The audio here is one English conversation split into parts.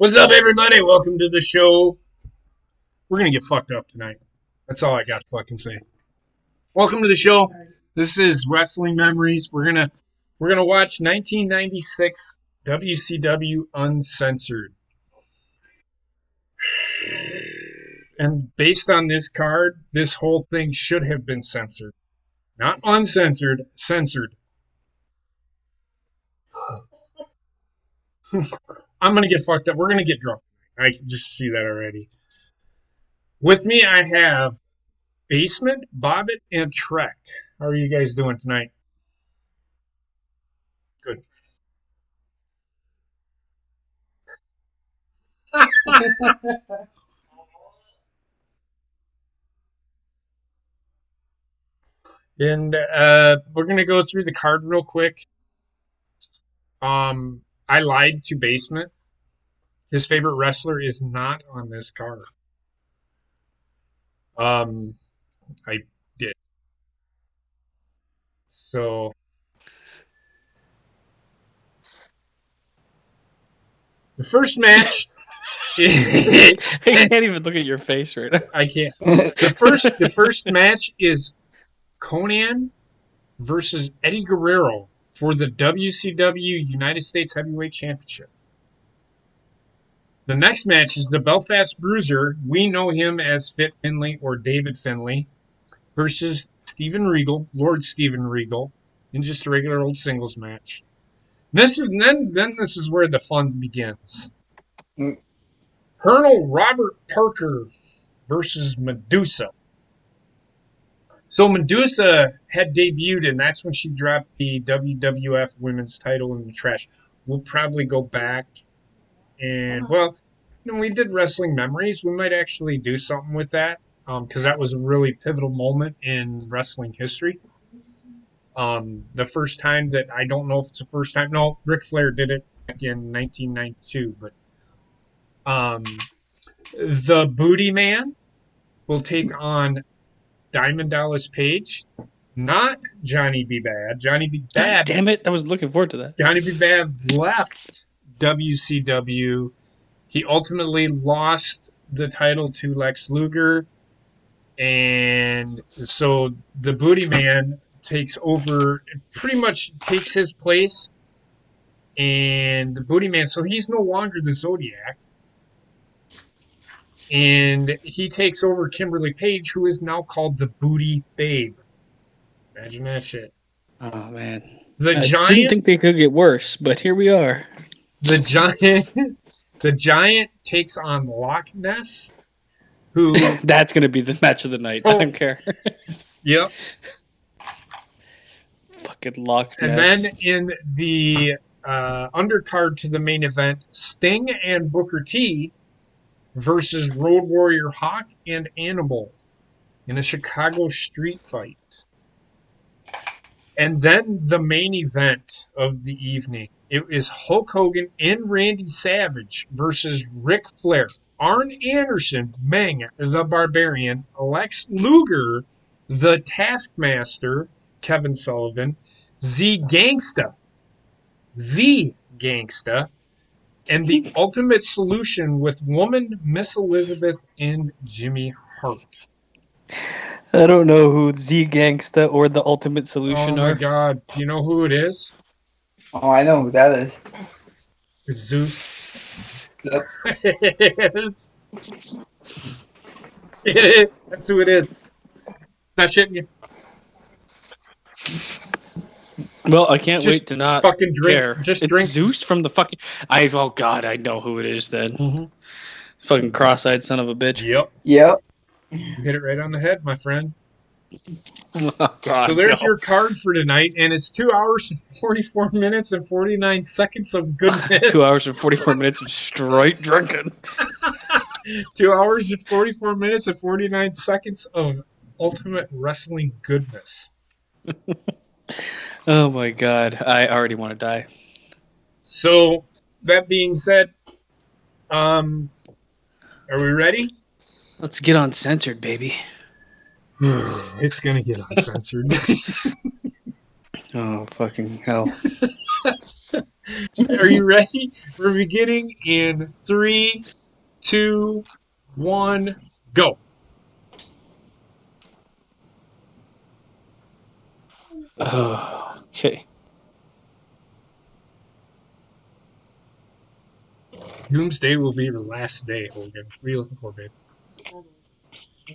What's up, everybody? Welcome to the show. We're gonna get fucked up tonight. That's all I got to fucking say. Welcome to the show. This is Wrestling Memories. We're gonna watch 1996 WCW Uncensored. And based on this card, this whole thing should have been censored. Not uncensored, censored. I'm gonna get fucked up. We're gonna get drunk. I can just see that already. With me, I have Basement, Bobbit, and Trek. How are you guys doing tonight? Good. And we're gonna go through the card real quick. I lied to Basement. His favorite wrestler is not on this card. I did. So the first match. I can't even look at your face right now. I can't. The first match is Conan versus Eddie Guerrero for the WCW United States Heavyweight Championship. The next match is the Belfast Bruiser. We know him as Fit Finlay or David Finlay versus Steven Regal, Lord Steven Regal, in just a regular old singles match. This is where the fun begins. Colonel Robert Parker versus Medusa. So Medusa had debuted, and that's when she dropped the WWF Women's title in the trash. We'll probably go back and, we did Wrestling Memories. We might actually do something with that because that was a really pivotal moment in wrestling history. The first time that, I don't know if it's the first time. No, Ric Flair did it back in 1992. But the Booty Man will take on Diamond Dallas Page, not Johnny B. Bad. Johnny B. Bad. Damn it! I was looking forward to that. Johnny B. Bad left WCW. He ultimately lost the title to Lex Luger, and so the Booty Man takes over, pretty much takes his place, and the Booty Man, so he's no longer the Zodiac, and he takes over Kimberly Page, who is now called the Booty Babe. Imagine that shit. Oh man, I didn't think they could get worse, but here we are. The Giant takes on Loch Ness, who that's gonna be the match of the night. I don't care. Yep. Fucking Loch Ness. And then in the undercard to the main event, Sting and Booker T versus Road Warrior Hawk and Animal in a Chicago street fight. And then the main event of the evening. It is Hulk Hogan and Randy Savage versus Ric Flair, Arn Anderson, Meng the Barbarian, Lex Luger, the Taskmaster, Kevin Sullivan, Z Gangsta, and the Ultimate Solution with Woman, Miss Elizabeth, and Jimmy Hart. I don't know who Z Gangsta or the Ultimate Solution are. Oh my god, you know who it is? Oh, I know who that is. It's Zeus. Yep. It is. That's who it is. Not shitting you. Well, I can't wait to not fucking drink. care. Just it's drink. Zeus from the fucking. Oh god, I know who it is then. Mm-hmm. Fucking cross-eyed son of a bitch. Yep. Yep. You hit it right on the head, my friend. Oh, god, so there's your card for tonight, and it's 2 hours and 44 minutes and 49 seconds of goodness. 2 hours and 44 minutes of straight drinking. 2 hours and 44 minutes and 49 seconds of ultimate wrestling goodness. Oh my god, I already want to die. So, that being said, are we ready? Let's get uncensored, baby. It's gonna get uncensored. Oh, fucking hell. Are you ready? We're beginning in 3, 2, 1, go. Okay. Doomsday will be your last day, Hogan. What are you looking for, babe?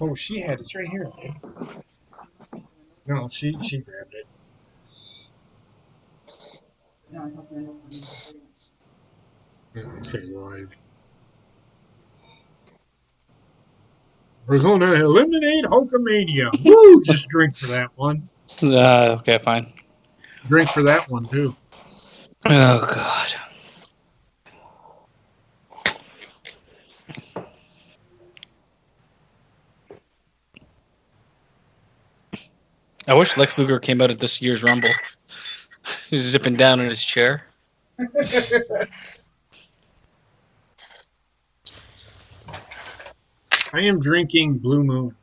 Oh, she had it. It's right here. Babe. No, she grabbed it. Okay, live. We're gonna eliminate Hulkamania. Woo! Just drink for that one. Okay, fine. Drink for that one too. Oh God. I wish Lex Luger came out at this year's Rumble. He's zipping down in his chair. I am drinking Blue Moon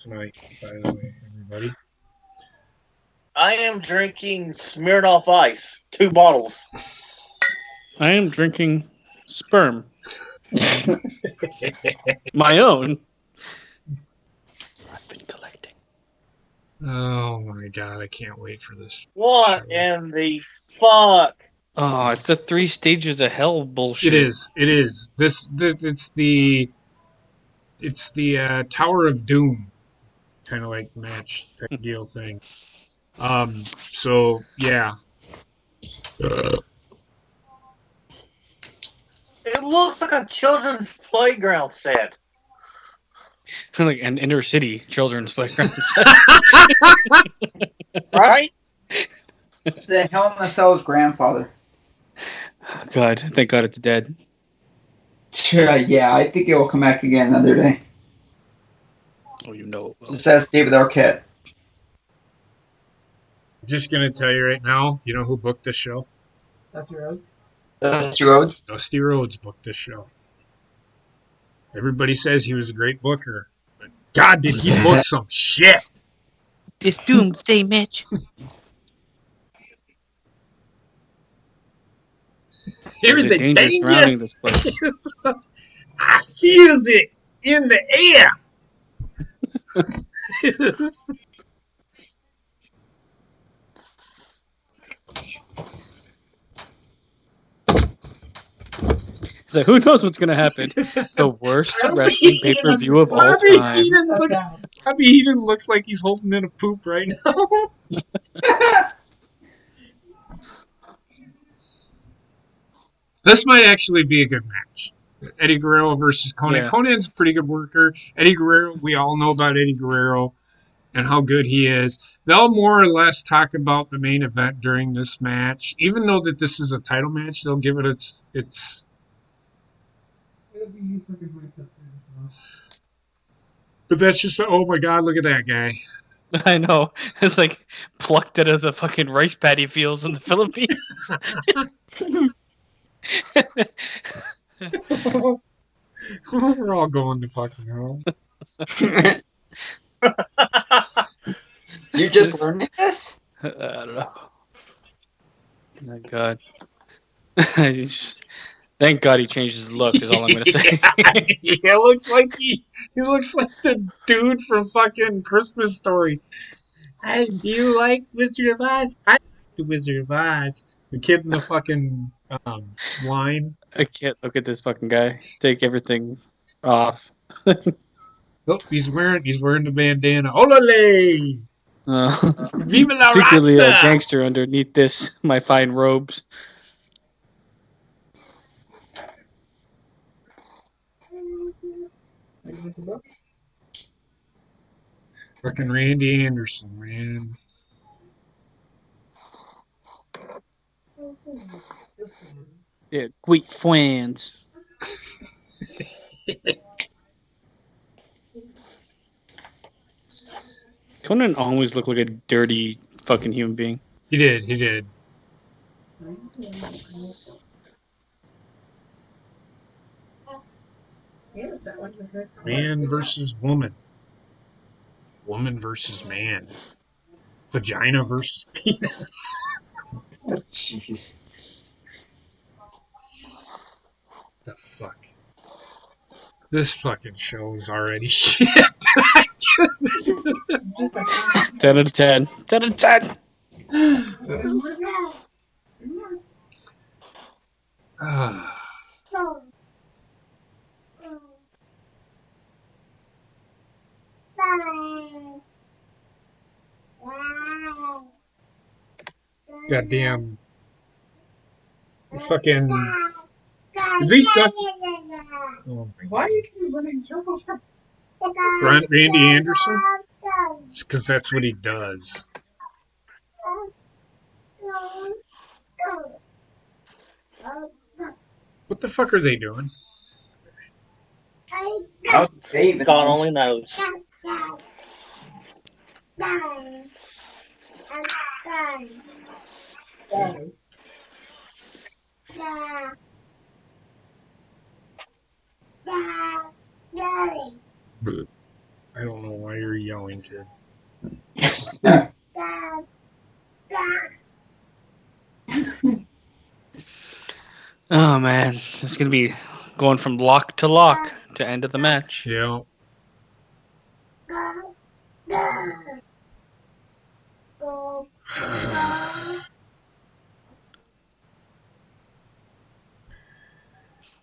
tonight, by the way, everybody. I am drinking Smirnoff Ice, 2 bottles. I am drinking sperm. My own. I've been collecting. Oh my god, I can't wait for this. What show. in the fuck? Oh, it's the 3 stages of hell bullshit. It is. It is. This it's the Tower of Doom kind of like match type deal thing. So yeah. It looks like a children's playground set. Like an inner city children's playground. Right? The Hell in a Cell's grandfather. Oh, God, thank God it's dead. Yeah, I think it will come back again another day. Oh, you know it will. Just ask David Arquette. Just gonna tell you right now, you know who booked this show? Dusty Rhodes? Dusty Rhodes booked this show. Everybody says he was a great booker, but God, did he book some shit! This doomsday match. There's a danger surrounding this place. I feels it in the air. It's like, who knows what's going to happen? The worst wrestling pay-per-view of all time. Bobby Heenan looks like he's holding in a poop right now. This might actually be a good match. Eddie Guerrero versus Conan. Yeah. Conan's a pretty good worker. Eddie Guerrero, we all know about Eddie Guerrero and how good he is. They'll more or less talk about the main event during this match. Even though that this is a title match, they'll give it its but that's just, oh my God, look at that guy. I know. It's like plucked out of the fucking rice paddy fields in the Philippines. We're all going to fucking hell. You just learning this? I don't know. My God. Thank God he changed his look, is all I'm going to say. He looks like he looks like the dude from fucking Christmas Story. Hey, do you like Wizard of Oz? I like the Wizard of Oz. The kid in the fucking line. I can't look at this fucking guy. Take everything off. Oh, he's wearing the bandana. Olale! Viva la Secretly raza! a gangster underneath this, my fine robes. Fucking Randy Anderson, man. Yeah, great fans. Conan always looked like a dirty fucking human being. He did. Man versus woman. Woman versus man. Vagina versus penis. Jeez. the fuck? This fucking show's already shit. 10 out of 10. 10 out of 10. Ah. Goddamn. Fucking. At least that. Oh Why is he running circles from? Randy Anderson? It's because that's what he does. What the fuck are they doing? Oh, David. God only knows. I don't know why you're yelling, kid. Oh, man. It's going to be going from lock to end of the match. Yeah.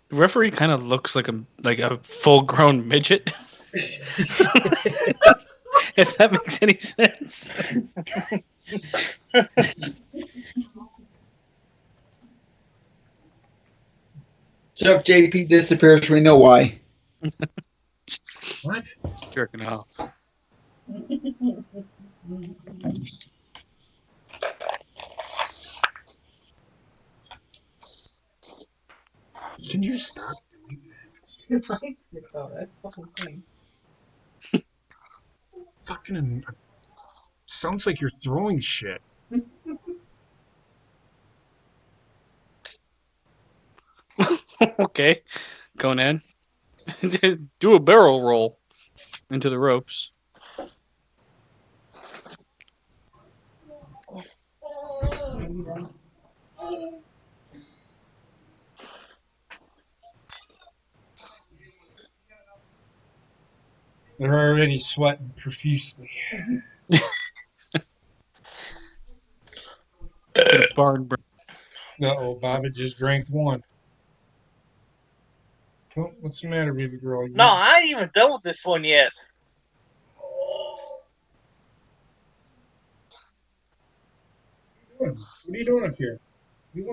The referee kind of looks like a full-grown midget. If that makes any sense. So if JP disappears, we know why. What? Jerking off. Can you stop doing He likes it though. That's the whole thing. that? Fucking. Sounds like you're throwing shit. Okay. Going in. Do a barrel roll into the ropes. They're already sweating profusely. Barn burn. Uh-oh, Bobby just drank one. Oh, what's the matter, baby girl? No, I ain't even done with this one yet. What are you doing up here? What do you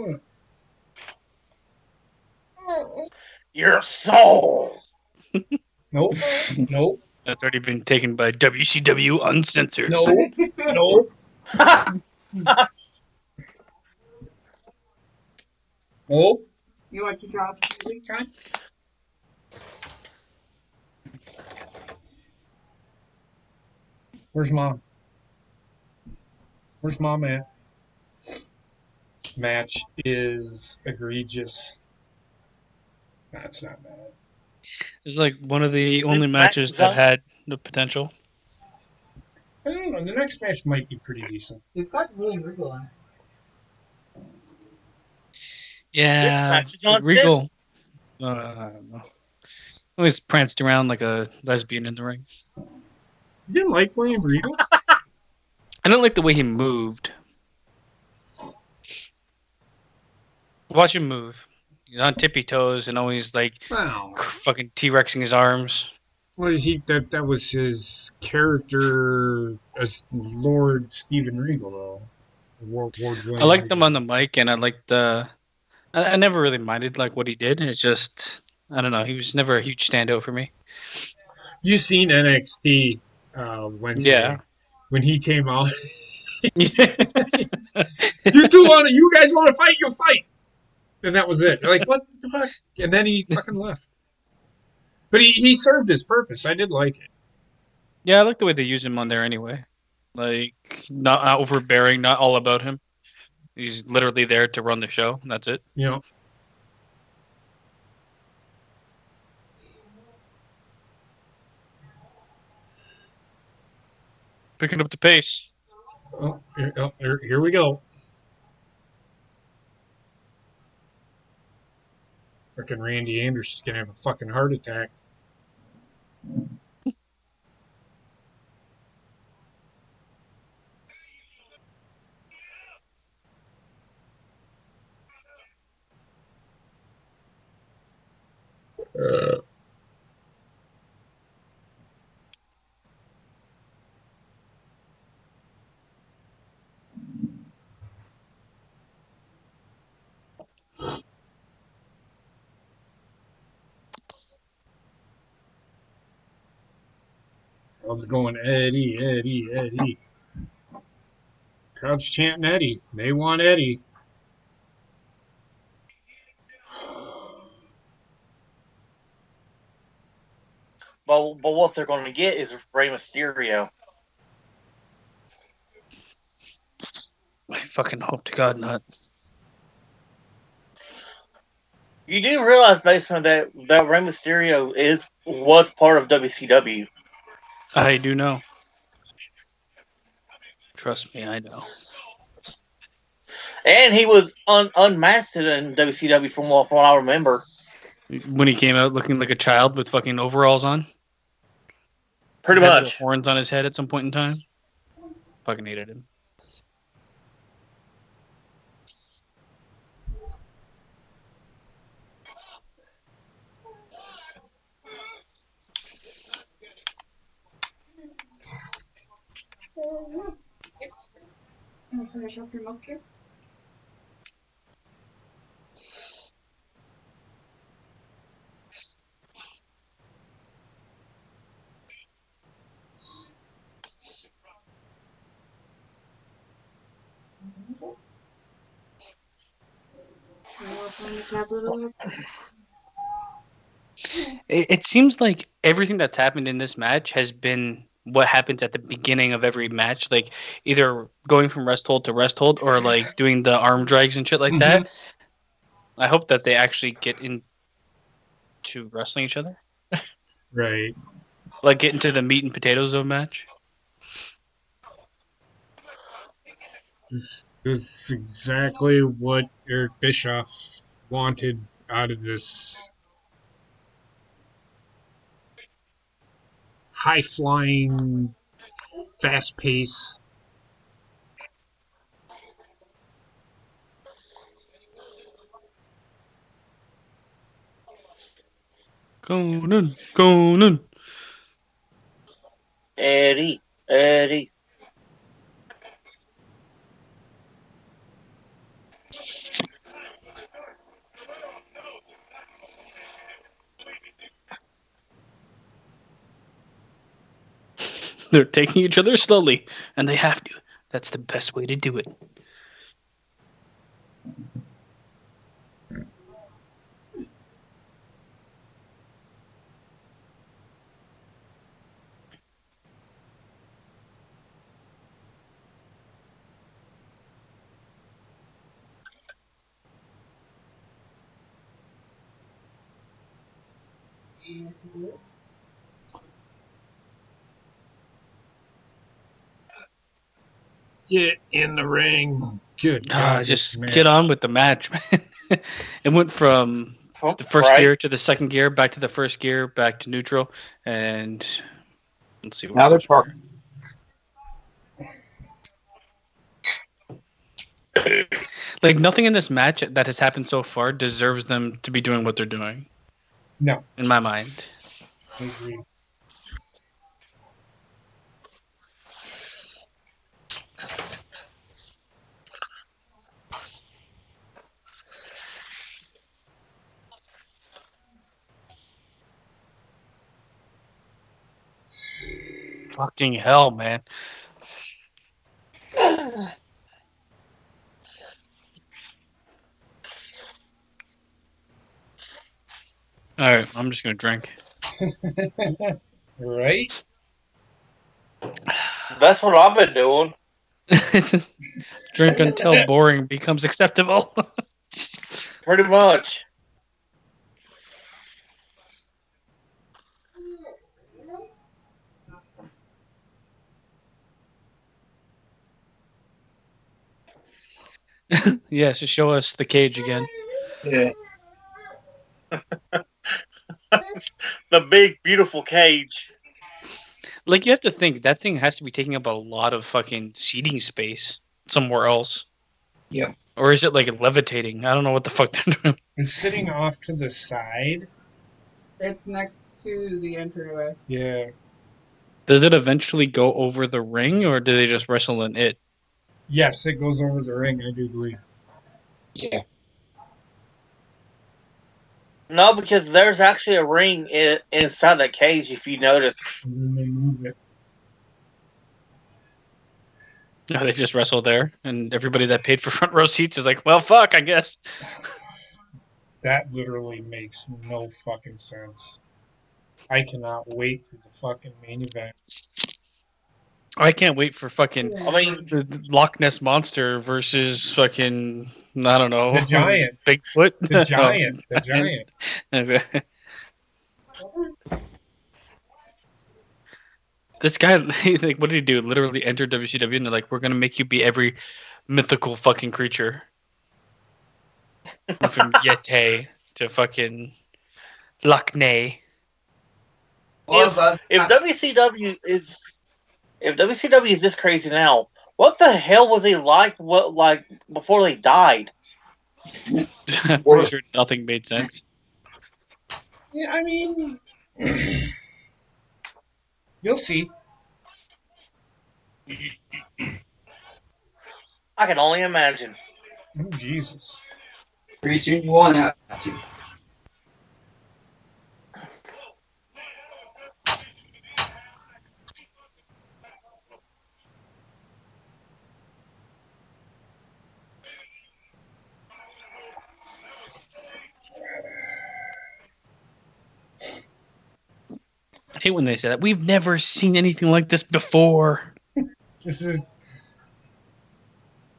want? Your soul. Nope. Nope. That's already been taken by WCW Uncensored. No. No. Nope. You want to drop the gun? Where's mom? Where's mom at? This match is egregious. That's not bad. It's like one of the only This match matches is that on- had the potential. I don't know. The next match might be pretty decent. It's got William Regal on it. Yeah, match is but on Regal. I don't know. Always pranced around like a lesbian in the ring. You didn't like William Regal? I didn't like the way he moved. Watch him move. He's on tippy toes and always like Wow. fucking T-Rexing his arms. Was he that was his character as Lord Stephen Regal though? Lord William I liked him Regal. on the mic, and I liked I never really minded like what he did. It's just I don't know. He was never a huge standout for me. You seen NXT Wednesday Yeah. when he came out? Yeah. You guys want to fight? You fight. And that was it. They're like, what the fuck? And then he fucking left. But he served his purpose. I did like it. Yeah, I like the way they use him on there anyway. Like not overbearing, not all about him. He's literally there to run the show. And that's it. You know. Picking up the pace. Here we go. Fucking Randy Anderson's gonna have a fucking heart attack. Crowd's going Eddie, Eddie, Eddie. Crowd's chanting Eddie. They want Eddie. But what they're going to get is Rey Mysterio. I fucking hope to God not. You do realize, Basement, that Rey Mysterio was part of WCW. I do know. Trust me, I know. And he was unmasked in WCW from what I remember. When he came out looking like a child with fucking overalls on. Pretty Had much. the horns on his head at some point in time. Fucking hated him. You want to finish off your milk here? It seems like everything that's happened in this match has been what happens at the beginning of every match, like either going from rest hold to rest hold or like doing the arm drags and shit like that. I hope that they actually get into wrestling each other, Right. like get into the meat and potatoes of a match. This is exactly what Eric Bischoff wanted out of this high-flying, fast pace. Conan. Eddie. They're taking each other slowly, and they have to. That's the best way to do it. Get in the ring. Good God, Just this get match. on with the match, man. It went from the first Right. gear to the second gear, back to the first gear, back to neutral, and let's see. Now they're talking. Like nothing in this match that has happened so far deserves them to be doing what they're doing. No, In my mind. I agree. Fucking hell, man. All right, I'm just gonna drink. Right? That's what I've been doing. Drink until boring becomes acceptable. Pretty much. Yes, just show us the cage again. Yeah. The big, beautiful cage. Like, you have to think that thing has to be taking up a lot of fucking seating space somewhere else. Yep. Or is it like levitating? I don't know what the fuck they're doing. It's sitting off to the side. It's next to the entryway. Yeah. Does it eventually go over the ring, or do they just wrestle in it? Yes, it goes over the ring, I do believe. Yeah. No, because there's actually a ring inside that cage, if you notice. And then they move it. No, they just wrestle there, and everybody that paid for front row seats is like, well, fuck, I guess. That literally makes no fucking sense. I cannot wait for the fucking main event. I can't wait for fucking I mean, the Loch Ness Monster versus fucking, I don't know. The giant. Bigfoot? The giant. The giant. Okay. This guy, like, what did he do? Literally enter WCW, and they're like, we're going to make you be every mythical fucking creature. From Yeti to fucking Loch Ness. if WCW is this crazy now, what the hell was he like? What before they died? I'm pretty sure nothing made sense. Yeah, I mean, you'll see. I can only imagine. Oh, Jesus. Pretty soon you won't have to. I hate when they say that. We've never seen anything like this before. This is.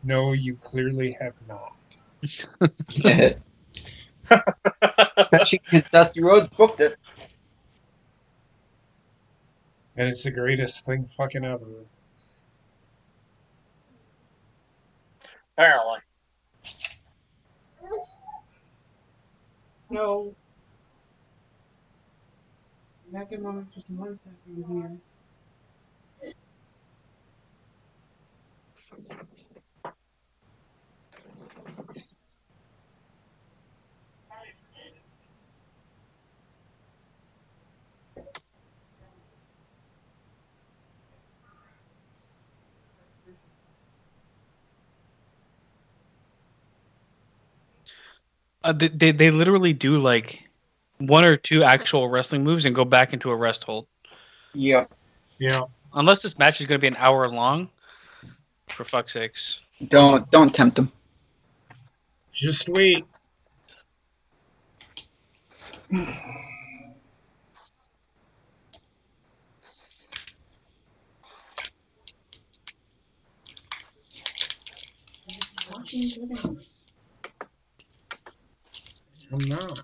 No, you clearly have not. Especially because Dusty Rhodes booked it. And it's the greatest thing fucking ever. Apparently. No. Back in moment, just one second here. They literally do like one or two actual wrestling moves and go back into a rest hold. Yep. Yeah. Unless this match is going to be an hour long. For fuck's sakes. Don't tempt them. Just wait. I'm not.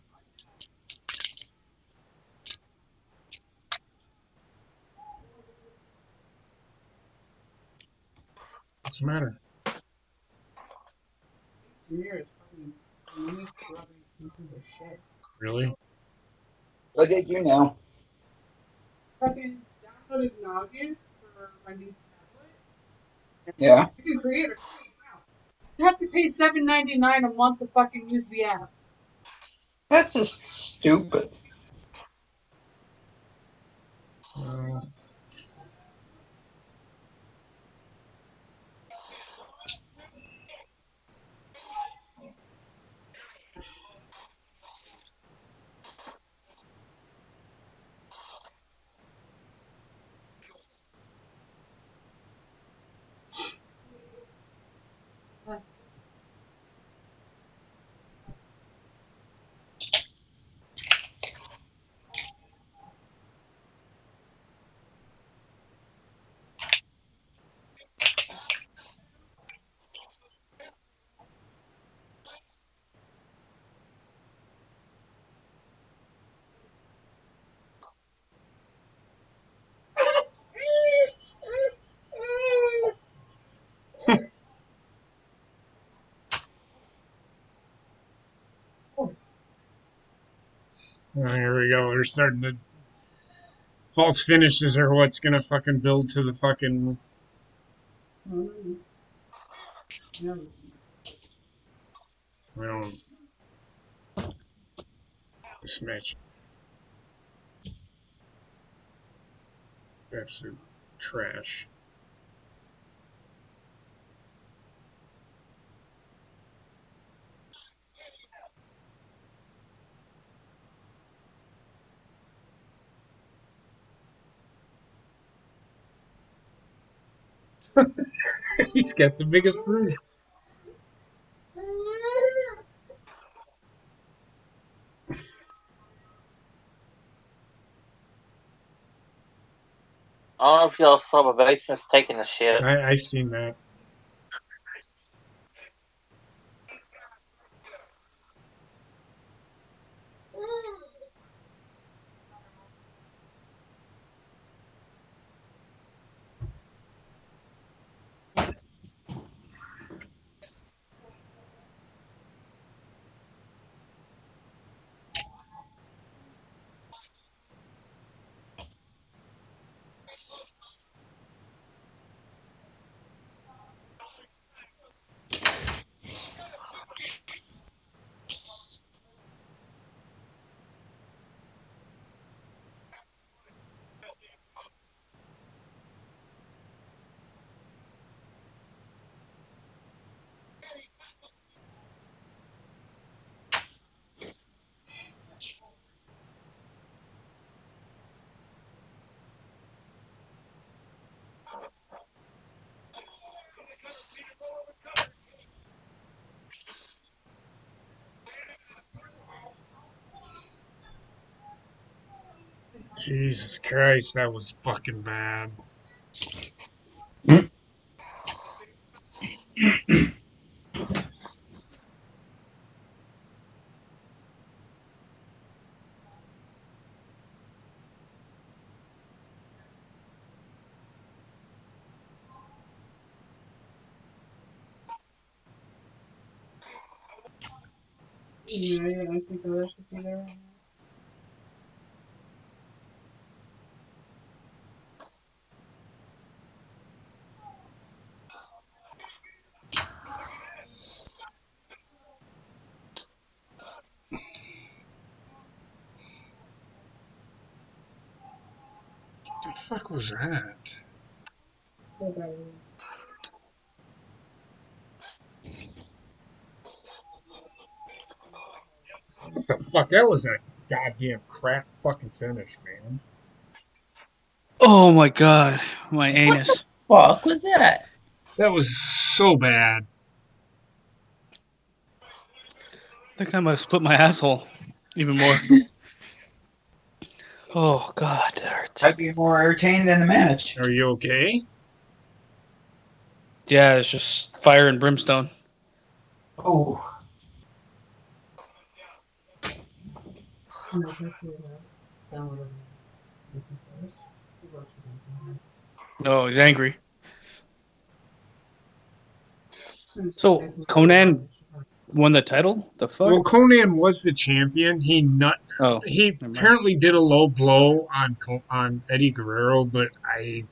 What's the matter? Years, fucking money grubbing pieces of shit. Really? Look at you now. Fucking downloaded Noggin for my new tablet. Yeah. You can create a account. You have to pay $7.99 a month to fucking use the app. That's just stupid. Uh, That's Oh, here we go. They're starting to false finishes are what's gonna fucking build to the fucking. Yeah. Well, this match, absolute trash. He's got the biggest bruise. I don't know if y'all saw, but Basement's taking a shit. I seen that. Jesus Christ, that was fucking bad. Yeah, I think the rest should be there. What the fuck was that? What the fuck? That was a goddamn crap fucking finish, man. Oh my god, my anus. Fuck was that? That was so bad. I think I might have split my asshole even more. Oh god, that hurts. Might be more entertaining than the match. Are you okay? Yeah, it's just fire and brimstone. Oh, No, he's angry. So Conan won the title? The fuck? Well, Conan was the champion. He Oh, He never mind. apparently did a low blow on Eddie Guerrero, but I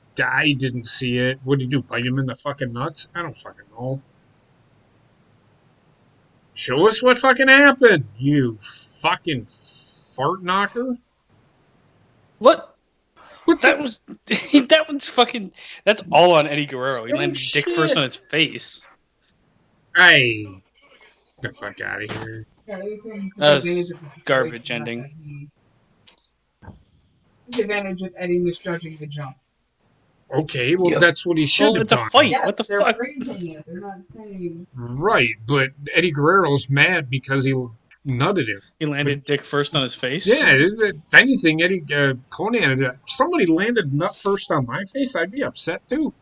didn't see it. What did he do? Bite him in the fucking nuts? I don't fucking know. Show us what fucking happened, you fucking fart knocker. What? What That the? was that was fucking. That's all on Eddie Guerrero. He Oh, landed dick shit. first on his face. Hey, get the fuck out of here. Yeah, they seem to take That was advantage of the garbage situation ending. that he took advantage of Eddie misjudging the jump. Okay, well, Yep. that's what he should Well, have it's a done. fight. Yes, What the they're fuck? praising it. They're not saying. Right, but Eddie Guerrero's mad because he nutted him. He landed dick first on his face. Yeah, if anything, Conan, if somebody landed nut first on my face, I'd be upset too.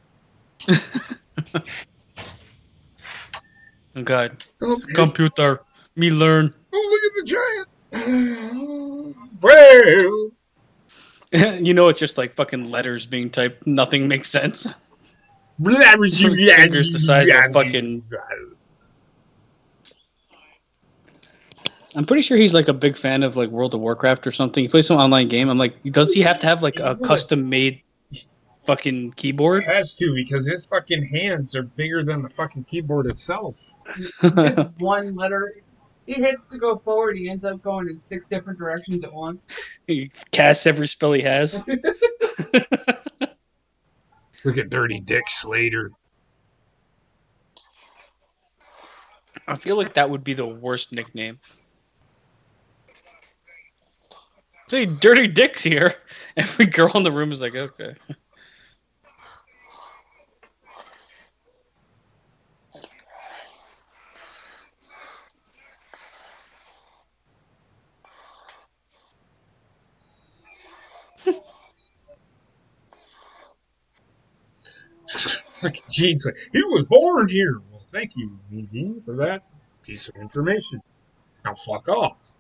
Oh god. Oh, Computer. Me learn. look at the giant. Well, You know, it's just like fucking letters being typed. Nothing makes sense. fingers Fingers the size of a fucking. I'm pretty sure he's like a big fan of like World of Warcraft or something. He plays some online game. I'm like, does he have to have like a custom made fucking keyboard? Has to, because his fucking hands are bigger than the fucking keyboard itself. It's one letter. He hits to go forward. He ends up going in 6 different directions at once. He casts every spell he has. Look at Dirty Dick Slater. I feel like that would be the worst nickname. Say, Dirty Dick's here. Every girl in the room is like, okay. Fucking Gene's like, he was born here. Well, thank you, Gene, for that piece of information. Now fuck off.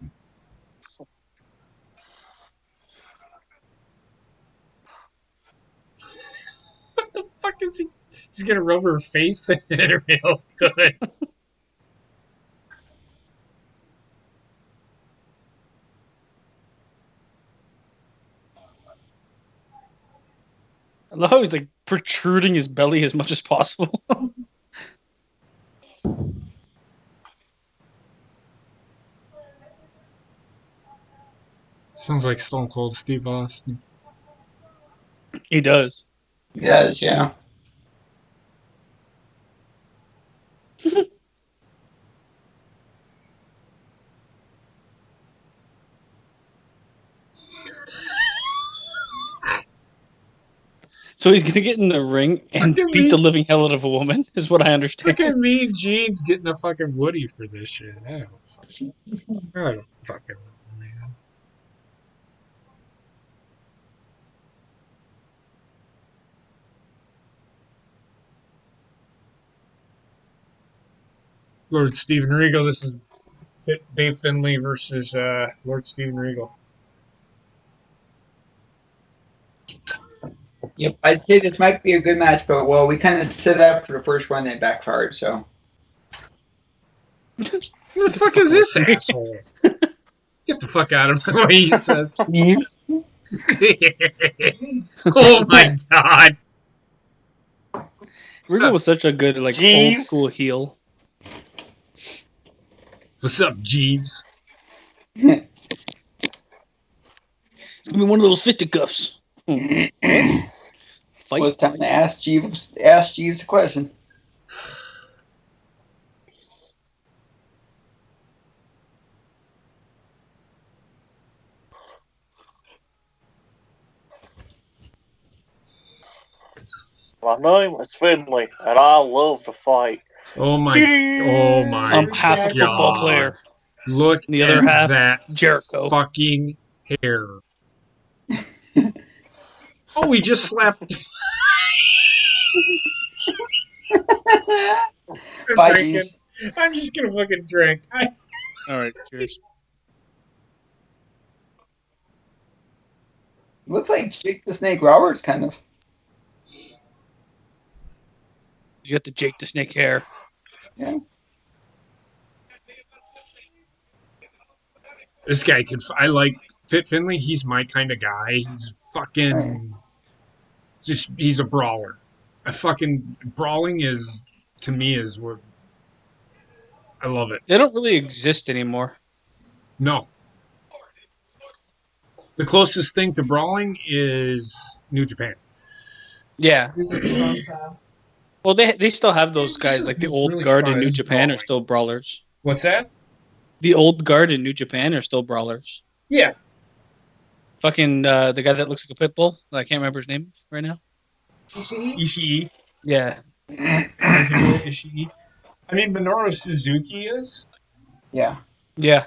What the fuck is he? He's gonna rub her face in it real good. I love how he's like protruding his belly as much as possible. Sounds like Stone Cold Steve Austin. He does. Yes, yeah. So he's gonna get in the ring and Look at beat me. the living hell out of a woman, is what I understand. Look at me and Gene's getting a fucking Woody for this shit. I don't fucking know, man. Lord Steven Regal, this is Dave Finlay versus Lord Steven Regal. Yep, I'd say this might be a good match, but well, we kind of set up for the first one and it backfired, so. Who the fuck is this asshole? Get the fuck out of my way, he says. Oh my god. Regal was such a good like Jeeves? old school heel. What's up, Jeeves? It's gonna be one of those fisticuffs. What? Fight. Well, it's time to ask Jeeves a question. My name is Finley, and I love to fight. Oh my I'm half a football God. player. Look The other at half, that Jericho. fucking hair. Oh, he just slapped. Bye, drinking. Jeeves. I'm just gonna fucking drink. All right, cheers. Looks like Jake the Snake Roberts, kind of. You got the Jake the Snake hair. Yeah. This guy can. I like Fit Finley. He's my kind of guy. He's fucking. Right. Just he's a brawler. A fucking brawling is to me is what I love it. They don't really exist anymore. No. The closest thing to brawling is New Japan. Yeah. Well, they still have those guys This like is the old really guard in fun. New This is Japan are brawling. still brawlers. What's that? The old guard in New Japan are still brawlers. Yeah. Fucking the guy that looks like a pit bull. I can't remember his name right now. Ishii. Yeah. Ishii. I mean, Minoru Suzuki is. Yeah. Yeah.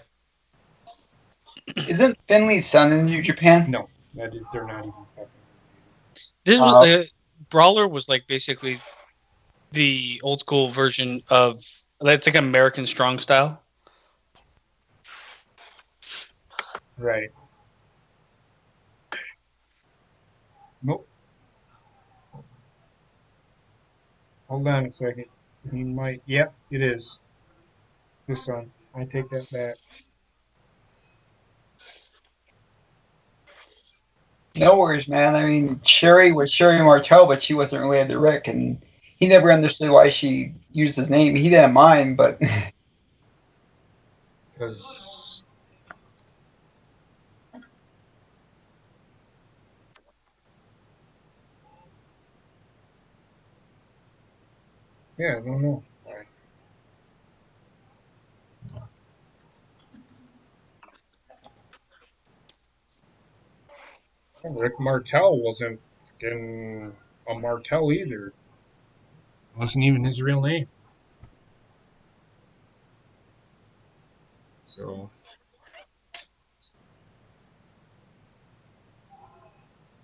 Isn't Finley's son in New Japan? No, that is. They're not even fucking. This was the brawler was like basically the old school version of it's like American strong style. Right. Nope. Hold on a second. He might. Yep, it is. This one. I take that back. No worries, man. I mean, Sherry was Sherry Martel, but she wasn't related to Rick, and he never understood why she used his name. He didn't mind, but Because yeah, I don't know. Rick Martel wasn't fucking a Martel either. Wasn't even his real name. So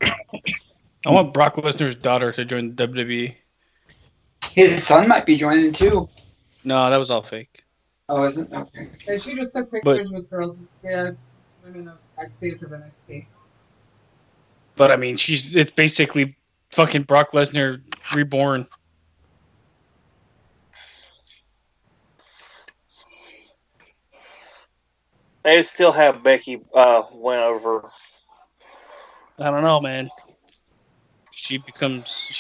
I want Brock Lesnar's daughter to join the WWE. his son might be joining too. No, that was all fake. Oh, isn't okay. And she just took But pictures with girls, women of backstage of NXT. but I mean, it's basically fucking Brock Lesnar reborn. They still have Becky win over. I don't know, man. She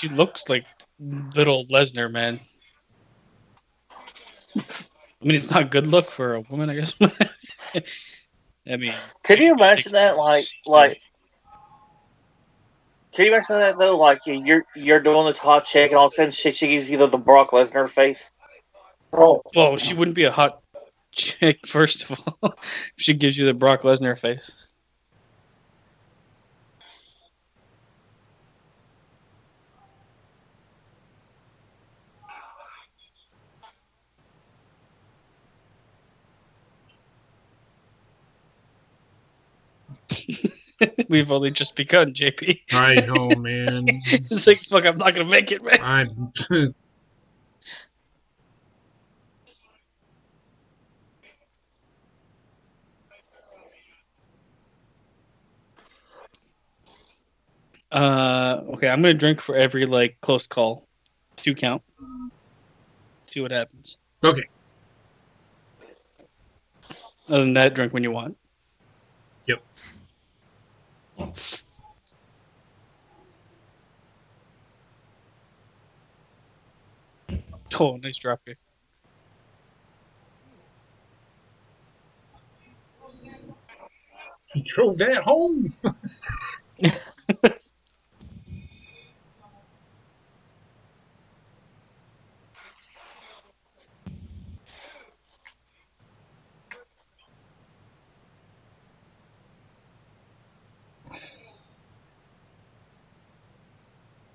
looks like little Lesnar, man. I mean, it's not a good look for a woman, I guess. I mean, Can you Becky imagine takes that? Like, can you imagine that though? Like you're doing this hot chick, and all of a sudden she gives you the Brock Lesnar face. Oh, well, she wouldn't be a hot chick, first of all, if she gives you the Brock Lesnar face. We've only just begun, JP. I know, man. It's like, fuck, I'm not gonna make it, man. I'm Okay, I'm gonna drink for every like close call. 2 count. See what happens. okay. Other than that, drink when you want. Yep. Oh, nice drop kick. He drove that home.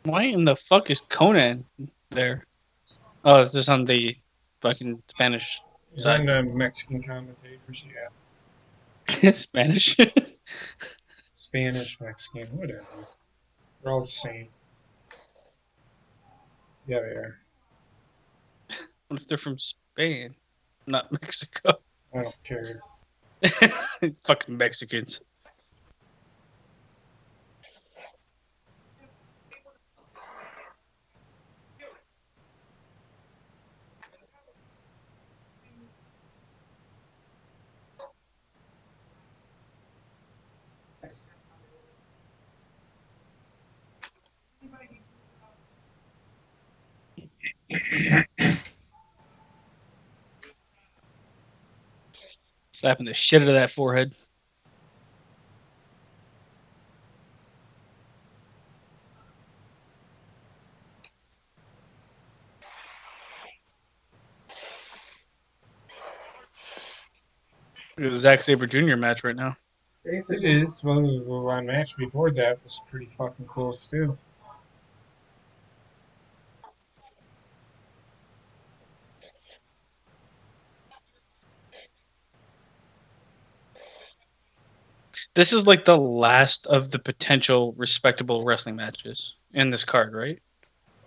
Why in the fuck is Conan there? Oh, it's just on the fucking Spanish He's side. on the Mexican commentators, yeah. Spanish. Spanish, Mexican, whatever. They're all the same. Yeah, they are. What if they're from Spain, not Mexico? I don't care. Fucking Mexicans. Slapping the shit out of that forehead. It was Zack Sabre Jr. match right now. It is. Well, the one match before that was pretty fucking close, too. This is like the last of the potential respectable wrestling matches in this card, right?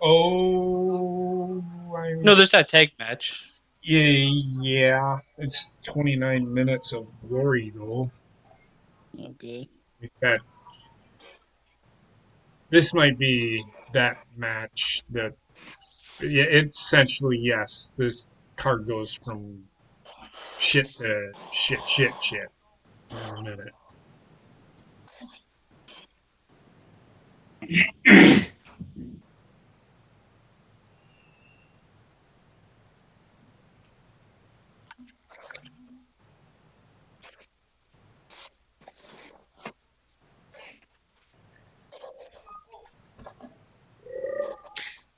Oh, No, there's that tag match. yeah. It's 29 minutes of glory, though. Oh, good. We've got. This might be that match that. Yeah, it's essentially, yes. This card goes from shit to shit in a minute.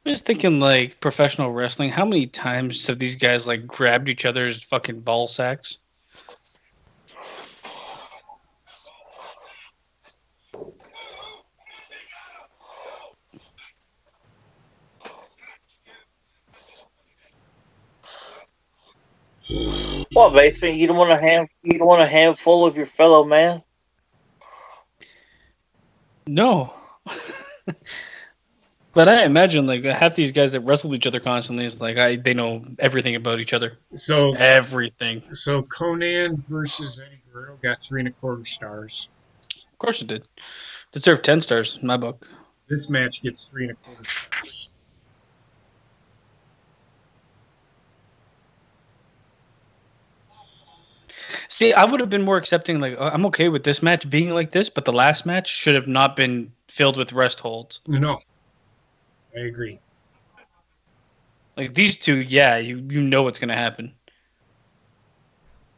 I'm just thinking, like, professional wrestling. How many times have these guys, like, grabbed each other's fucking ball sacks? What, basement? You don't want a handful of your fellow man? No. But I imagine, like, half these guys that wrestle each other constantly is like, they know everything about each other. So Everything. So Conan versus Eddie Guerrero got 3.25 stars. Of course it did. Deserved 10 stars in my book. This match gets 3.25 stars. See, I would have been more accepting. Like, I'm okay with this match being like this, but the last match should have not been filled with rest holds. No, I agree. Like these two, yeah, you know what's gonna happen.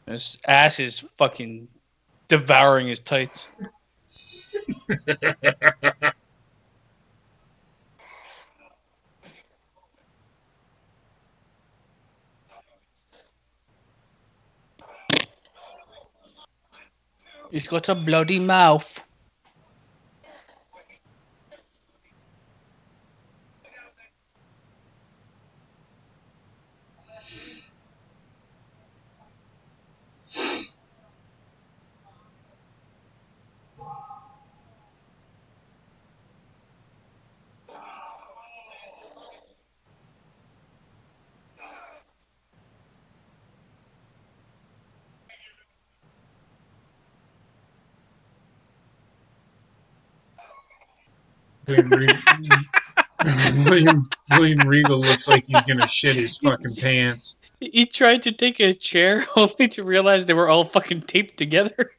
His ass is fucking devouring his tights. He's got a bloody mouth. William Regal looks like he's gonna shit his fucking pants. He tried to take a chair only to realize they were all fucking taped together,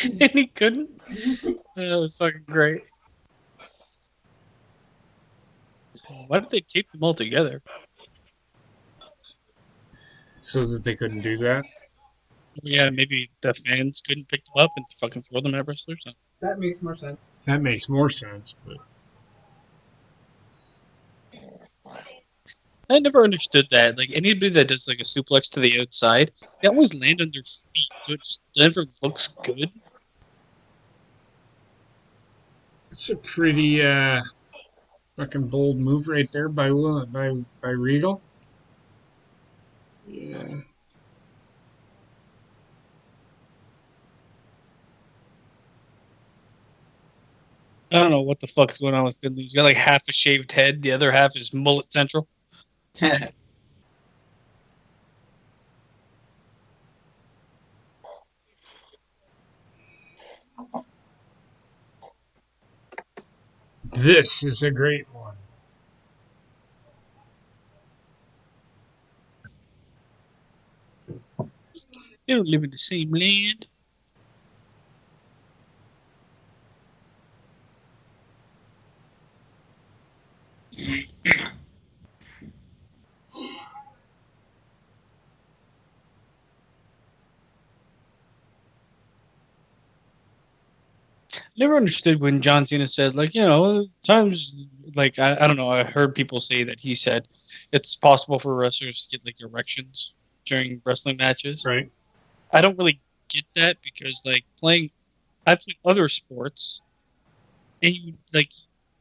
and he couldn't. That was fucking great. Why did they tape them all together? So that they couldn't do that? Yeah, maybe the fans couldn't pick them up and fucking throw them at wrestlers. That makes more sense. That makes more sense, but I never understood that. Like anybody that does like a suplex to the outside, they always land on their feet, so it just never looks good. it's a pretty fucking bold move right there by Regal. Yeah. I don't know what the fuck's going on with Finley. He's got like half a shaved head, the other half is mullet central. This is a great one. They don't live in the same land. Never understood when John Cena said, like, you know, times, like, I don't know, I heard people say that he said it's possible for wrestlers to get, like, erections during wrestling matches. Right. I don't really get that because, like, I've played other sports, and you, like,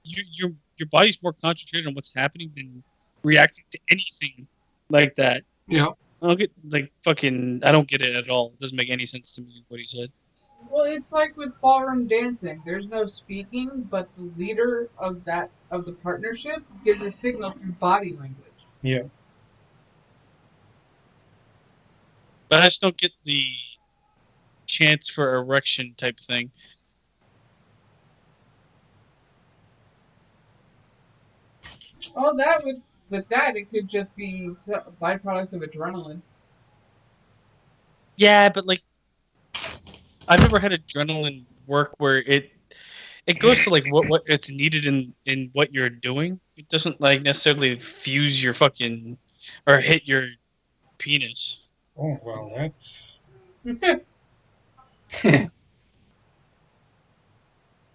your body's more concentrated on what's happening than reacting to anything like that. Yeah. I don't get, like, I don't get it at all. It doesn't make any sense to me what he said. Well, it's like with ballroom dancing. There's no speaking, but the leader of the partnership gives a signal through body language. Yeah. But I just don't get the chance for erection type thing. Oh, with that, it could just be a byproduct of adrenaline. Yeah, but like I've never had adrenaline work where it it goes to like what it's needed in what you're doing. It doesn't like necessarily fuse your fucking or hit your penis. Oh well, that's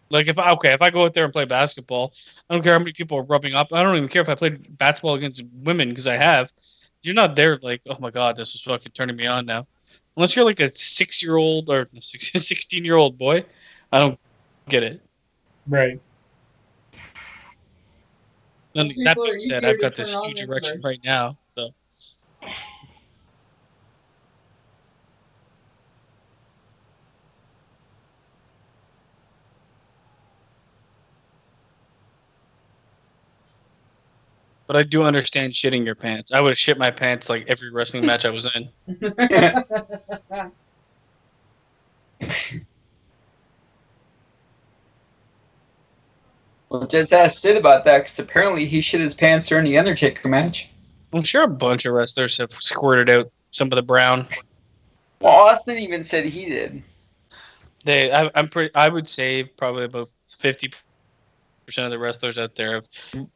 Like if I go out there and play basketball, I don't care how many people are rubbing up. I don't even care if I played basketball against women because I have. You're not there like, oh my god, this is fucking turning me on now. Unless you're like a 6-year-old or 16-year-old boy, I don't get it. right. Then Some that people are being said, easier I've to got turn this on huge than erection others. right now. So but I do understand shitting your pants. I would have shit my pants like every wrestling match I was in. Well, just ask Sid about that, because apparently he shit his pants during the Undertaker match. I'm sure a bunch of wrestlers have squirted out some of the brown. Well, Austin even said he did. I'm pretty. I would say probably about 50% of the wrestlers out there have,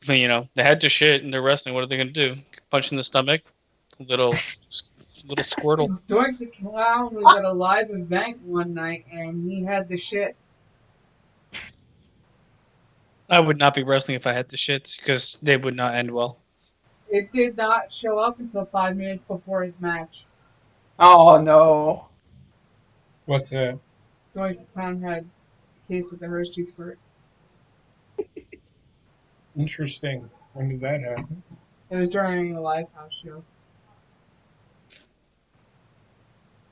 they had to shit and they're wrestling. What are they going to do? Punch in the stomach? Little squirtle. Doink the Clown was at a live event one night and he had the shits. I would not be wrestling if I had the shits because they would not end well. It did not show up until 5 minutes before his match. Oh, no. What's that? Doink the Clown had a case of the Hershey squirts. Interesting. When did that happen? It was during a live house show.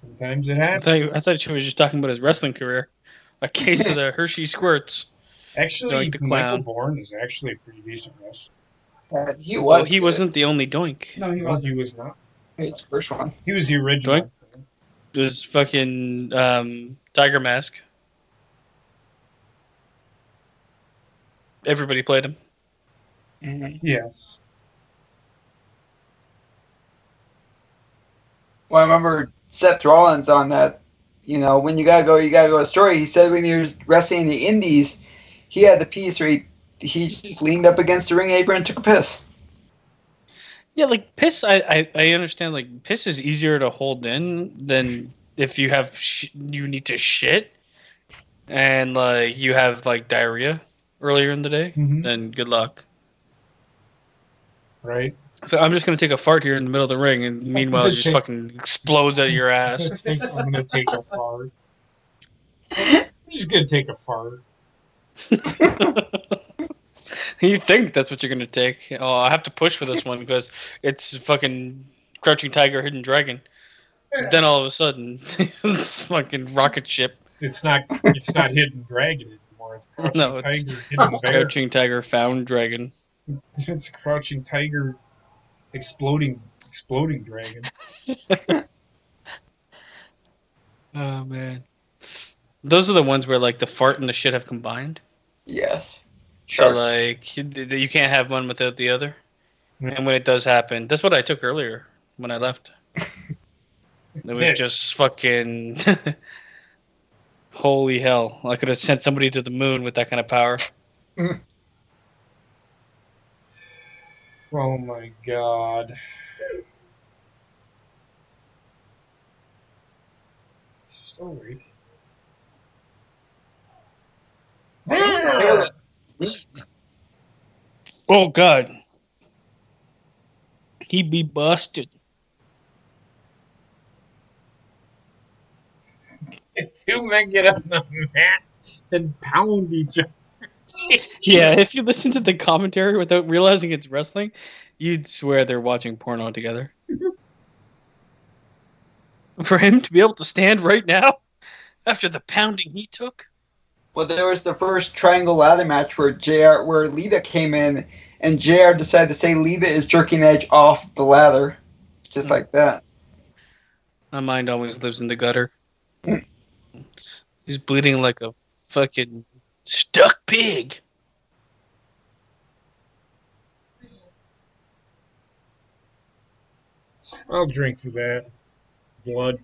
Sometimes it happens. I thought she was just talking about his wrestling career. A case of the Hershey squirts. Actually, Doink the Michael Clown. Bourne is actually a pretty decent wrestler. He Well, was. he good. wasn't the only Doink. No, he Well, wasn't. he was not. It's the first one. He was the original. Doink? It was fucking Tiger Mask. Everybody played him. Mm-hmm. Yes. Well, I remember Seth Rollins on that. When you gotta go a story. He said when he was wrestling in the Indies, he had the piece where he just leaned up against the ring apron and took a piss. Yeah, like piss. I understand. Like piss is easier to hold in than if you have you need to shit and like you have like diarrhea earlier in the day. Mhm. Then good luck. Right. So I'm just gonna take a fart here in the middle of the ring, and meanwhile it just fucking explodes out of your I ass. think I'm gonna take a fart. I'm just gonna take a fart. You think that's what you're gonna take? Oh, I have to push for this one because it's fucking Crouching Tiger, Hidden Dragon. Then all of a sudden, it's fucking rocket ship. It's not Hidden Dragon anymore. It's Crouching No, it's Tiger, Hidden Bear. Crouching Tiger, Found Dragon. It's Crouching Tiger, exploding dragon. Oh man, those are the ones where like the fart and the shit have combined. Yes. So Sharks. like you can't have one without the other. Yeah. And when it does happen, that's what I took earlier when I left. It was just fucking holy hell. I could have sent somebody to the moon with that kind of power. Oh my god. So weak. Oh god. He be busted. Two men get up on the mat and pound each other. Yeah, if you listen to the commentary without realizing it's wrestling, you'd swear they're watching porno together. For him to be able to stand right now after the pounding he took. Well, there was the first triangle ladder match where Lita came in, and JR decided to say Lita is jerking Edge off the ladder, just like that. My mind always lives in the gutter. He's bleeding like a fucking stuck pig. I'll drink for that. Blood.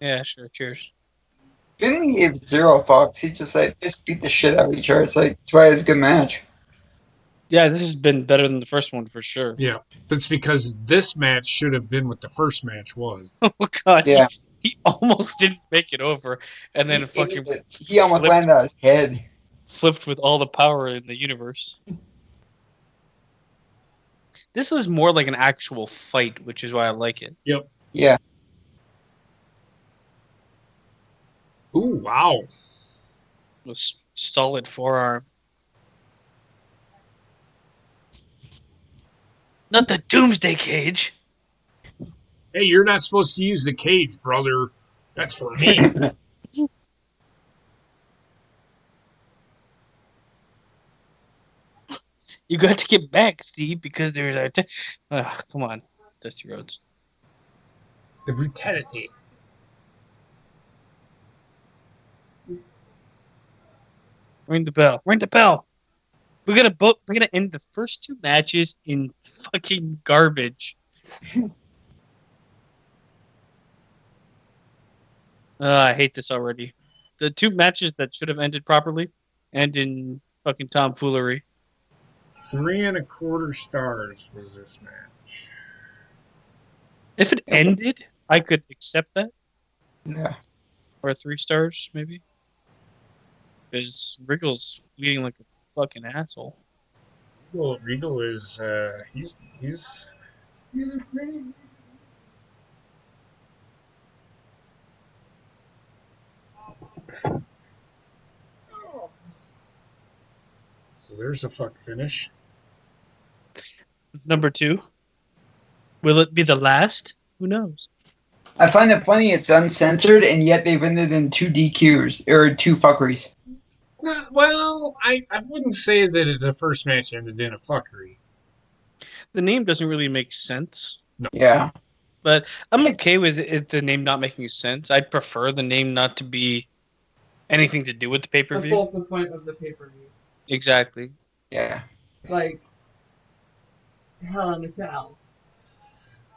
Yeah, sure. Cheers. Finley gave zero fucks. He just beat the shit out of each other. It's like, that's why it's a good match. Yeah, this has been better than the first one for sure. Yeah, that's because this match should have been what the first match was. Oh god, Yeah. he almost didn't make it over, and then He almost landed on his head. flipped with all the power in the universe. This is more like an actual fight, which is why I like it. Yep. Yeah. Ooh, wow. It was solid forearm. Not the Doomsday Cage. Hey, you're not supposed to use the cage, brother. That's for me. You got to get back, see, because there's a... come on, Dusty Rhodes. The brutality. Ring the bell. Ring the bell. We're gonna end the first two matches in fucking garbage. I hate this already. The two matches that should have ended properly end in fucking tomfoolery. 3.25 stars was this match. If it ended, I could accept that. Yeah. Or 3 stars, maybe. Because Wriggle's bleeding like a fucking asshole. Well, Regal is he's He's a pretty. so there's a fuck finish. Number 2. Will it be the last? Who knows? I find it funny it's uncensored, and yet they've ended in 2 DQs, or 2 fuckeries. Well, I wouldn't say that the first match ended in a fuckery. The name doesn't really make sense. No. Yeah. But I'm okay with the name not making sense. I'd prefer the name not to be anything to do with the The pay-per-view. focal point of the pay-per-view. Exactly. Yeah. Like, Hell in a Cell.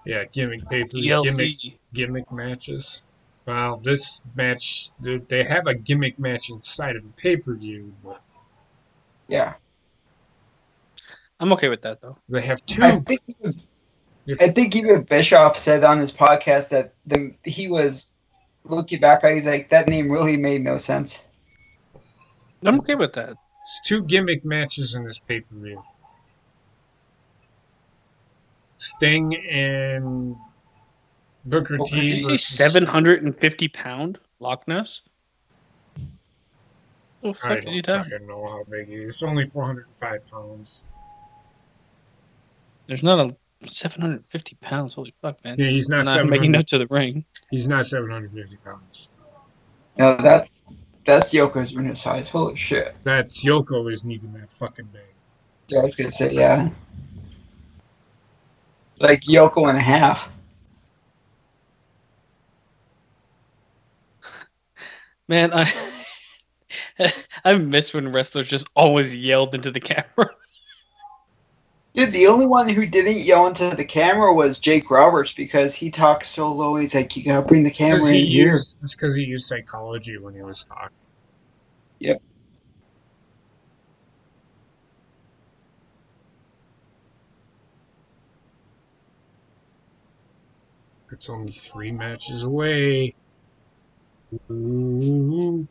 Yeah, gimmick papers, DLC. gimmick matches. Well, this match, they have a gimmick match inside of a pay-per-view, but Yeah. I'm okay with that, though. they have 2. I think even Bischoff said on his podcast that he was looking back at it, he's like, that name really made no sense. I'm okay with that. It's 2 gimmick matches in this pay-per-view. Sting and Booker T. Did you say versus 750-pound Loch Ness? What the I fuck did you don't talk? fucking know how big he is. It's only 405 pounds. There's not a 750 pounds. Holy fuck, man. Yeah, he's not I'm not making 700. notes of the ring. He's not 750 pounds. No, that's Yokozuna size. Holy shit. That's Yoko isn't even that fucking big. Yeah, I was gonna say, yeah. Like Yoko and a half. Man, I miss when wrestlers just always yelled into the camera. Dude, the only one who didn't yell into the camera was Jake Roberts because he talks so low. He's like, you gotta bring the camera in here. It's because he used psychology when he was talking. Yep. It's only 3 matches away. Ooh.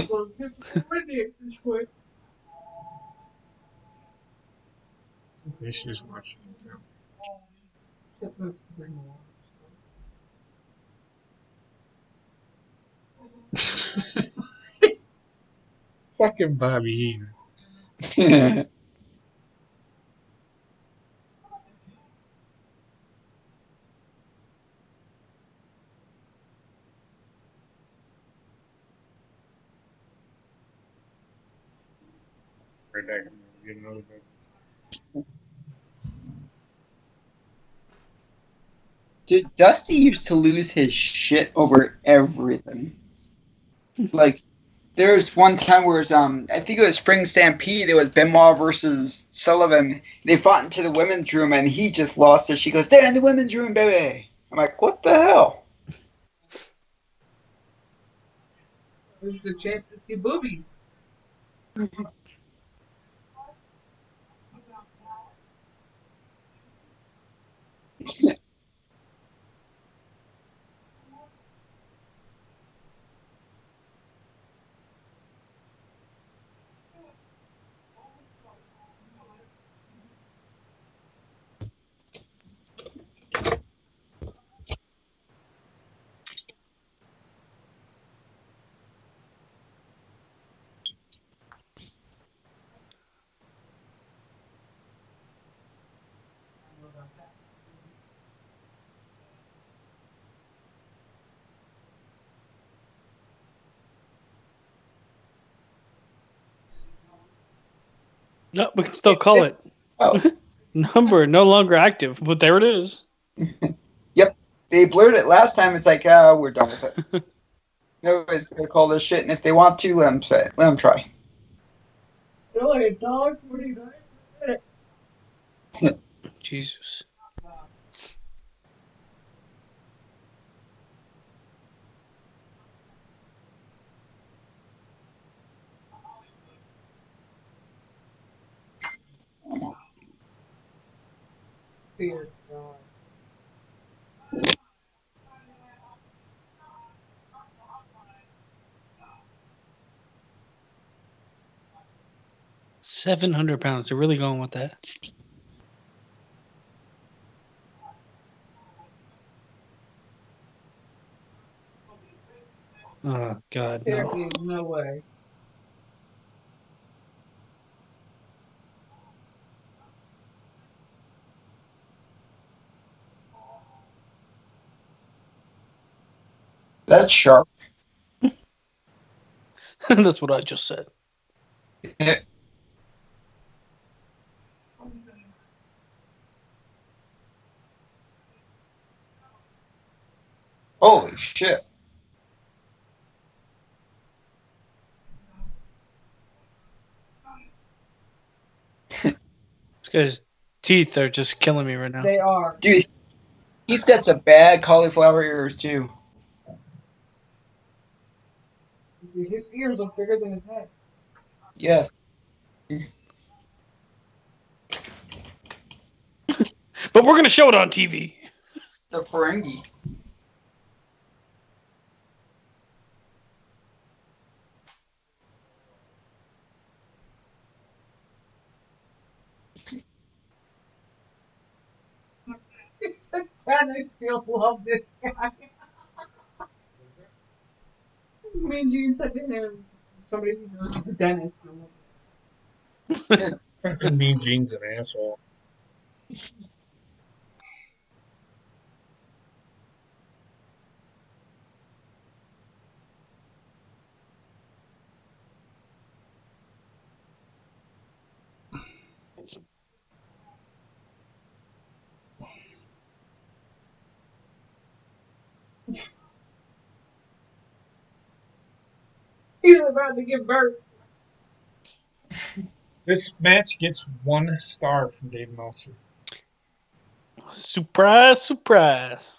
Well, it's pretty at this point. She's watching it now. Except when it's putting more. Fucking Bobby Heenan. Right back. Get another bit. Dude, Dusty used to lose his shit over everything. Like, there was one time where it was, I think it was Spring Stampede. It was Benoit versus Sullivan. They fought into the women's room, and he just lost it. She goes, "They're in the women's room, baby." I'm like, what the hell? It's a chance to see boobies. No, we can still call it. Oh, Number no longer active, but there it is. yep. They blurred it last time. It's like, we're done with it. Nobody's gonna call this shit, and if they want to, let them try. They're like $1.49 per minute. Jesus. Dear God. £700. They're really going with that. Oh God, There no. is no way. That's sharp. That's what I just said. Yeah. Holy shit. This guy's teeth are just killing me right now. They are. Dude, he's got some bad cauliflower ears, too. His ears are bigger than his head. Yes. But we're gonna show it on TV. The Ferengi. It's a dentist. You'll love this guy. Mean Gene said to him, somebody who knows is a dentist. You'll love it. Fucking Mean Gene's an asshole. He's about to give birth. This match gets 1 star from Dave Meltzer. Surprise, surprise.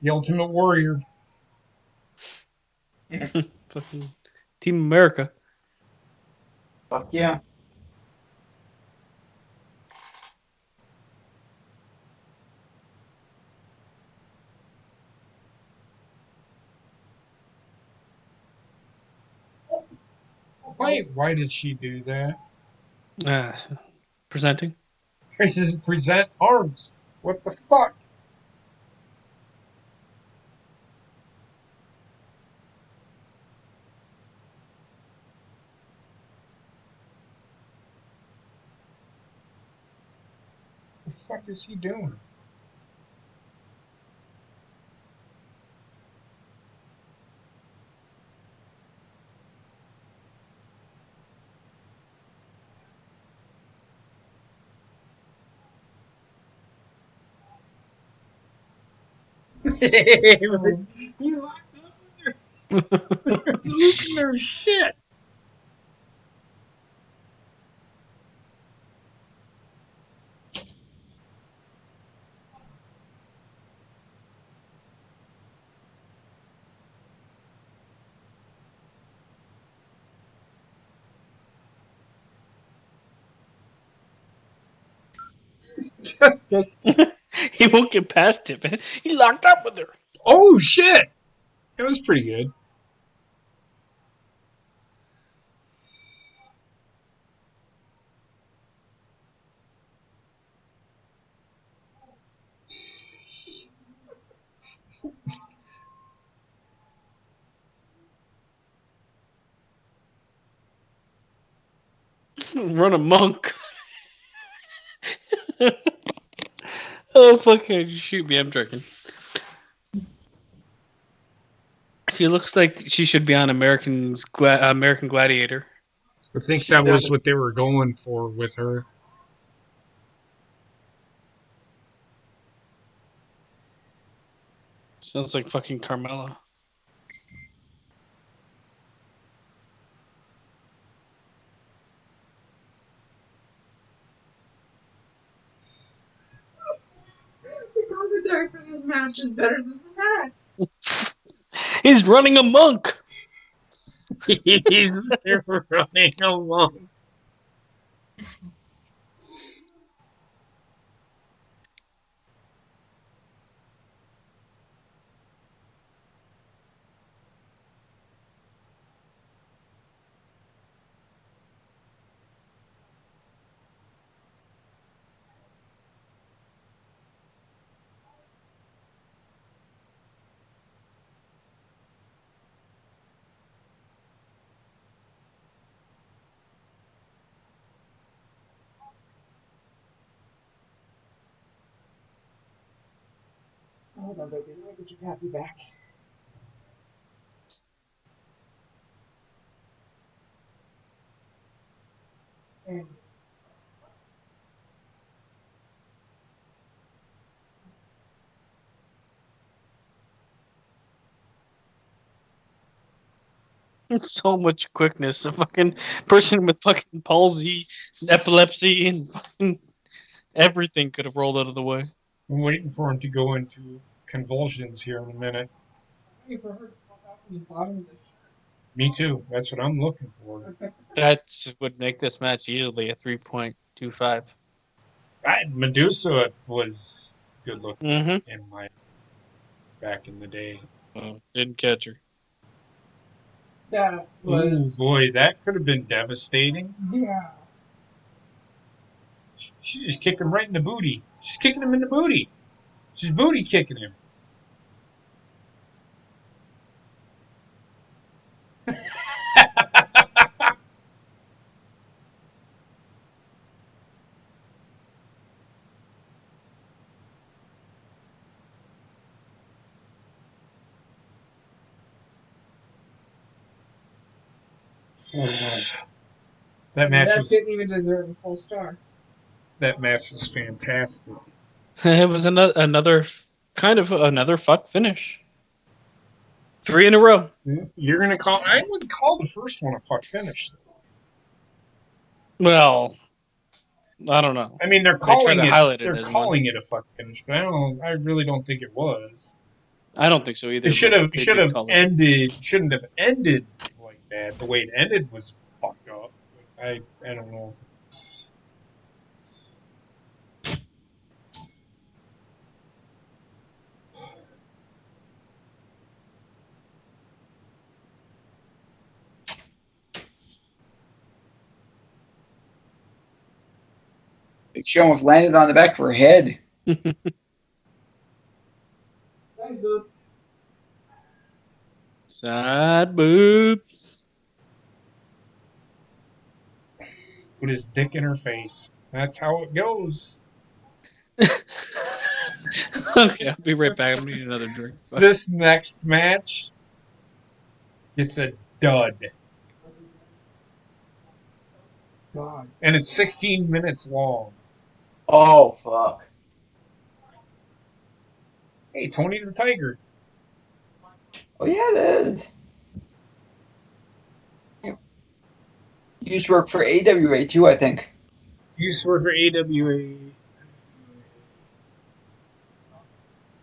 The Ultimate Warrior. Fucking Team America. Fuck yeah. Why did she do that? Uh, presenting. Just present arms. What the fuck? fuck is he doing? You locked up with her. Losing their shit. Just, He won't get past him. He locked up with her. oh shit! That was pretty good. Run a monk. Oh, fucking shoot me. I'm joking. She looks like she should be on American Gladiator. I think She that was does. what they were going for with her. Sounds like fucking Carmella. The commentary for this match is better than the match. He's running a monk. He's running along. Hold on, baby. Let me get your pappy back. And So much quickness. A fucking person with fucking palsy, epilepsy, and fucking everything could have rolled out of the way. I'm waiting for him to go into convulsions here in a minute. I'm waiting for her to pop out from the bottom of the shirt. Me too. That's what I'm looking for. That would make this match easily a 3.25. Medusa was good looking Mm-hmm. in my back in the day. Oh, didn't catch her. That Oh was. boy, that could have been devastating. Yeah. She just kicked him right in the booty. She's kicking him in the booty. She's booty kicking him. That match That was didn't even deserve a full star. fantastic. It was another fuck finish. 3 in a row. You're gonna call? I wouldn't call the first one a fuck finish. Well, I don't know. I mean, they're They try calling to it. highlight it They're as one. calling it a fuck finish, but I don't. I really don't think it was. I don't think so either. It should but have. they Should did have call it. ended. Shouldn't have ended like that. The way it ended was fucked up. I don't know. She almost landed on the back of her head. That good. Side boob. Put his dick in her face. That's how it goes. Okay, I'll be right back. I'm gonna need another drink. This next match, it's a dud. God. And it's 16 minutes long. Oh fuck. Hey, Tony's the Tiger. Oh yeah, it is. You used to work for AWA too, I think. He used to work for AWA.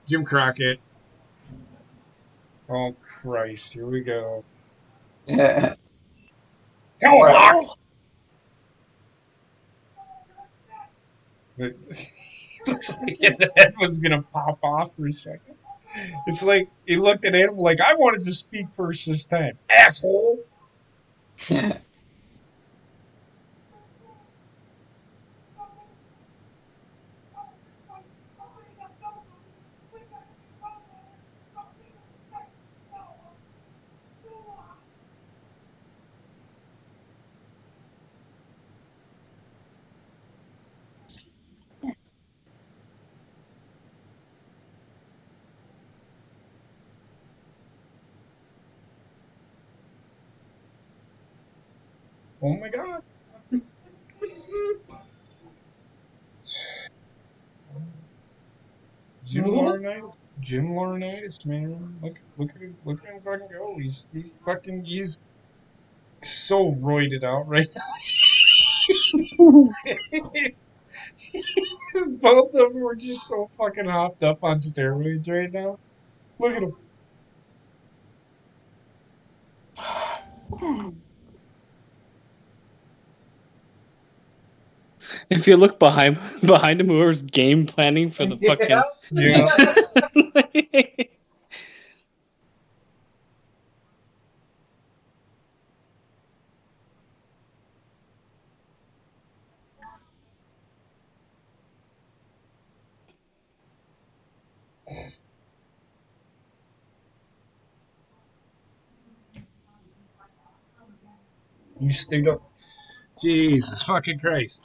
Jim Crockett. Oh, Christ. Here we go. Yeah. Tomahawk! But looks like his head was going to pop off for a second. It's like he looked at him like, I wanted to speak first this time. Asshole! Oh my god. Jim Laurinaitis, man. Look at him fucking go. He's so roided out right now. Both of them are just so fucking hopped up on steroids right now. Look at him. If you look behind him, whoever's game planning for the fucking. Yeah. You stayed up. Jesus fucking Christ.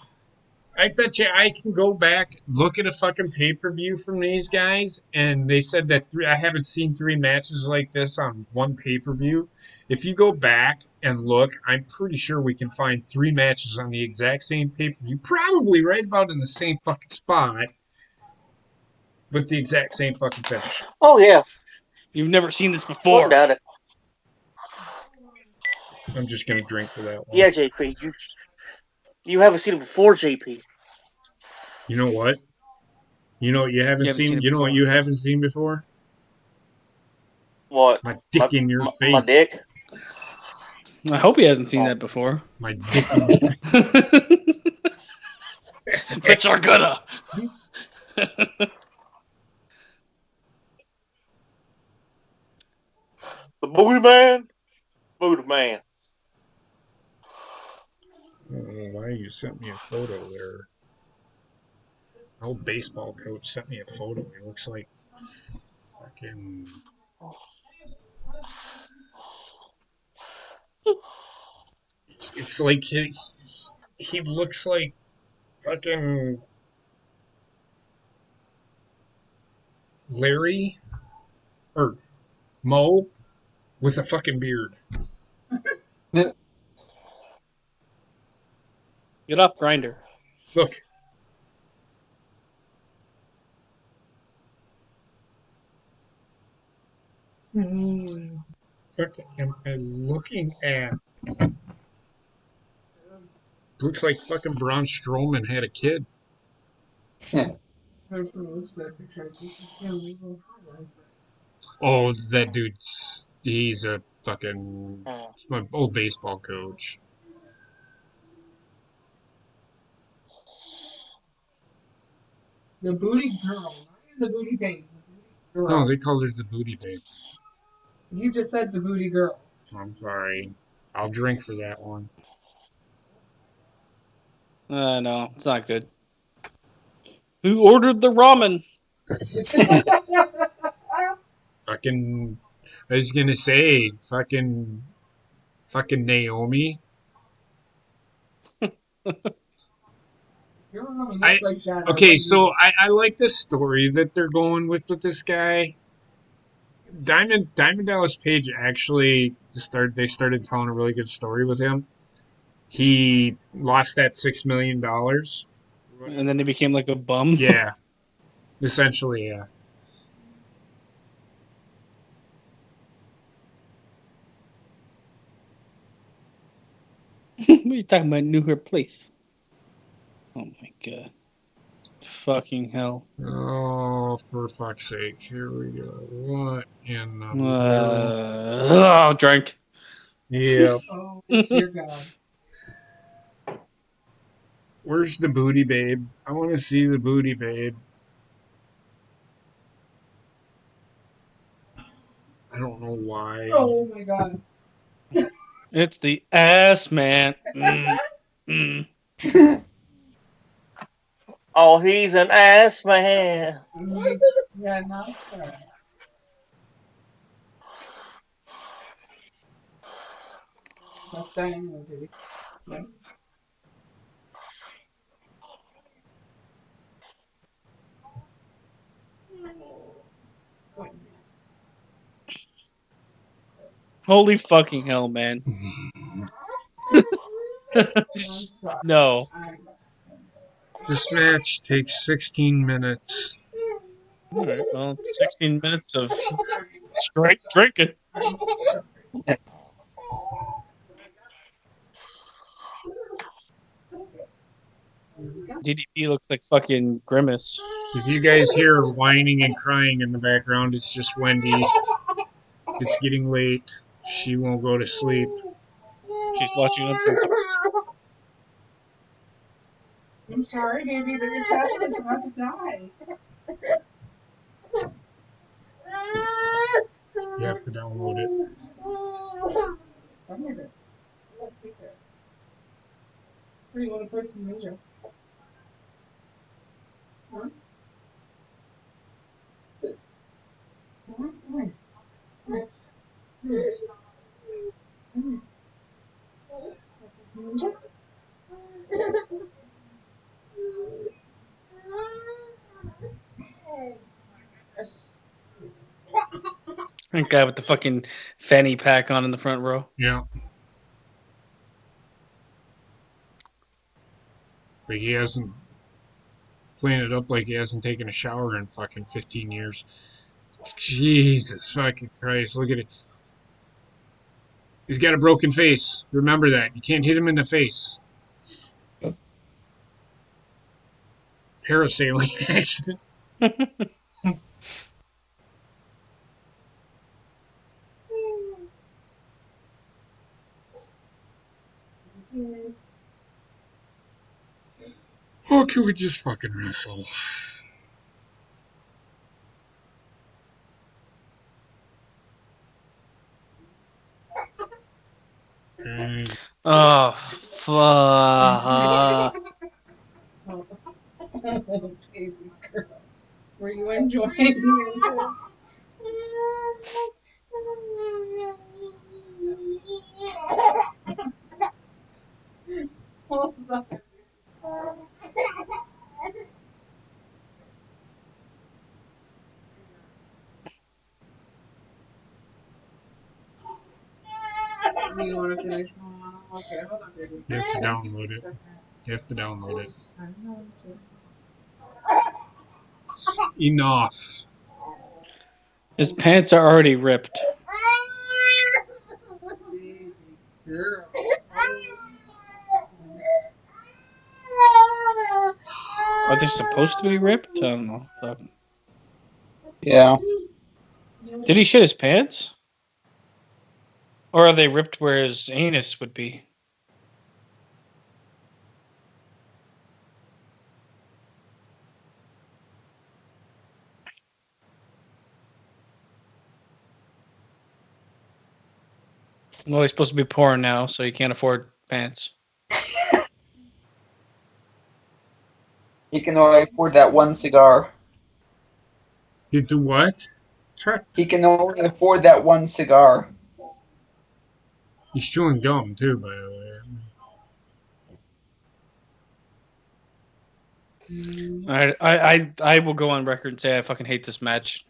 I bet you I can go back, look at a fucking pay-per-view from these guys, and they said that I haven't seen 3 matches like this on one pay-per-view. If you go back and look, I'm pretty sure we can find 3 matches on the exact same pay-per-view, probably right about in the same fucking spot, with the exact same fucking finish. Oh yeah, You've never seen this wouldn't before. doubt it. I'm just gonna drink for that one. Yeah, JP, you haven't seen it before, JP. You know what? You know what you haven't seen? it You know what before. you haven't seen before? What? My dick in your My face. dick? I hope he hasn't seen that before. My dick in your But you're gonna. The booty man? Booty man. I don't know why you sent me a photo there. An old baseball coach sent me a photo. He looks like fucking. It's like he looks like fucking Larry or Mo with a fucking beard. Get off Grinder. Look. Fucking, am I looking at? Looks like fucking Braun Strowman had a kid. Oh, that dude's. He's a fucking. He's my old baseball coach. The booty girl, not the booty babe. The booty girl. No, they call her the booty babe. You just said the booty girl. I'm sorry. I'll drink for that one. No, it's not good. Who ordered the ramen? Fucking. I was gonna say, fucking Naomi. Your mom looks like that. Okay, so I like the story that they're going with this guy. Diamond Dallas Page actually started telling a really good story with him. He lost that $6 million. And then he became like a bum. Yeah, essentially, yeah. What are you talking about? Knew her place. Oh my god. Fucking hell. Oh, for fuck's sake! Here we go. What in the world? Oh, drink. Yeah. Oh, dear God. Where's the booty babe? I want to see the booty babe. I don't know why. Oh my God. It's the ass man. Mm. Oh, he's an ass man. Yeah, not fair. That's Diana, baby. Yeah. Goodness. Holy fucking hell, man. I'm sorry. No. This match takes 16 minutes. All right. Well, 16 minutes of straight drinking. I'm sorry. DDP looks like fucking Grimace. If you guys hear whining and crying in the background, it's just Wendy. It's getting late. She won't go to sleep. She's watching Uncensored. I'm sorry, baby, but your tablet's about to die. You have to download it. Come here. Take care. Where do you want to put some major? Huh? Come on. Come on. Come on. Some major? Yes. That guy with the fucking fanny pack on in the front row. Yeah. But he hasn't playing it up like he hasn't taken a shower in fucking 15 years. Jesus fucking Christ. Look at it. He's got a broken face. Remember that. You can't hit him in the face. Parasailing accident. Oh, can we just fucking wrestle? And Oh, fuck. Oh, baby girl. Were you enjoying yourself? Hold on. Do you want to finish? Okay, hold on, baby. you have to download it. You have to download it. I know. Enough. His pants are already ripped. Baby girl. Are they supposed to be ripped? I don't know. Fuck. Yeah. Did he shit his pants? Or are they ripped where his anus would be? Well, he's supposed to be poor now, so he can't afford pants. He can only afford that one cigar. You do what? Try. He can only afford that one cigar. He's chewing gum too, by the way. All right, I will go on record and say I fucking hate this match.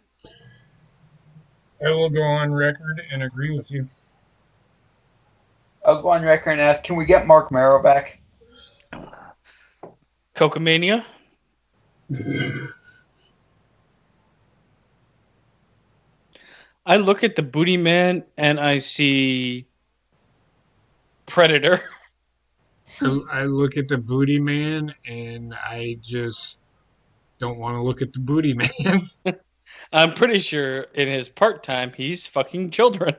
I will go on record and agree with you. I'll go on record and ask, can we get Mark Merrow back? Cocomania. I look at the Booty Man and I see Predator. I look at the Booty Man and I just don't want to look at the Booty Man. I'm pretty sure in his part time he's fucking children.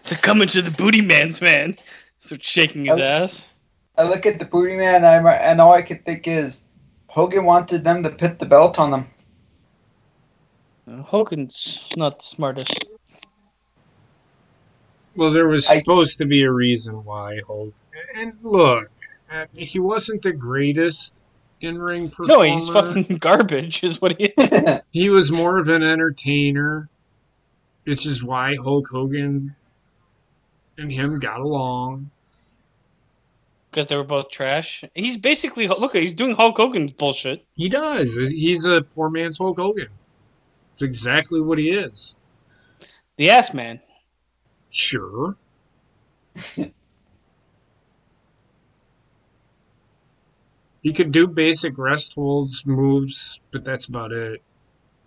So come into the Booty Man's man. Starts shaking his ass. I look at the Booty Man and all I can think is Hogan wanted them to put the belt on them. Hogan's not the smartest. Well, there was supposed to be a reason why Hogan. And look, he wasn't the greatest in-ring performer. No, he's fucking garbage, is what he is. He was more of an entertainer. This is why Hulk Hogan and him got along. Because they were both trash. He's basically, look, he's doing Hulk Hogan's bullshit. He does. He's a poor man's Hulk Hogan. It's exactly what he is. The ass man. Sure. He could do basic rest holds moves, but that's about it.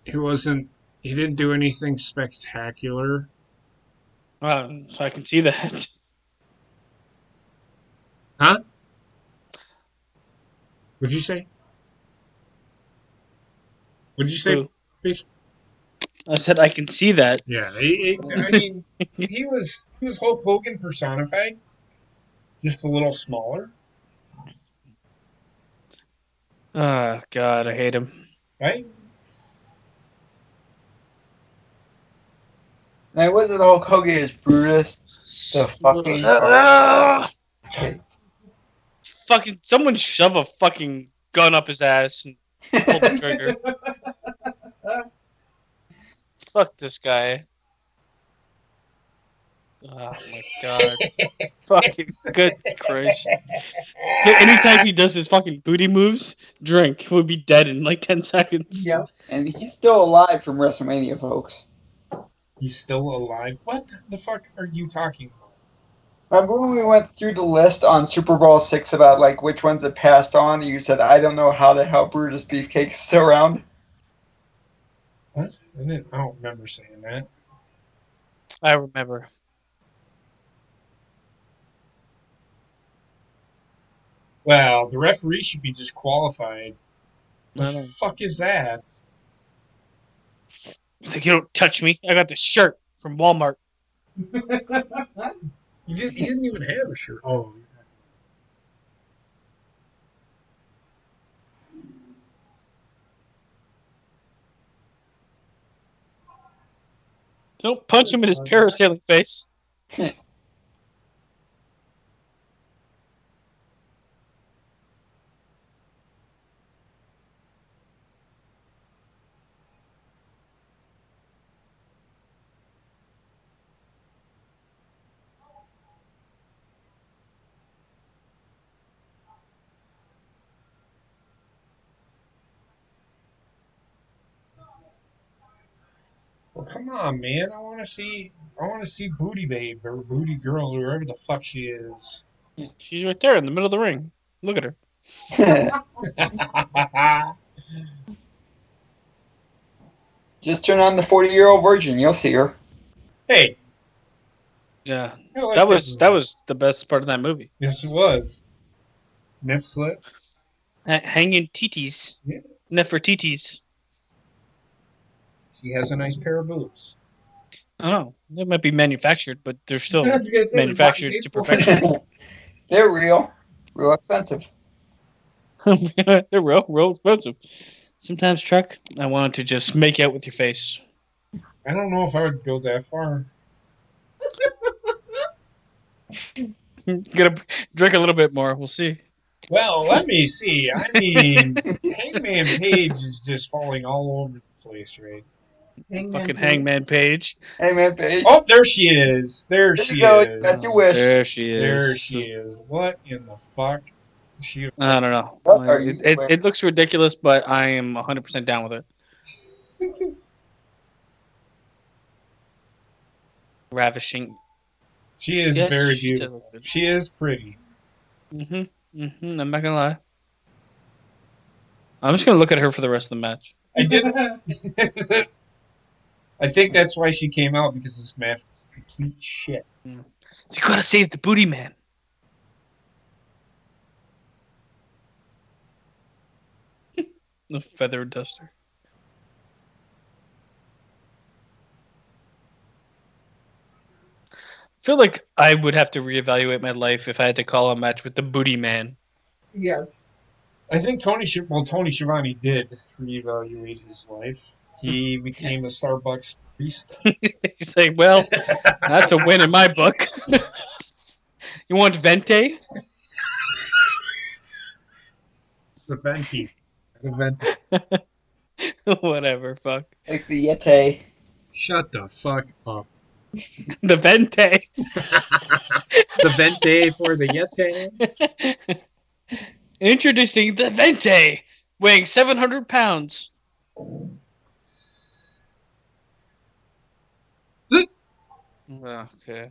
He didn't do anything spectacular. So I can see that. Huh? What'd you say? What'd you say? Please? I said I can see that. Yeah, I mean, he was Hulk Hogan personified, just a little smaller. Oh, God, I hate him. Right? Now, was it Hulk Hogan is Brutus? The fucking... Fucking, someone shove a fucking gun up his ass and pull the trigger. Fuck this guy. Oh my god. Fucking good Christ. So anytime he does his fucking booty moves, Drink would be dead in like 10 seconds. Yep. And he's still alive from WrestleMania, folks. He's still alive? What the fuck are you talking about? Remember when we went through the list on Super Bowl 6 about like which ones had passed on? And you said, I don't know how the hell Brutus Beefcake's still around. What? I don't remember saying that. I remember. Well, the referee should be disqualified. What I the know. fuck is that? It's like, you don't touch me. I got this shirt from Walmart. He didn't even have a shirt. Oh. Don't punch him in his parasailing face. Well, come on, man. I want to see Booty Babe or Booty Girl or whoever the fuck she is. She's right there in the middle of the ring. Look at her. Just turn on the 40-year-old virgin. You'll see her. Hey. Yeah. I like That was the best part of that movie. Yes, it was. Nip slip. Hanging titties. Yeah. Nefertiti's. She has a nice pair of boobs. I don't know. They might be manufactured, but they're still I was gonna say, manufactured to perfection. They're real. Real expensive. They're real expensive. Sometimes, Truck, I wanted to just make out with your face. I don't know if I would go that far. Gotta drink a little bit more. We'll see. Well, let me see. I mean, Hangman Page is just falling all over the place, right? Fucking Hangman Page. Hangman Page. Oh, there she is. There she you go. is. That's your wish. There she is. There she is. What in the fuck? I don't know. What are you wearing? It looks ridiculous, but I am 100% down with it. Ravishing. She is Yes, very she does beautiful. look good. She is pretty. I'm not gonna lie. I'm just gonna look at her for the rest of the match. I did. I think that's why she came out, because this match was complete shit. So you gotta save the booty man. The feather duster. I feel like I would have to reevaluate my life if I had to call a match with the booty man. Yes. I think Tony Schiavone did reevaluate his life. He became a Starbucks barista. He's like, well, that's a win in my book. You want venti? It's a venti. A venti. Whatever, fuck. Like the Yeti. Shut the fuck up. The venti. The venti for the Yeti. Introducing the venti, weighing 700 pounds. Okay.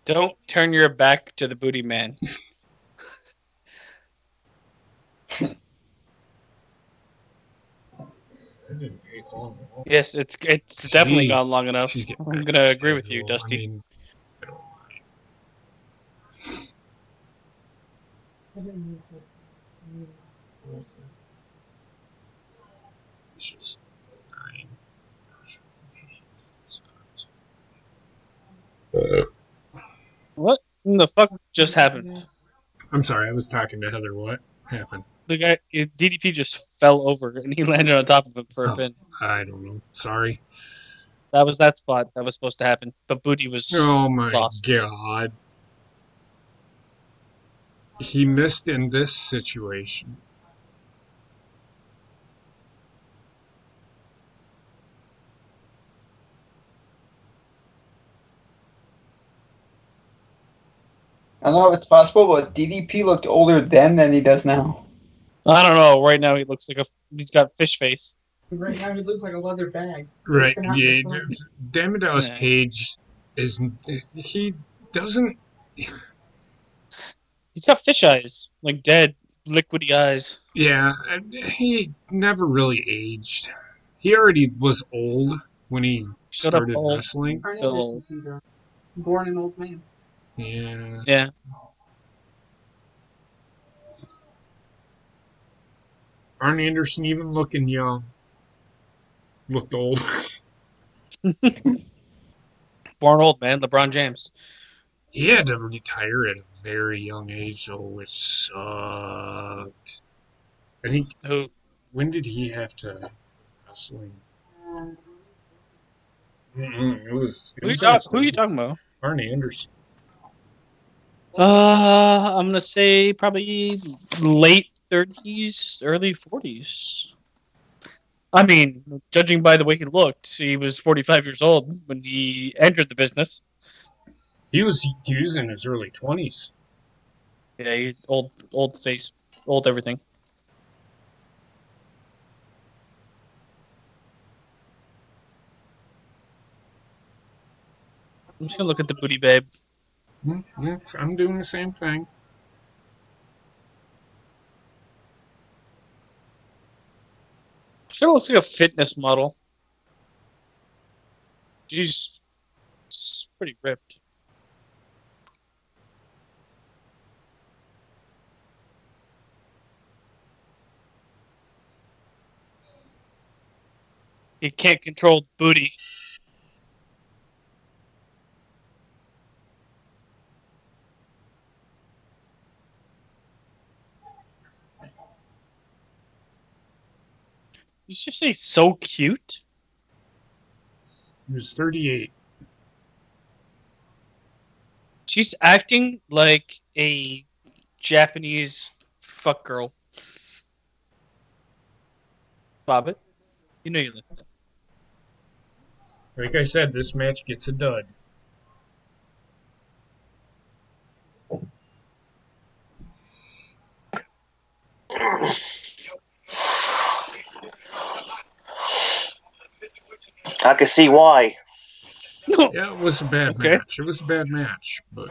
Don't turn your back to the booty man. Yes, it's definitely gone long enough. I'm gonna agree with you, Dusty. I mean, What in the fuck just happened? I'm sorry, I was talking to Heather. What happened? The guy, DDP just fell over and he landed on top of him for a pin. I don't know. Sorry. That was that spot that was supposed to happen, but Booty was Oh my lost. god. He missed in this situation. I don't know if it's possible, but DDP looked older then than he does now. I don't know. Right now he looks like he's got fish face. Right now he looks like a leather bag. Right. Been out in Yeah. the sun. Damn Dallas Yeah. Page is. He doesn't. He's got fish eyes, like dead, liquidy eyes. Yeah. He never really aged. He already was old when he Shut up, started old. wrestling. Arnie Still Anderson syndrome. Born an old man. Yeah. Yeah. Arn Anderson, even looking young, looked old. Born old, man. LeBron James. He had to retire at a very young age, though, which sucked. I think. Who? When did he have to wrestling? It was. Who are you talking about? Arn Anderson. I'm gonna say probably late 30s, early 40s. I mean, judging by the way he looked, he was 45 years old when he entered the business. He was in his early 20s. Yeah, he, old face, old everything. I'm just gonna look at the booty babe. Yeah, I'm doing the same thing. She looks like a fitness model. She's pretty ripped. He can't control the booty. Did you just say so cute? He was 38. She's acting like a Japanese fuck girl. Bob it. You know you like that. Like I said, this match gets a dud. I can see why. Yeah, it was a bad Okay. match. It was a bad match, but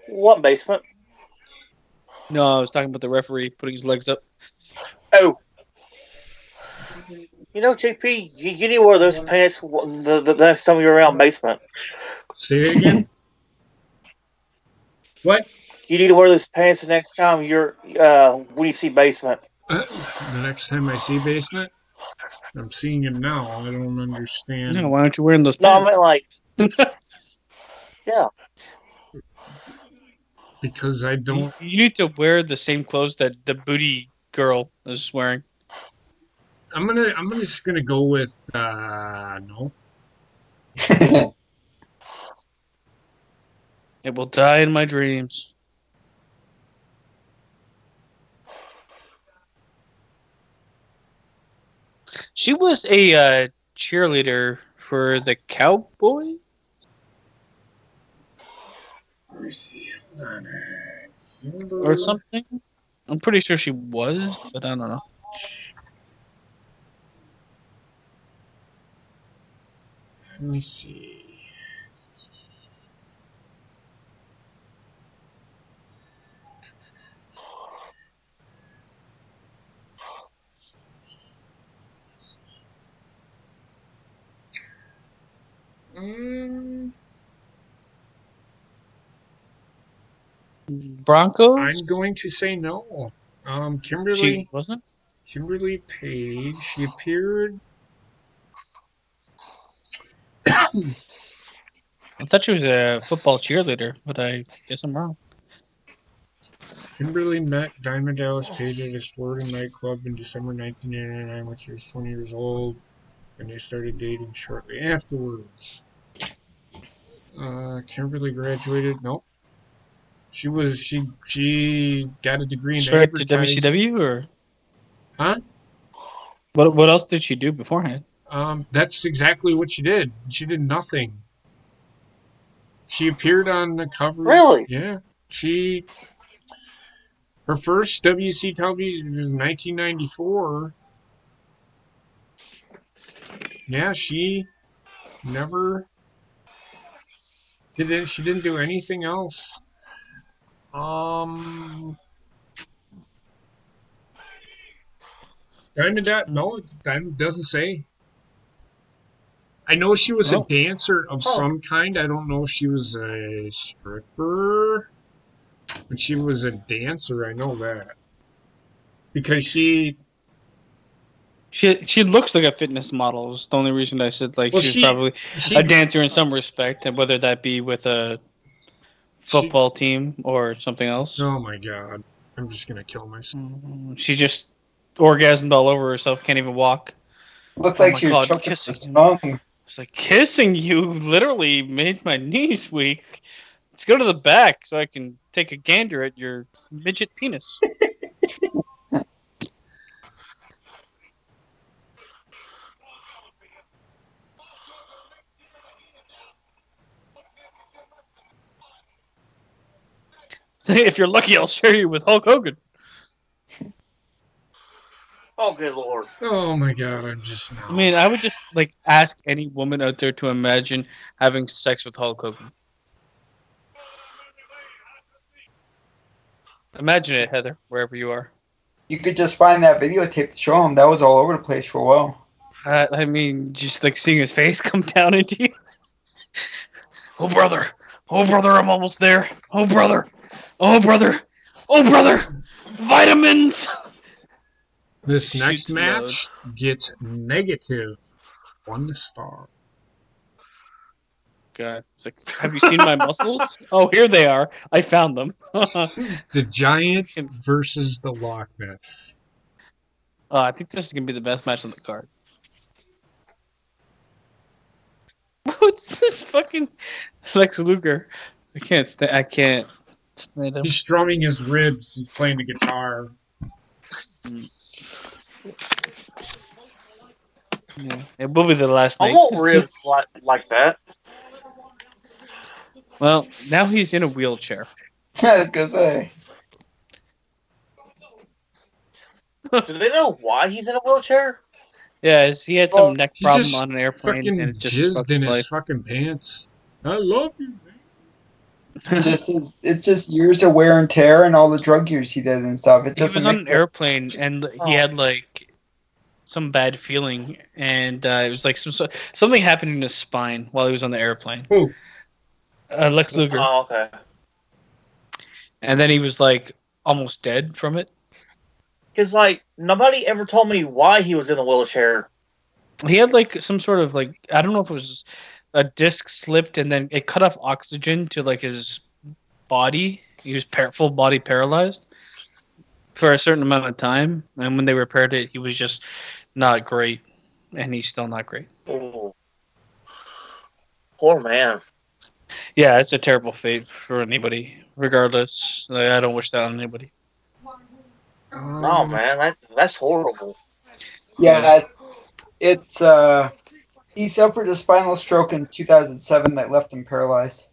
What basement? No, I was talking about the referee putting his legs up. Oh, you know, JP, you need to wear those pants the next time you're around basement. say it again. What? You need to wear those pants the next time you're when you see basement. The next time I see basement, I'm seeing him now. I don't understand No, why aren't you wearing those No, I pants? meant like, yeah. because I You, don't. you need to wear the same clothes that the booty girl is wearing. I'm just gonna go with no. It will die in my dreams. She was a cheerleader for the Cowboy. Let me see. Hold on. Or something. I'm pretty sure she was, but I don't know. Let me see. Broncos? I'm going to say no. She Kimberly wasn't? Kimberly Page. She appeared. I thought she was a football cheerleader, but I guess I'm wrong. Kimberly met Diamond Dallas Page at his Florida nightclub in December 1989 when she was 20 years old, and they started dating shortly afterwards. Kimberly graduated. Nope. She got a degree in Straight to advertising. WCW, or Huh? what else did she do beforehand? That's exactly what she did. She did nothing. She appeared on the covers. Really? Yeah. Her first WCW was 1994. Yeah, she never did it. She didn't do anything else. Um, no, Diamond doesn't say. I know she was a Oh, dancer of Huh. some kind. I don't know if she was a stripper, but she was a dancer. I know that because she looks like a fitness model. Is the only reason I said like well, she was probably she a dancer in some respect, and whether that be with a she. football team or something else. Oh my God, I'm just gonna kill myself. She just orgasmed all over herself. Can't even walk. Looks Oh like my she was God, choking kissing her him. tongue. It's like kissing you literally made my knees weak. Let's go to the back so I can take a gander at your midget penis. If you're lucky, I'll share you with Hulk Hogan. Oh, good lord. Oh my God, I'm just now. I mean, I would just like ask any woman out there to imagine having sex with Hulk Hogan. Imagine it, Heather, wherever you are. You could just find that videotape to show him. That was all over the place for a while. I mean, just like seeing his face come down into you. Oh brother, I'm almost there. Oh brother, oh brother, oh brother, vitamins. This next Shoots match gets negative 1 star. God, it's like, have you seen my muscles? Oh, here they are. I found them. The Giant versus the Loch Ness. I think this is gonna be the best match on the card. What's this fucking Lex Luger? I can't stand him. He's strumming his ribs. He's playing the guitar. Yeah, it will be the last I night. want ribs like that. Well, now he's in a wheelchair. I was gonna say. Do they know why he's in a wheelchair? Yeah, he had Well, some neck He problem just on an airplane, and fucking it just jizzed fucked in his his life. fucking pants. I love you, man. it's just years of wear and tear and all the drug use he did and stuff. It He doesn't was on make an airplane, and he Oh. had like some bad feeling, and it was like something happened in his spine while he was on the airplane. Who? Lex Luger, Oh, okay. and then he was like almost dead from it. Because, like, nobody ever told me why he was in a wheelchair. He had like some sort of like, I don't know if it was a disc slipped and then it cut off oxygen to like his body. He was full body paralyzed for a certain amount of time, and when they repaired it, he was just not great, and he's still not great. Ooh. Poor man. Yeah, it's a terrible fate for anybody. Regardless, like, I don't wish that on anybody. No, man, that's horrible. Yeah, it's he suffered a spinal stroke in 2007 that left him paralyzed.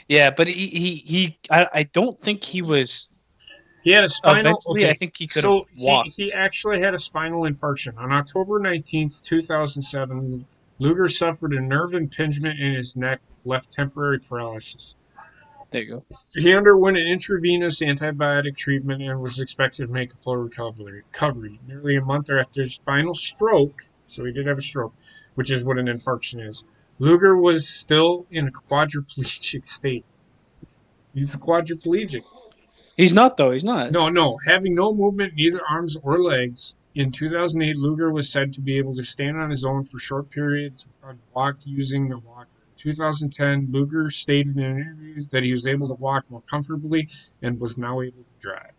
Yeah, but I don't think he was. He had a spinal. Eventually, Okay, I think he could have walked. He actually had a spinal infarction on October 19th, 2007. Luger suffered a nerve impingement in his neck, left temporary paralysis. There you go. He underwent an intravenous antibiotic treatment and was expected to make a full recovery. Nearly a month after his spinal stroke, so he did have a stroke, which is what an infarction is. Luger was still in a quadriplegic state. He's a quadriplegic. He's not though. He's not. No. Having no movement in either arms or legs, in 2008, Luger was said to be able to stand on his own for short periods and walk using a walker. In 2010, Luger stated in interviews that he was able to walk more comfortably and was now able to drive.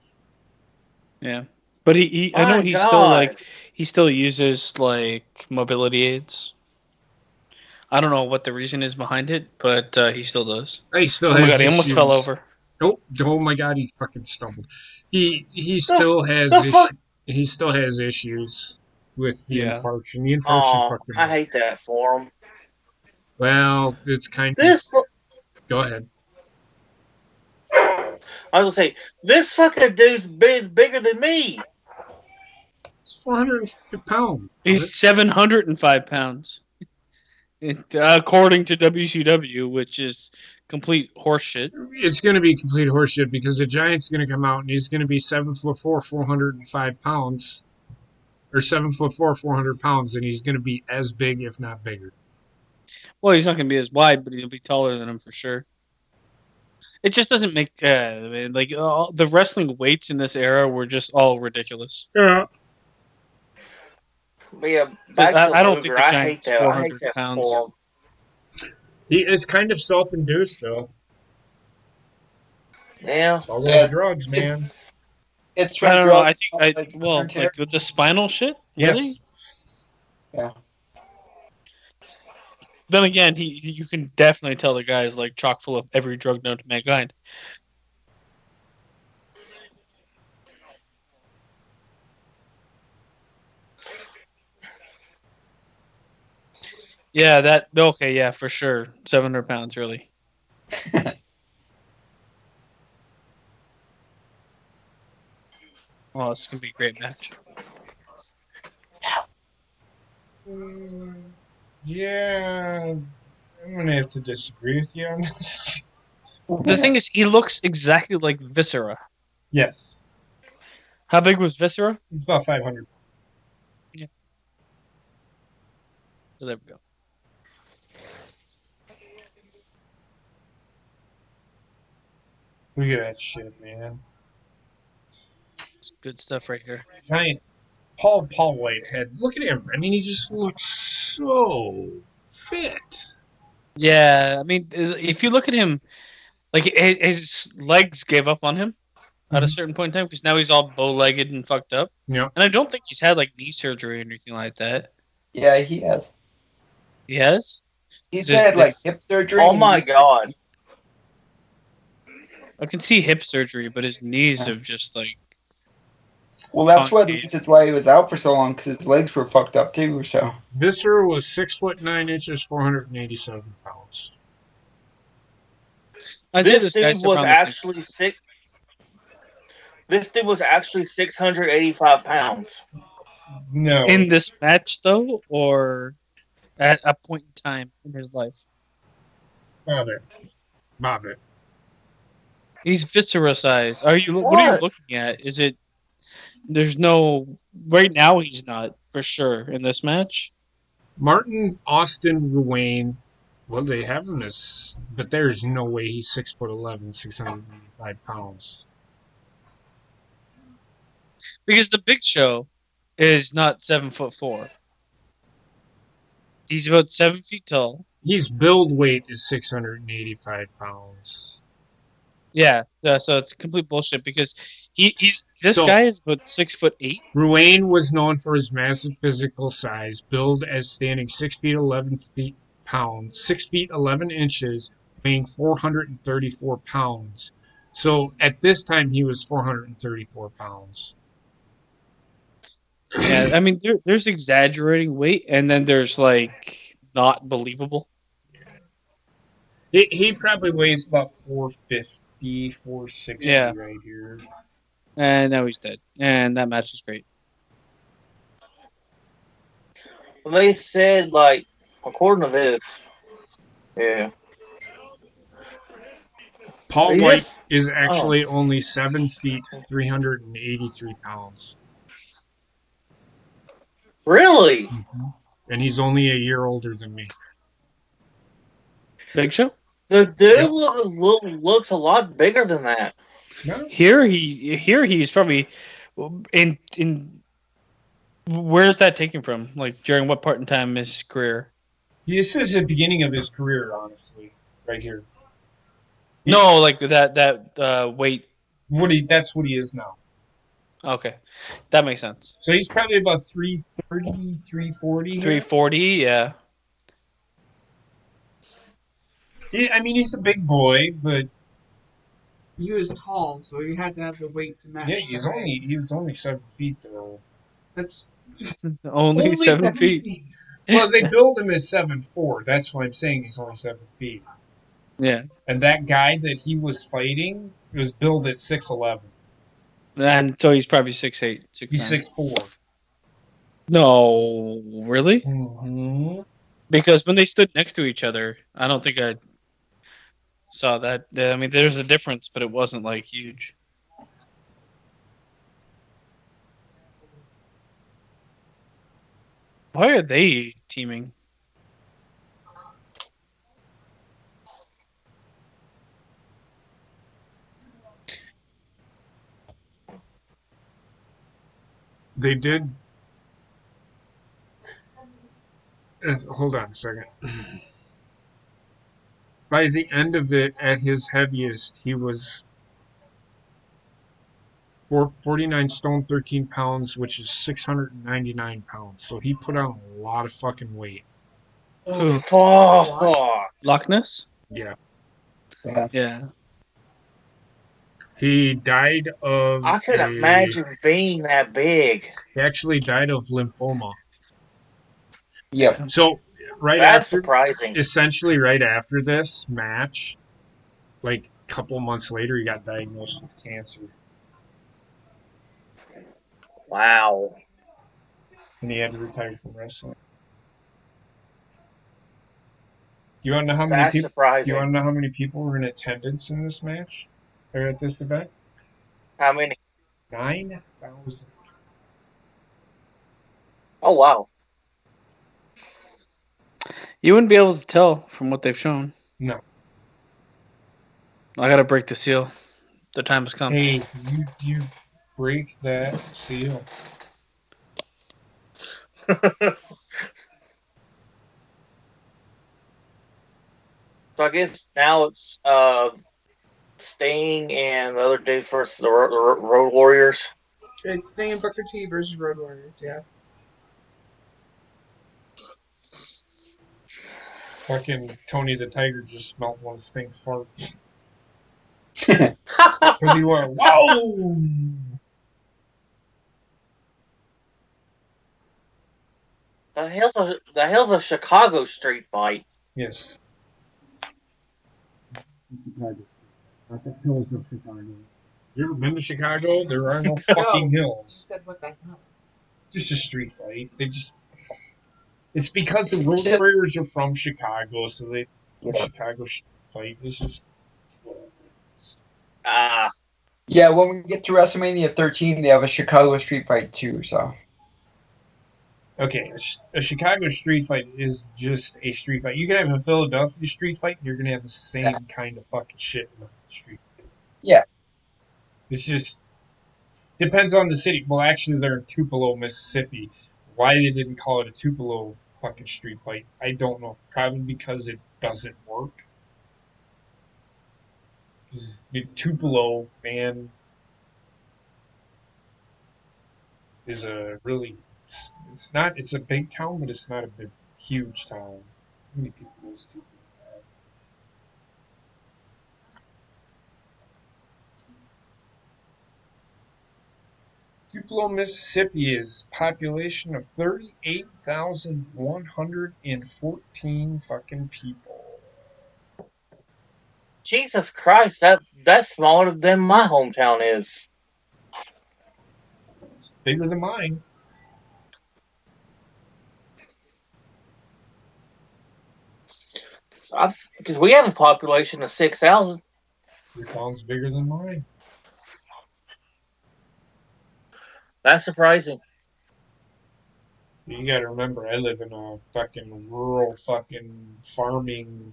Yeah, but I know My he God. still he still uses like mobility aids. I don't know what the reason is behind it, but he still does. He still Oh has my god, he almost issues. fell over. Oh my god, he fucking stumbled. He still has the fuck? he still has issues with the Yeah. infarction. The infarction Oh, fucking. I hate that for him. Well, it's kind of. This, Go ahead. I was gonna say, this fucking dude's bigger than me. It's 450 pounds. He's 705 pounds, according to WCW, which is complete horseshit. It's going to be complete horseshit because the Giant's going to come out and he's going to be 7'4", 405 pounds, or 7'4", 400 pounds, and he's going to be as big, if not bigger. Well, he's not going to be as wide, but he'll be taller than him for sure. It just doesn't make like the wrestling weights in this era were just all ridiculous. Yeah. But yeah, back to I don't Luger. think the I hate Giant's that. I hate 400 that pounds. for him. It's kind of self-induced, though. Yeah. All those drugs, man. It's I from don't know. I drugs, think like, well, like with the spinal shit. Really? Yes. Yeah. Then again, you can definitely tell the guy is like chock full of every drug known to mankind. Yeah, okay, yeah, for sure. 700 pounds, really. Well, it's gonna be a great match. Yeah, I'm gonna have to disagree with you on this. The thing is, he looks exactly like Viscera. Yes, How big was Viscera? he's about 500. So there we go. Look at that shit, man. It's good stuff right here. Giant Paul Whitehead. Look at him. I mean, he just looks so fit. Yeah, I mean, if you look at him, like his legs gave up on him at a certain point in time because now he's all bow-legged and fucked up. Yeah. And I don't think he's had like knee surgery or anything like that. Yeah, he has. He has? He's Just had like this- hip surgery. Oh my God. I can see hip surgery, but his knees have just like. Well, that's what concave. reasons why he was out for so long because his legs were fucked up too. So Viscera was 6'9", 487 pounds. I'd say This guy's dude was around the same- actually sick. This dude was actually 685 pounds. No. In this match, though, or at a point in time in his life? Bob it. He's viscera size. What are you What? looking at? Is it? There's no. Right now, he's not for sure in this match. Martin Austin Ruane. Well, they have him as, but there's no way he's 6'11", 685 pounds. Because the Big Show is not 7'4". He's about 7 feet tall. His build weight is 685 pounds. Yeah, so it's complete bullshit because this So- guy is about 6'8". Ruane was known for his massive physical size, billed as standing 6 feet 11 inches, weighing 434 pounds. So at this time, he was 434 pounds. Yeah, I mean, there's exaggerating weight, and then there's like not believable. He probably weighs about 450, 460 Yeah. right here. And now he's dead. And that match is great. Well, they said, like, according to this, yeah. Paul He White is- is actually only 7 feet, 383 pounds. Really? And he's only a year older than me. Big Show. The dude Yep. looks a lot bigger than that. No? Here he's probably in. Where's that taken from? Like during what part in time in his career? This is the beginning of his career, honestly, right here. No, like that weight. That's what he is now. Okay, that makes sense. So he's probably about 330, 340. 340. Yeah. I mean, he's a big boy, but He was tall, so he had to have the weight to match. yeah, the height. he was only 7 feet though. That's Only 7 feet. Well, they build him as 7'4". That's why I'm saying he's only 7 feet. Yeah. And that guy that he was fighting was billed at 6'11". And so he's probably 6'8", 6'9". He's 6'4". No, really? Mm-hmm. Because when they stood next to each other, I don't think I saw that. I mean, there's a difference, but it wasn't like huge. Why are they teaming? They did. Hold on a second. By the end of it, at his heaviest, he was 49 stone, 13 pounds, which is 699 pounds. So he put on a lot of fucking weight. Who? Fuck. Loch Ness? Yeah. Yeah. He died of. I could imagine being that big. He actually died of lymphoma. Yep. So That's surprising. essentially right after this match, like a couple months later, he got diagnosed with cancer. Wow. And he had to retire from wrestling. You want to know how many That's people? surprising. You want to know how many people were in attendance in this match or at this event? How many? 9,000. Oh, wow. You wouldn't be able to tell from what they've shown. No. I gotta break the seal. The time has come. Hey, you break that seal. So I guess now it's Sting and the other dude versus the Road Warriors. it's Sting and Booker T versus Road Warriors. Yes. Fucking Tony the Tiger just smelled one of Sting's farts. Because he went, whoa! The hell's a Chicago street fight? You ever been to Chicago? There are no fucking You hills. said what the hell? Just a street fight. It's because the Road Warriors are from Chicago, so the Chicago street fight is just whatever. Ah, Yeah, when we get to WrestleMania 13, they have a Chicago street fight too. So Okay, a Chicago street fight is just a street fight. You can have a Philadelphia street fight, and you're gonna have the same kind of fucking shit in the street. yeah, It's just depends on the city. Well, actually, they're in Tupelo, Mississippi. Why they didn't call it a Tupelo fucking street fight, I don't know. Probably because it doesn't work. Because Tupelo, man, is a really it's not it's a big town, but it's not a big huge town. How many people does Tupelo have? Tupelo, Mississippi is population of 38,114 fucking people. Jesus Christ, that's smaller than my hometown is. Bigger than mine. Because we have a population of 6,000. Your town's bigger than mine. That's surprising. You gotta remember, I live in a fucking rural fucking farming.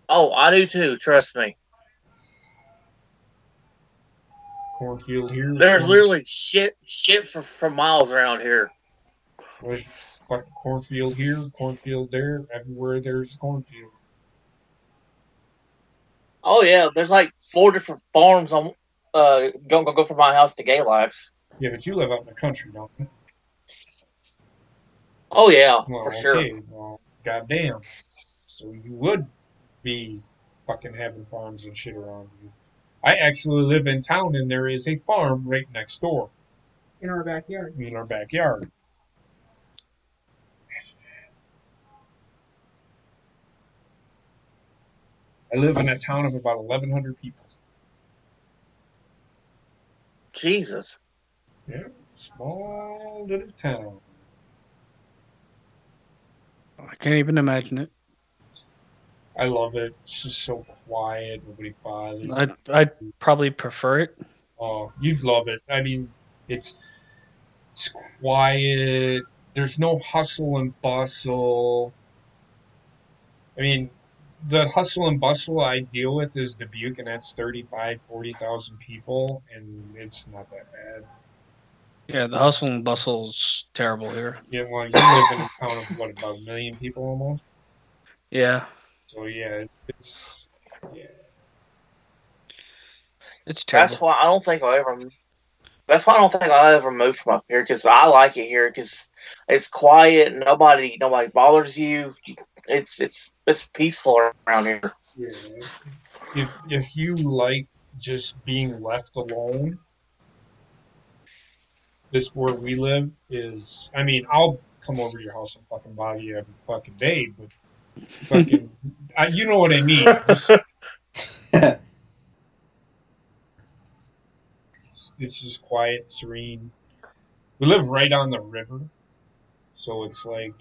Oh, I do too. Trust me. Cornfield here. There's literally shit for miles around here. There's fucking cornfield here, cornfield there. Everywhere there's a cornfield. Oh yeah, there's like 4 different farms on. Go from my house to Galax. Yeah, but you live out in the country, don't you? Oh yeah, Well, for sure. okay. Well, goddamn. So you would be fucking having farms and shit around you. I actually live in town, and there is a farm right next door In our backyard. in our backyard. I live in a town of about 1,100 people. Jesus. Yeah, small little town. I can't even imagine it. I love it. It's just so quiet. Nobody bothers. I'd probably prefer it. Oh, you'd love it. I mean, it's quiet. There's no hustle and bustle. I mean, the hustle and bustle I deal with is Dubuque, and that's 35, 40,000 people, and it's not that bad. Yeah, the hustle and bustle's terrible here. Yeah, well, you live in a town of, what, about 1 million people almost? Yeah, So, yeah, yeah. it's terrible. That's why I don't think I'll ever. That's why I don't think I'll ever move from up here because I like it here because it's quiet. Nobody bothers you. It's peaceful around here. Yeah. If you like just being left alone, this where we live is. I mean, I'll come over to your house and fucking bother you every fucking day, but fucking, you know what I mean. It's just quiet, serene. We live right on the river, so it's like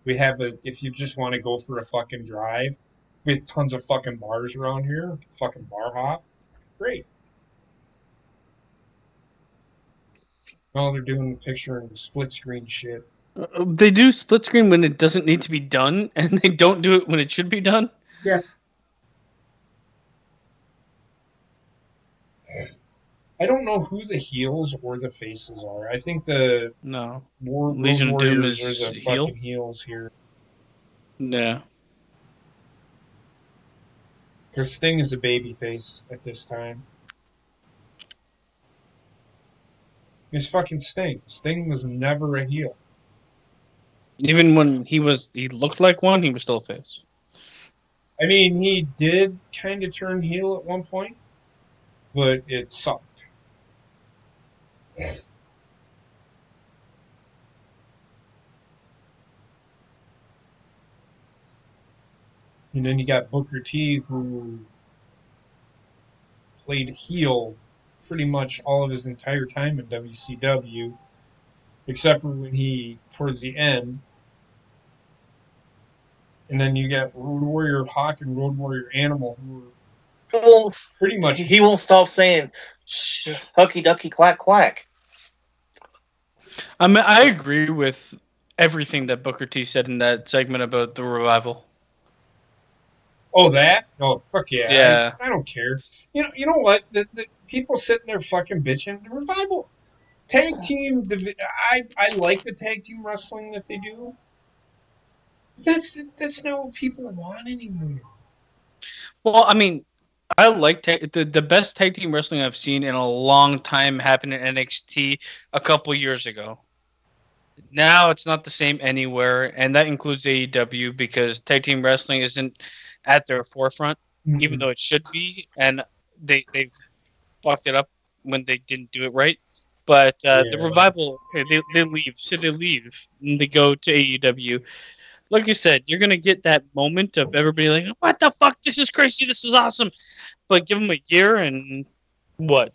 we have a. If you just want to go for a fucking drive, we have tons of fucking bars around here. Fucking bar hop, great. All they're doing is picture and split screen shit. They do split screen when it doesn't need to be done, and they don't do it when it should be done. Yeah. I don't know who the heels or the faces are. I think the No. Road Legion of Doom Warriors is are the heel? fucking heels here. Yeah. Because Sting is a babyface at this time. He's fucking Sting. Sting was never a heel. Even when he looked like one, he was still a face. I mean, he did kind of turn heel at one point, but it sucked. And then you got Booker T, who played heel pretty much all of his entire time in WCW, except for when he towards the end. And then you got Road Warrior Hawk and Road Warrior Animal, who were Well, pretty much he won't stop saying "hucky ducky quack quack." I mean, I agree with everything that Booker T said in that segment about the revival. Oh, that? Oh, fuck yeah! Yeah. I don't care. You know what? The people sitting there fucking bitching. The revival tag team. I like the tag team wrestling that they do. That's not what people want anymore. Well, I mean, I like the best tag team wrestling I've seen in a long time happened in NXT a couple years ago. Now it's not the same anywhere, and that includes AEW because tag team wrestling isn't at their forefront, even though it should be, and they've fucked it up when they didn't do it right. But the revival, they leave, so they leave and they go to AEW. Like you said, you're gonna get that moment of everybody like, "What the fuck? This is crazy. This is awesome." But give them a year, and what?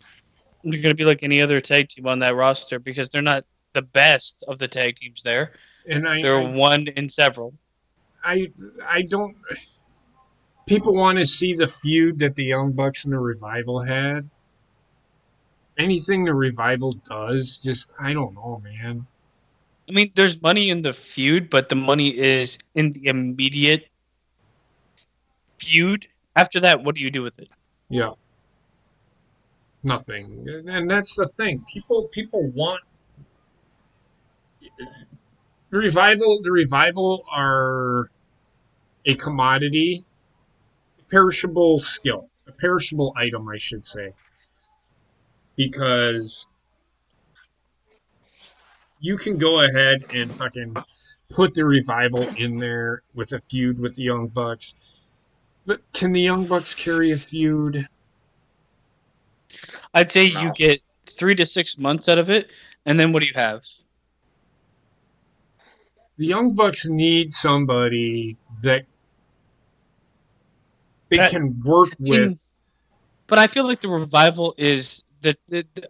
They're gonna be like any other tag team on that roster because they're not the best of the tag teams there. And They're one in several. I don't. People want to see the feud that the Young Bucks and the Revival had. Anything the Revival does, just I don't know, man. I mean, there's money in the feud, but the money is in the immediate feud. After that, what do you do with it? Yeah, nothing, and that's the thing. People want the Revival. The Revival are a commodity, perishable skill, a perishable item, I should say, because you can go ahead and fucking put the Revival in there with a feud with the Young Bucks. But can the Young Bucks carry a feud? I'd say you get 3 to 6 months out of it, and then what do you have? The Young Bucks need somebody that they can work with. But I feel like the Revival is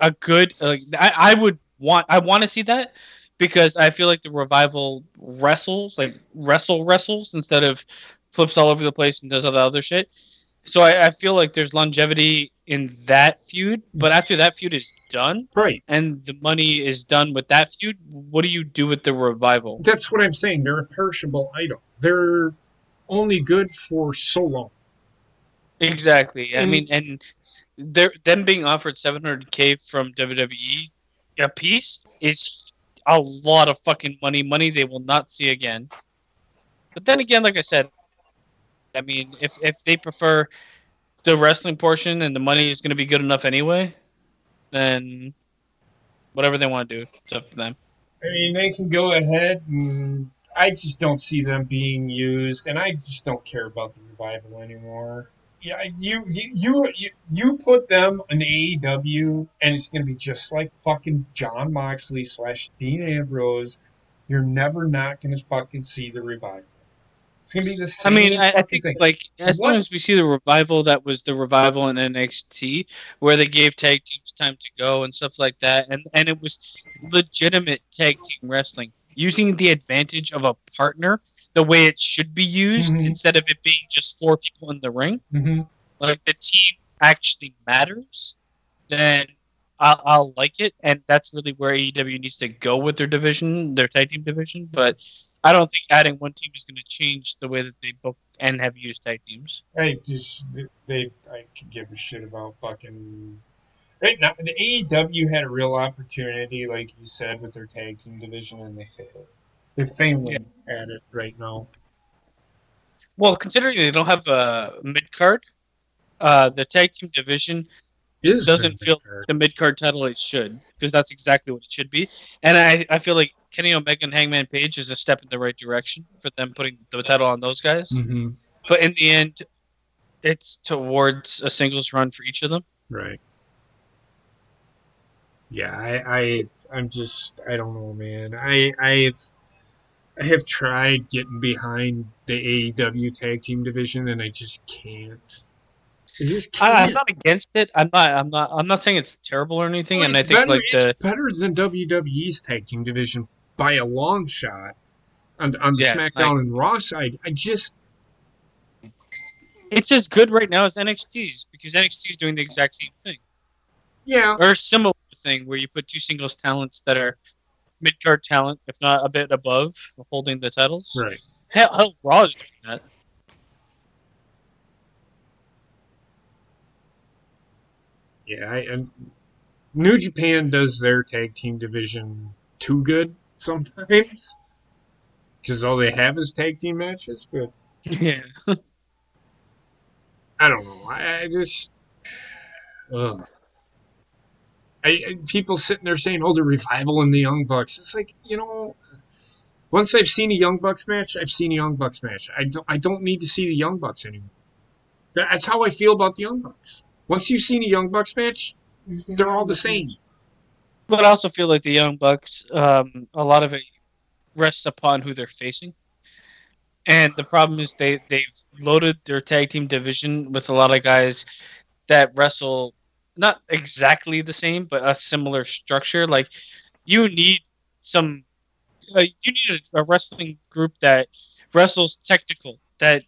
a good. I want to see that because I feel like the Revival wrestles like wrestles instead of flips all over the place and does all the other shit. So I feel like there's longevity in that feud, but after that feud is done, Right. and the money is done with that feud, what do you do with the Revival? That's what I'm saying. They're a perishable item. They're only good for so long. Exactly. I mean, and them being offered $700K from WWE a piece is a lot of fucking money they will not see again. But then again, like I said, I mean, if they prefer the wrestling portion and the money is going to be good enough anyway, then whatever they want to do, it's up to them. I mean, they can go ahead, and I just don't see them being used, and I just don't care about the Revival anymore. Yeah, you put them in AEW, and it's gonna be just like fucking John Moxley / Dean Ambrose. You're never not gonna fucking see the Revival. It's gonna be the same. I mean, I fucking think thing. like as long as we see the Revival, that was the Revival in NXT, where they gave tag teams time to go and stuff like that, and it was legitimate tag team wrestling using the advantage of a partner the way it should be used instead of it being just 4 people in the ring. Like the team actually matters, then I'll like it, and that's really where AEW needs to go with their division, their tag team division. But I don't think adding one team is going to change the way that they book and have used tag teams. I could give a shit about fucking right now. The AEW had a real opportunity, like you said, with their tag team division, and they failed. They're failing at it right now. Well, considering they don't have a mid card, the tag team division doesn't feel the mid card title it should, because that's exactly what it should be. And I feel like Kenny Omega and Hangman Page is a step in the right direction for them putting the title on those guys. But in the end, it's towards a singles run for each of them. Right. Yeah, I'm just I don't know, man. I have tried getting behind the AEW tag team division, and I just can't. It just I'm can't. not against it. I'm not saying it's terrible or anything. Well, And I think like it's better than WWE's tag team division by a long shot. On the SmackDown and Raw side, it's as good right now as NXT's because NXT is doing the exact same thing yeah, or a similar thing where you put two singles talents that are mid card talent, if not a bit above, holding the titles. right. Hell, Raw is doing that. Yeah, and New Japan does their tag team division too good sometimes because all they have is tag team matches. But Yeah. I don't know. I just ugh. People sitting there saying, "Oh, the revival in the Young Bucks." It's like once I've seen a Young Bucks match, I've seen a Young Bucks match. I don't need to see the Young Bucks anymore. That's how I feel about the Young Bucks. Once you've seen a Young Bucks match, they're all the same. But I also feel like the Young Bucks, a lot of it rests upon who they're facing. And the problem is they've loaded their tag team division with a lot of guys that wrestle not exactly the same, but a similar structure. Like you need some, you need a wrestling group that wrestles technical, that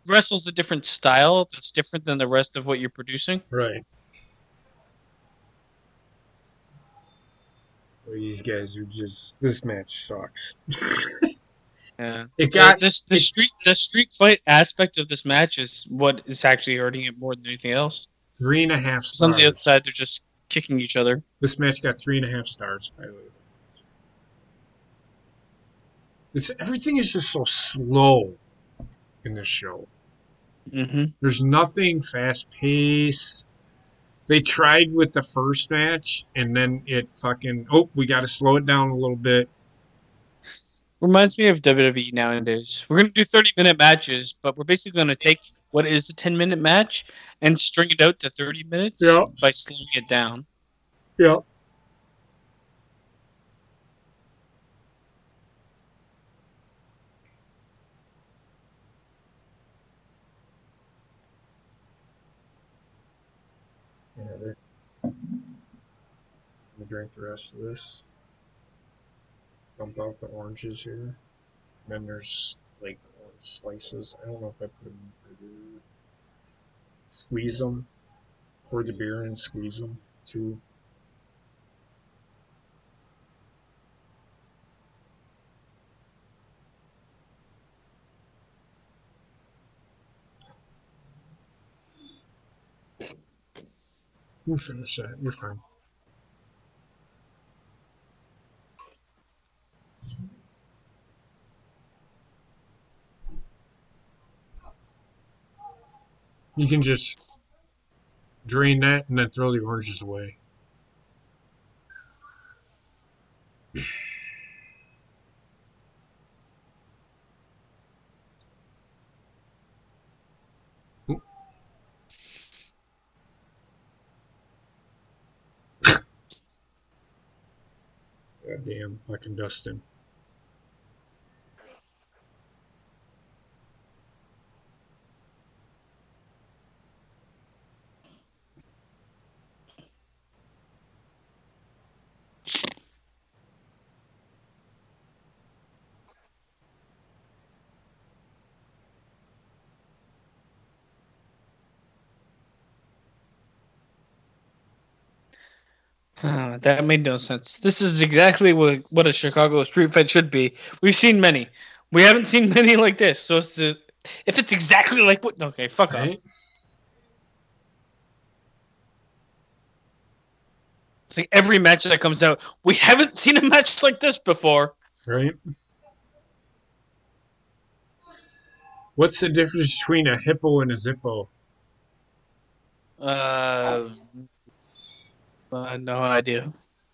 wrestles a different style that's different than the rest of what you're producing. Right. Well, these guys are just. This match sucks. Yeah. It got The street fight aspect of this match is what is actually hurting it more than anything else. 3.5 Because on the stars. outside they're just kicking each other. This match got 3.5 stars. By the way, everything is just so slow in this show. Mm-hmm. There's nothing fast paced. They tried with the first match, and then it fucking we got to slow it down a little bit. Reminds me of WWE nowadays. We're gonna do 30-minute matches, but we're basically gonna take what is a 10-minute match and string it out to 30 minutes Yeah, by slowing it down. yeah. Yeah, I'm gonna drink the rest of this. Dump out the oranges here. And then there's like orange slices. I don't know if I put them in beer. Squeeze them. Pour the beer in, squeeze them too. We'll finish that. You're fine. You can just drain that and then throw the oranges away. Goddamn fucking Dustin. That made no sense. This is exactly what a Chicago street fight should be. We've seen many. We haven't seen many like this. So if it's exactly like what... Okay, fuck off. Right? It's like every match that comes out, we haven't seen a match like this before. Right? What's the difference between a hippo and a zippo? No idea.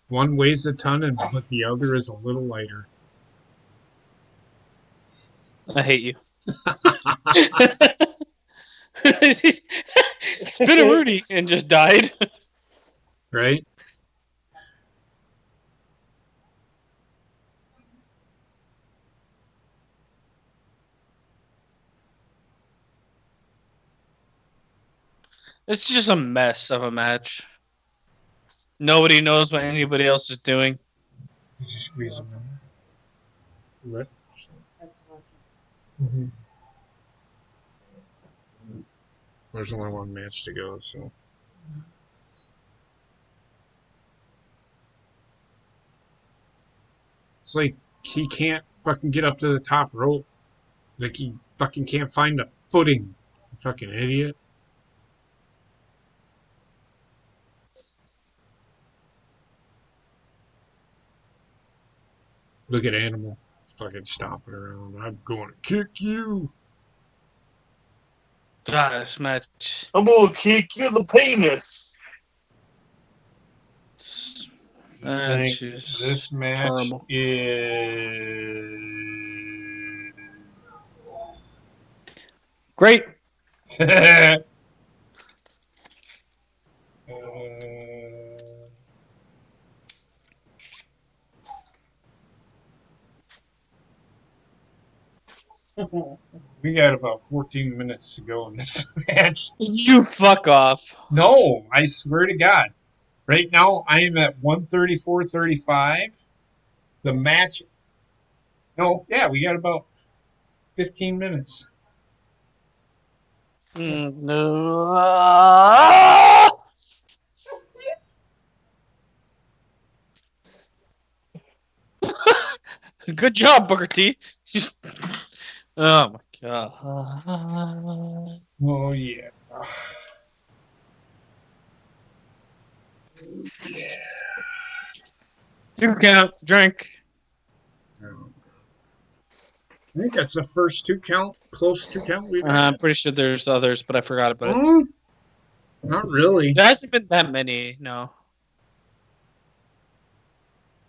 One weighs a ton, but the other is a little lighter. I hate you. Spin a Rudy and just died. Right? It's just a mess of a match. Nobody knows what anybody else is doing. Did you squeeze them in? What? Mm-hmm. There's only one match to go, so. It's like he can't fucking get up to the top rope. Like he fucking can't find a footing. Fucking idiot. Look at Animal. Fucking stomping around. I'm going to kick you. God, this match. I'm gonna kick you in the penis. I think Is this match terrible. is Great. We got about 14 minutes to go in this match. You fuck off. No, I swear to God. Right now, I am at 134.35. The match. No, yeah, we got about 15 minutes. No. Good job, Booker T. Just. Oh my god. Oh, yeah. Two count, drink. I think that's the first close two count we've I'm had. pretty sure there's others, but I forgot about it. Not really. There hasn't been that many, no.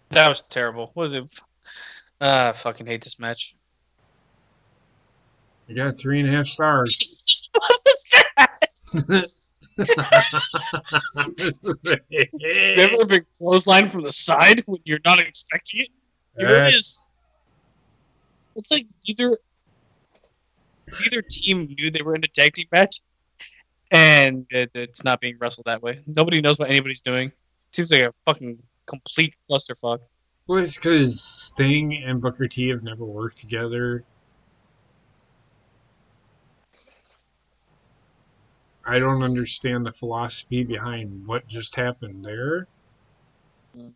That was terrible. What was it? I fucking hate this match. I got 3.5 stars. What was that? Have you ever been clothesline from the side when you're not expecting it? Here it is. It's like neither team knew they were in a tag team match, and it's not being wrestled that way. Nobody knows what anybody's doing. It seems like a fucking complete clusterfuck. Well, it's because Sting and Booker T have never worked together. I don't understand the philosophy behind what just happened there. Mm.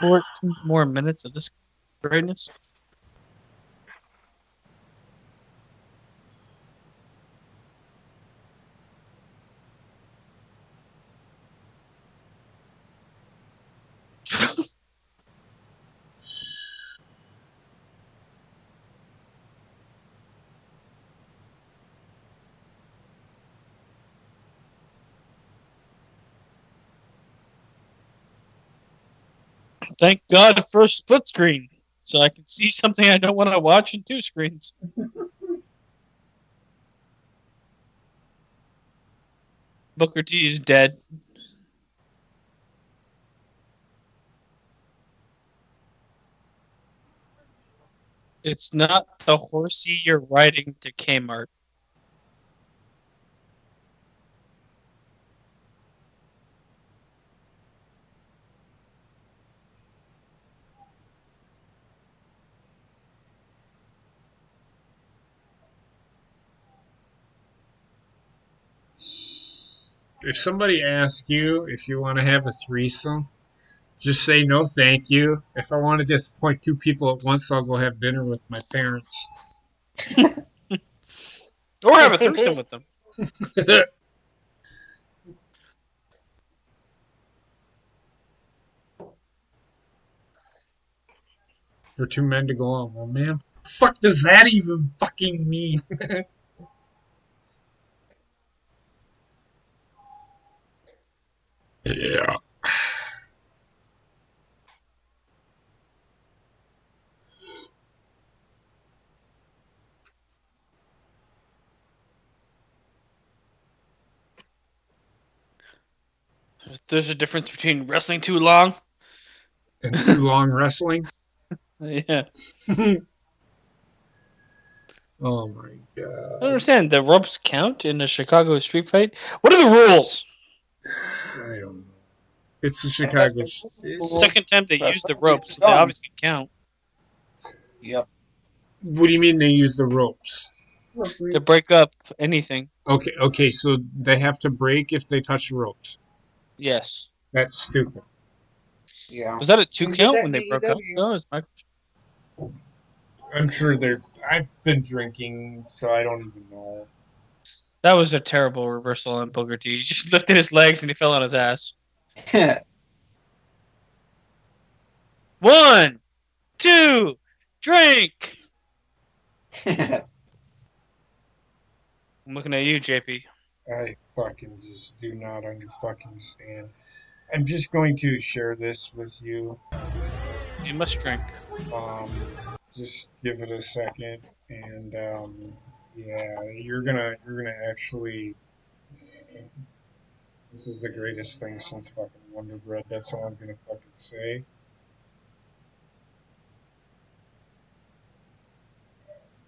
14 more minutes of this greatness. Thank God for a split screen, so I can see something I don't want to watch in two screens. Booker T is dead. It's not the horsey you're riding to Kmart. If somebody asks you if you want to have a threesome, just say no thank you. If I want to disappoint two people at once, I'll go have dinner with my parents. Or have a threesome with them. For two men to go on. Well, man, what the fuck does that even fucking mean? Yeah. There's a difference between wrestling too long. And too long wrestling. Yeah. Oh my I god. don't understand. The ropes count in a Chicago street fight? What are the rules? I don't know. It's a Chicago. Second time they That's use the what they ropes, so they done. obviously count. Yep. What do you mean they use the ropes? To break up anything. Okay, so they have to break if they touch the ropes. Yes. That's stupid. Yeah. Was that a 2 We did count that when in they broke up? AEW. No, it's my I'm sure they're. I've been drinking, so I don't even know. That was a terrible reversal on Booker T. He just lifted his legs and he fell on his ass. 1, 2, drink. I'm looking at you, JP. I fucking just do not fucking stand. I'm just going to share this with you. You must drink. Um, just give it a second, and yeah, you're gonna actually. This is the greatest thing since fucking Wonder Bread. That's all I'm gonna fucking say.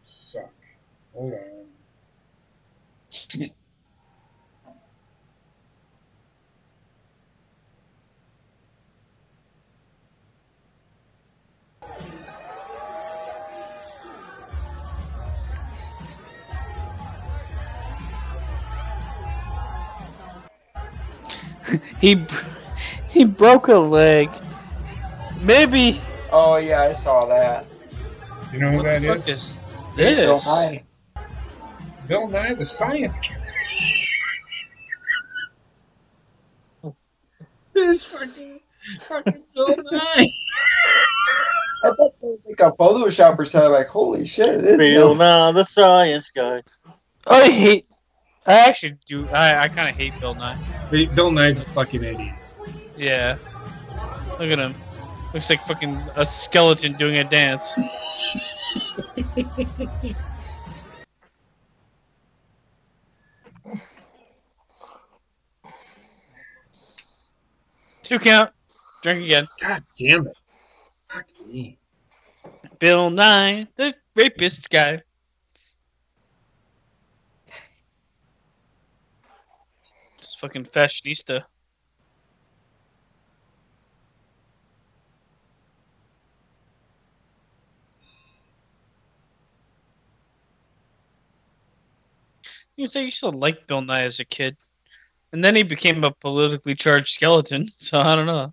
Suck. Hold on. He broke a leg. Maybe. Oh yeah, I saw that. You know who What that the fuck is? is Bill this? Nye. Bill Nye the Science Guy. This fucking Bill Nye. I thought they was like a Photoshop or something. Like, holy shit! It is Bill Nye the Science Guy. I actually do. I kind of hate Bill Nye. Bill Nye's a fucking idiot. Yeah. Look at him. Looks like fucking a skeleton doing a dance. Two count. Drink again. God damn it. Fuck me. Bill Nye, the rapist guy. Just fucking fashionista. You say you still like Bill Nye as a kid. And then he became a politically charged skeleton, so I don't know.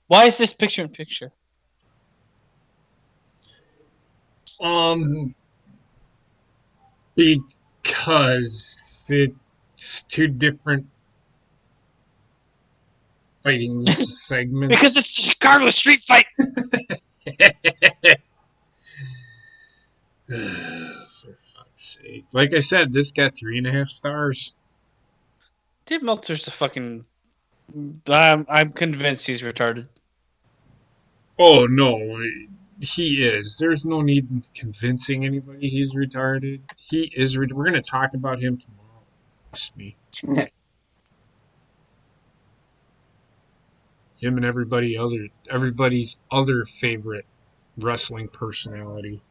Why is this picture in picture? Because it's two different fighting segments. Because it's a Chicago street fight! For fuck's sake. Like I said, this got 3.5 stars. Dave Meltzer's a fucking... I'm convinced he's retarded. Oh, no. He is. There's no need in convincing anybody he's retarded. He is. We're going to talk about him tomorrow. Trust me. Him and everybody's other favorite wrestling personality.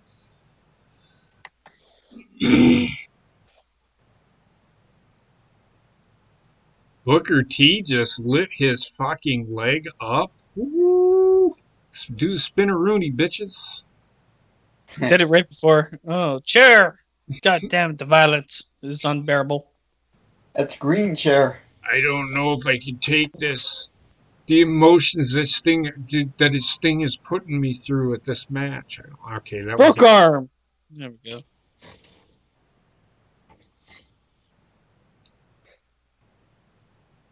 Booker T just lit his fucking leg up. Woo! Do the spinneroonie, bitches. Did it right before. Oh, chair! God damn it, the violence is unbearable. That's green chair. I don't know if I can take this. The emotions this thing is putting me through at this match. Okay, that was Broke arm! There we go.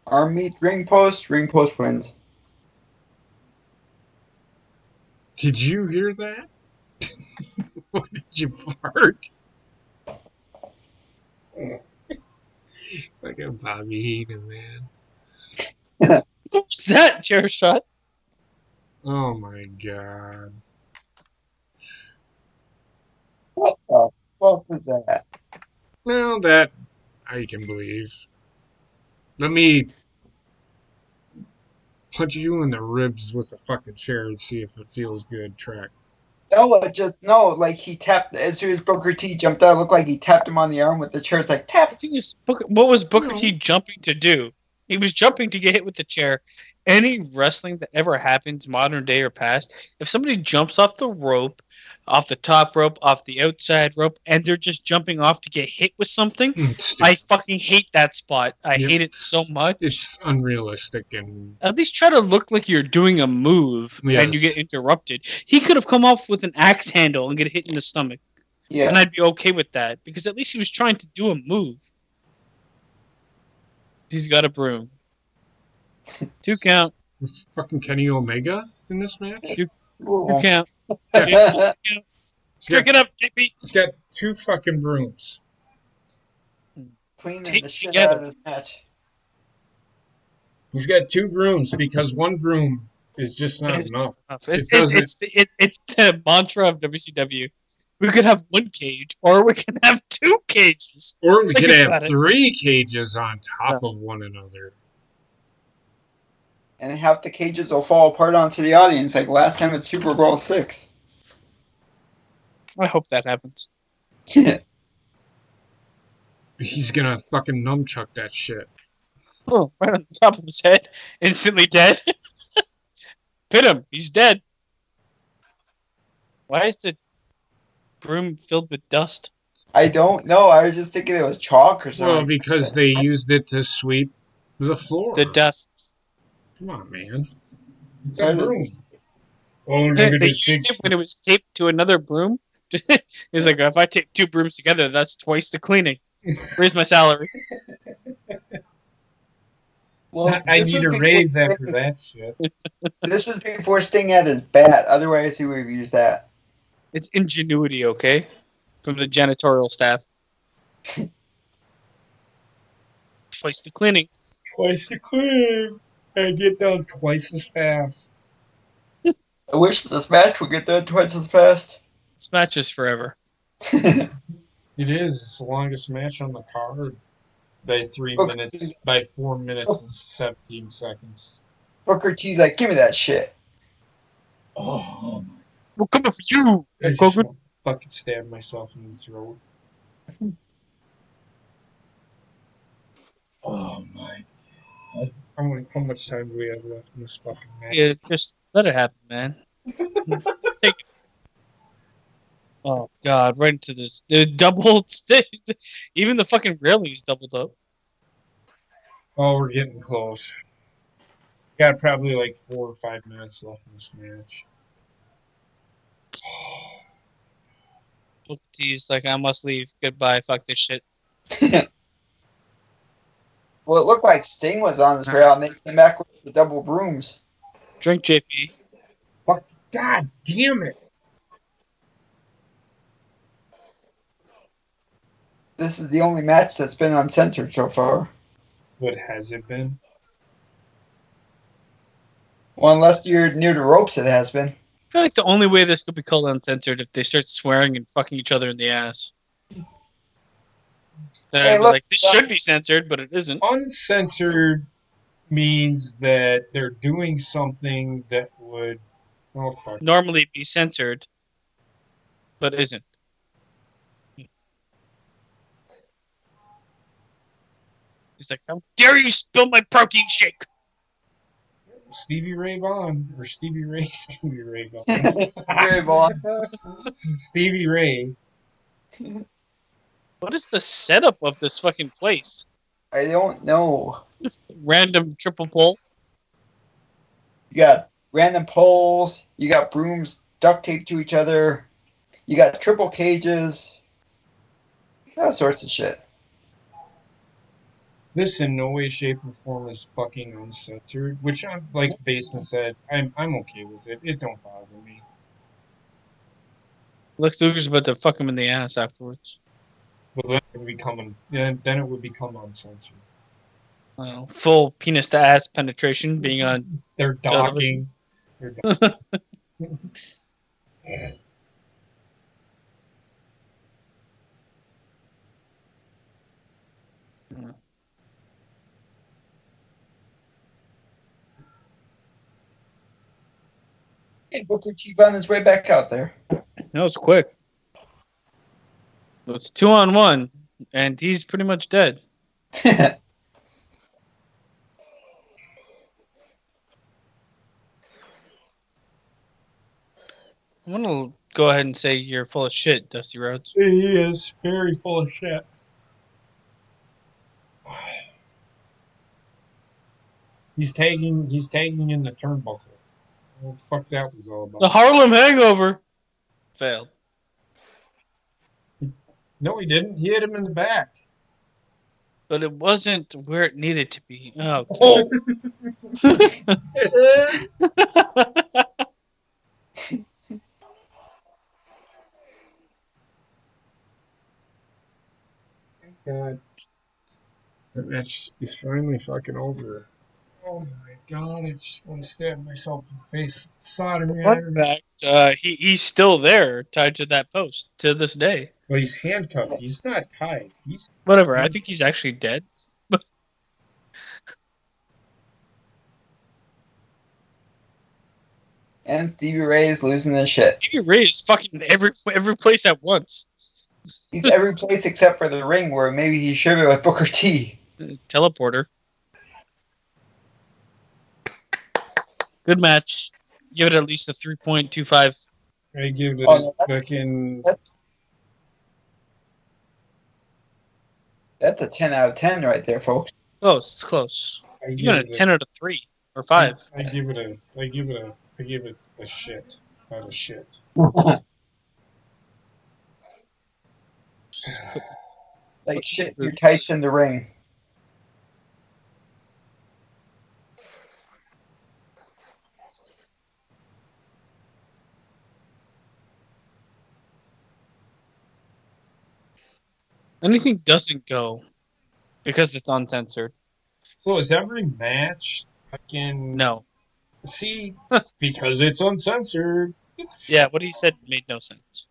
Arm meet ring post wins. Did you hear that? What did you fart? Like a Bobby Heenan, man. What was that, chair shot? Oh my god. What the fuck was that? Well, that I can believe. Let me punch you in the ribs with a fucking chair and see if it feels good, Track. No, like he tapped as soon as Booker T jumped out. It looked like he tapped him on the arm with the chair. It's like The tap. thing is, what was Booker T jumping to do? He was jumping to get hit with the chair. Any wrestling that ever happens, modern day or past, if somebody jumps off the rope, off the top rope, off the outside rope, and they're just jumping off to get hit with something, I fucking hate that spot. I hate it so much. It's unrealistic and At least try to look like you're doing a move and you get interrupted. He could have come off with an axe handle and get hit in the stomach. Yeah. And I'd be okay with that because at least he was trying to do a move. He's got a broom. 2 count. Was fucking Kenny Omega in this match? 2 count. Yeah. Drink it up, JP. He's got 2 fucking brooms. Cleaning the shit out of this match. He's got 2 brooms because 1 broom is just not enough. It's the mantra of WCW. We could have 1 cage, or we can have 2 cages. Or we could have 3 cages on top of one another. And half the cages will fall apart onto the audience, like last time at Super Bowl 6. I hope that happens. He's gonna fucking nunchuck that shit. Oh, right on the top of his head. Instantly dead. Pit him. He's dead. Why is the broom filled with dust? I don't know. I was just thinking it was chalk or something. Well, because they used it to sweep the floor. The dust. Come on, man. It's a broom. Oh, look at They this used it when it was taped to another broom. He's like, if I tape 2 brooms together, that's twice the cleaning. Where's my salary? Well, I need a raise after that shit. This was before Sting had his bat. Otherwise, he would have used that. It's ingenuity, okay? From the janitorial staff. Twice the cleaning. Twice the cleaning. And get done twice as fast. I wish this match would get done twice as fast. This match is forever. It is. It's the longest match on the card. By 4 minutes and 17 seconds. Booker T's like, give me that shit. Oh, We're coming for you! I just want to fucking stab myself in the throat. Oh my god. How much time do we have left in this fucking match? Yeah, just let it happen, man. Take it. Oh god, right into this. The double even the fucking railing's doubled up. Oh, we're getting close. Got probably like 4 or 5 minutes left in this match. Booker T's like, I must leave. Goodbye. Fuck this shit. Well, it looked like Sting was on his rail and they came back with the double brooms. Drink, JP. Fuck, god damn it. This is the only match that's been uncensored so far. What has it been? Well, unless you're near the ropes, it has been. I feel like the only way this could be called uncensored if they start swearing and fucking each other in the ass. Then Hey, I'd be look, like, this should be censored, but it isn't. Uncensored means that they're doing something that would Normally be censored, but isn't. He's like, how dare you spill my protein shake? Stevie Ray Vaughan or Stevie Ray Vaughan. Very Vaughan. Stevie Ray. What is the setup of this fucking place? I don't know. Random triple pull. You got random poles. You got brooms duct taped to each other. You got triple cages. All sorts of shit. This in no way, shape, or form is fucking uncensored. Which, like Basement said, I'm okay with it. It don't bother me. Lex Luger's about to fuck him in the ass afterwards. But then it would become uncensored. Full penis to ass penetration being on. They're docking. And Booker T found his way back out there. That was quick. It's 2-on-1, and he's pretty much dead. I'm gonna go ahead and say you're full of shit, Dusty Rhodes. He is very full of shit. He's tagging in the turnbuckle. What the fuck that was all about? The Harlem Hangover failed. No, he didn't. He hit him in the back. But it wasn't where it needed to be. Oh, Oh. God. That match is finally fucking over. Oh my god, I just want to stab myself in the face with soldering Fun iron. fact, he's still there, tied to that post to this day. Well, he's handcuffed. He's not tied. He's Whatever. I think he's actually dead. And Stevie Ray is losing his shit. Stevie Ray is fucking every place at once. He's every place except for the ring, where maybe he should be with Booker T. Teleporter. Good match. Give it at least a 3.25. I give it Oh, a fucking. That's a 10 out of 10 right there, folks. Close. It's close. I give Even a it 10 out of 3 or 5. I give it a shit out of shit. Like shit, you're tight in the ring. Anything doesn't go because it's uncensored. So is every match fucking No. see because it's uncensored? Yeah, what he said made no sense.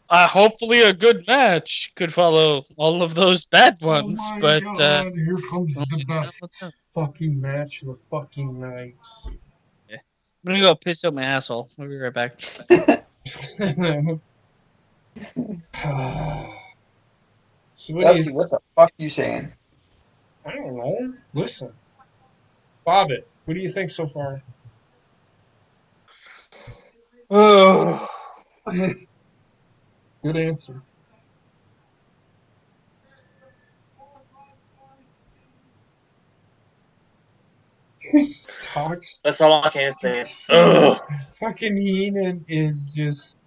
Hopefully a good match could follow all of those bad ones, oh my but god, here comes well, the it's not best what's up. fucking match of the fucking night. Yeah. I'm gonna go piss out my asshole. We'll be right back. So what do Dusty, you, what the fuck you saying? I don't know. Listen. Bobbit, what do you think so far? Oh, Good answer. Talks. That's all I can say. Ugh. Fucking Heenan is just.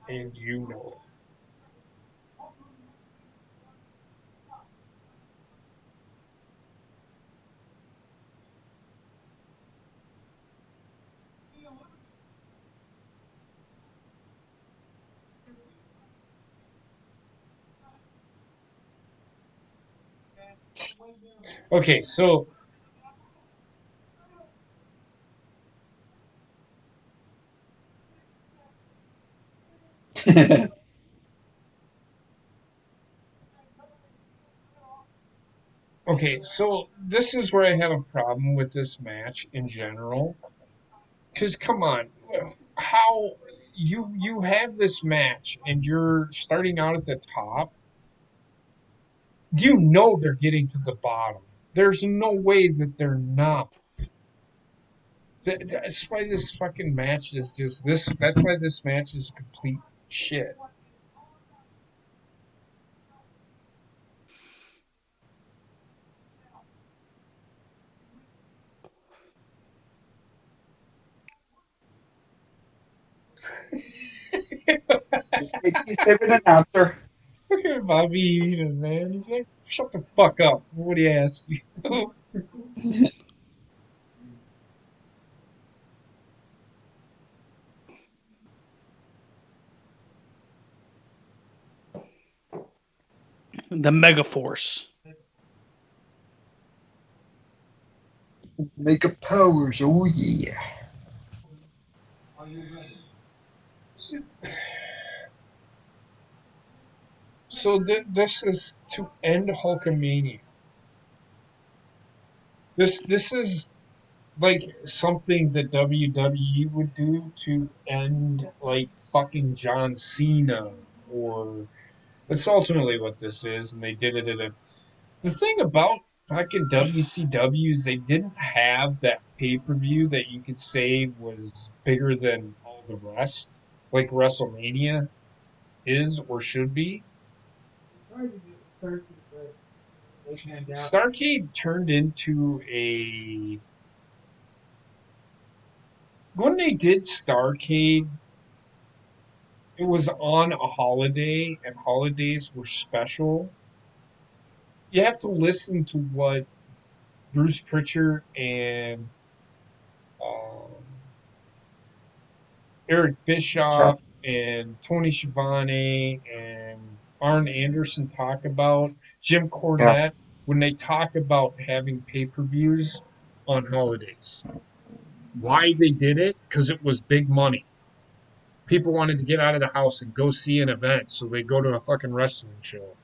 And you know it. Okay, so this is where I have a problem with this match in general. Because come on, how you have this match and you're starting out at the top? You know they're getting to the bottom. There's no way that they're not. That's why this fucking match is just this. That's why this match is complete shit. he's favorite announcer. Look at Bobby Heenan, man. He's like, shut the fuck up. What do you ask you? The Mega Force. Makeup powers, oh yeah. So this is to end Hulkamania. This is like something that WWE would do to end like fucking John Cena, or that's ultimately what this is, and they did it at a. The thing about fucking WCW is they didn't have that pay-per-view that you could say was bigger than all the rest, like WrestleMania is or should be. Starcade turned into a. When they did Starcade, it was on a holiday, and holidays were special. You have to listen to what Bruce Pritchard and um, Eric Bischoff and Tony Schiavone and Arn Anderson talk about, Jim Yeah. Cornette, when they talk about having pay-per-views on holidays. Why they did it? Because it was big money. People wanted to get out of the house and go see an event, so they go to a fucking wrestling show.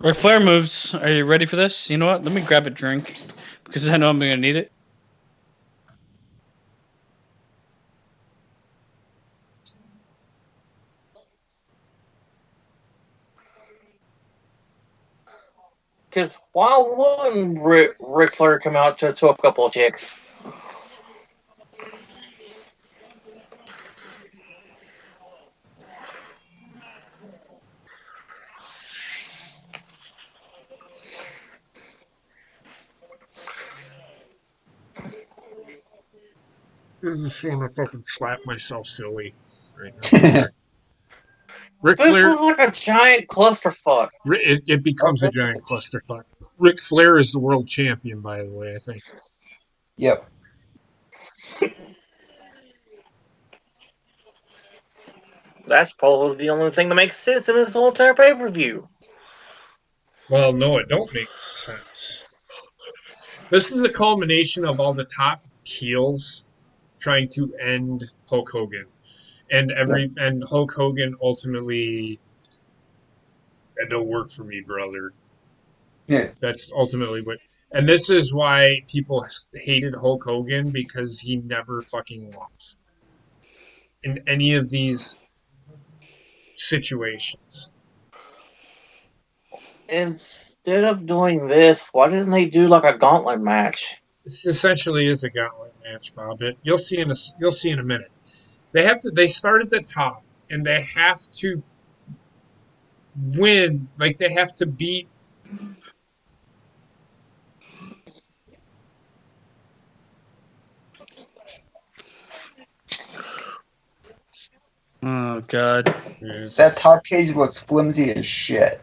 Ric Flair moves. Are you ready for this? You know what? Let me grab a drink because I know I'm going to need it. Because why wouldn't Ric Flair come out to a couple of chicks? I just want to fucking slap myself silly right now. Ric This Flair, is like a giant clusterfuck. it becomes a giant clusterfuck. Ric Flair is the world champion, by the way, I think. Yep. That's probably the only thing that makes sense in this whole entire pay-per-view. Well, no, it don't make sense. This is a culmination of all the top heels trying to end Hulk Hogan. And Hulk Hogan ultimately that don't work for me, brother. Yeah. That's ultimately what. And this is why people hated Hulk Hogan, because he never fucking lost in any of these situations. Instead of doing this, why didn't they do like a gauntlet match? This essentially is a gauntlet match, Bob. You'll see in a minute. They start at the top, and they have to win. Like they have to beat. Oh, God. That top cage looks flimsy as shit.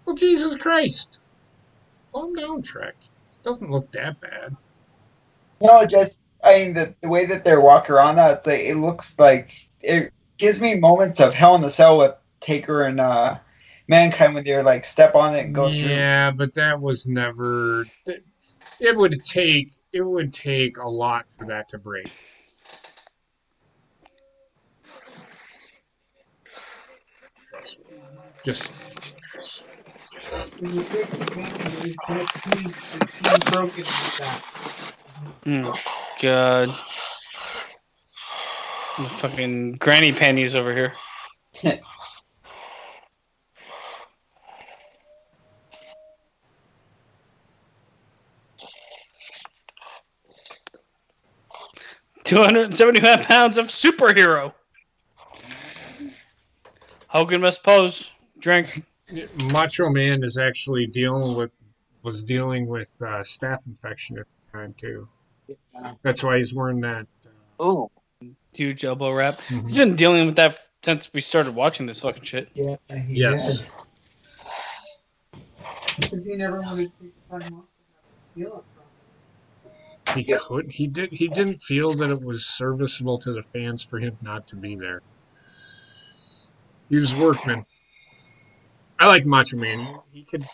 Well, Jesus Christ! Calm down, Trek. It doesn't look that bad. No, just I mean the way that they're walking around that, it looks like it gives me moments of Hell in the Cell with Taker and Mankind when they're like step on it and go through. Yeah, but that was never. It would take a lot for that to break. Just Broken like that. Oh, God. The fucking granny panties over here. £275 of superhero. Hogan must pose. Drink. Macho Man is actually was dealing with staph infection at the time too. That's why he's wearing that. Ooh. Huge elbow wrap. Mhm. He's been dealing with that since we started watching this fucking shit. Yeah, Yes. Because he never wanted to take the time off to heal up properly. He could. He didn't feel that it was serviceable to the fans for him not to be there. He was workman. I like Macho Man. He could.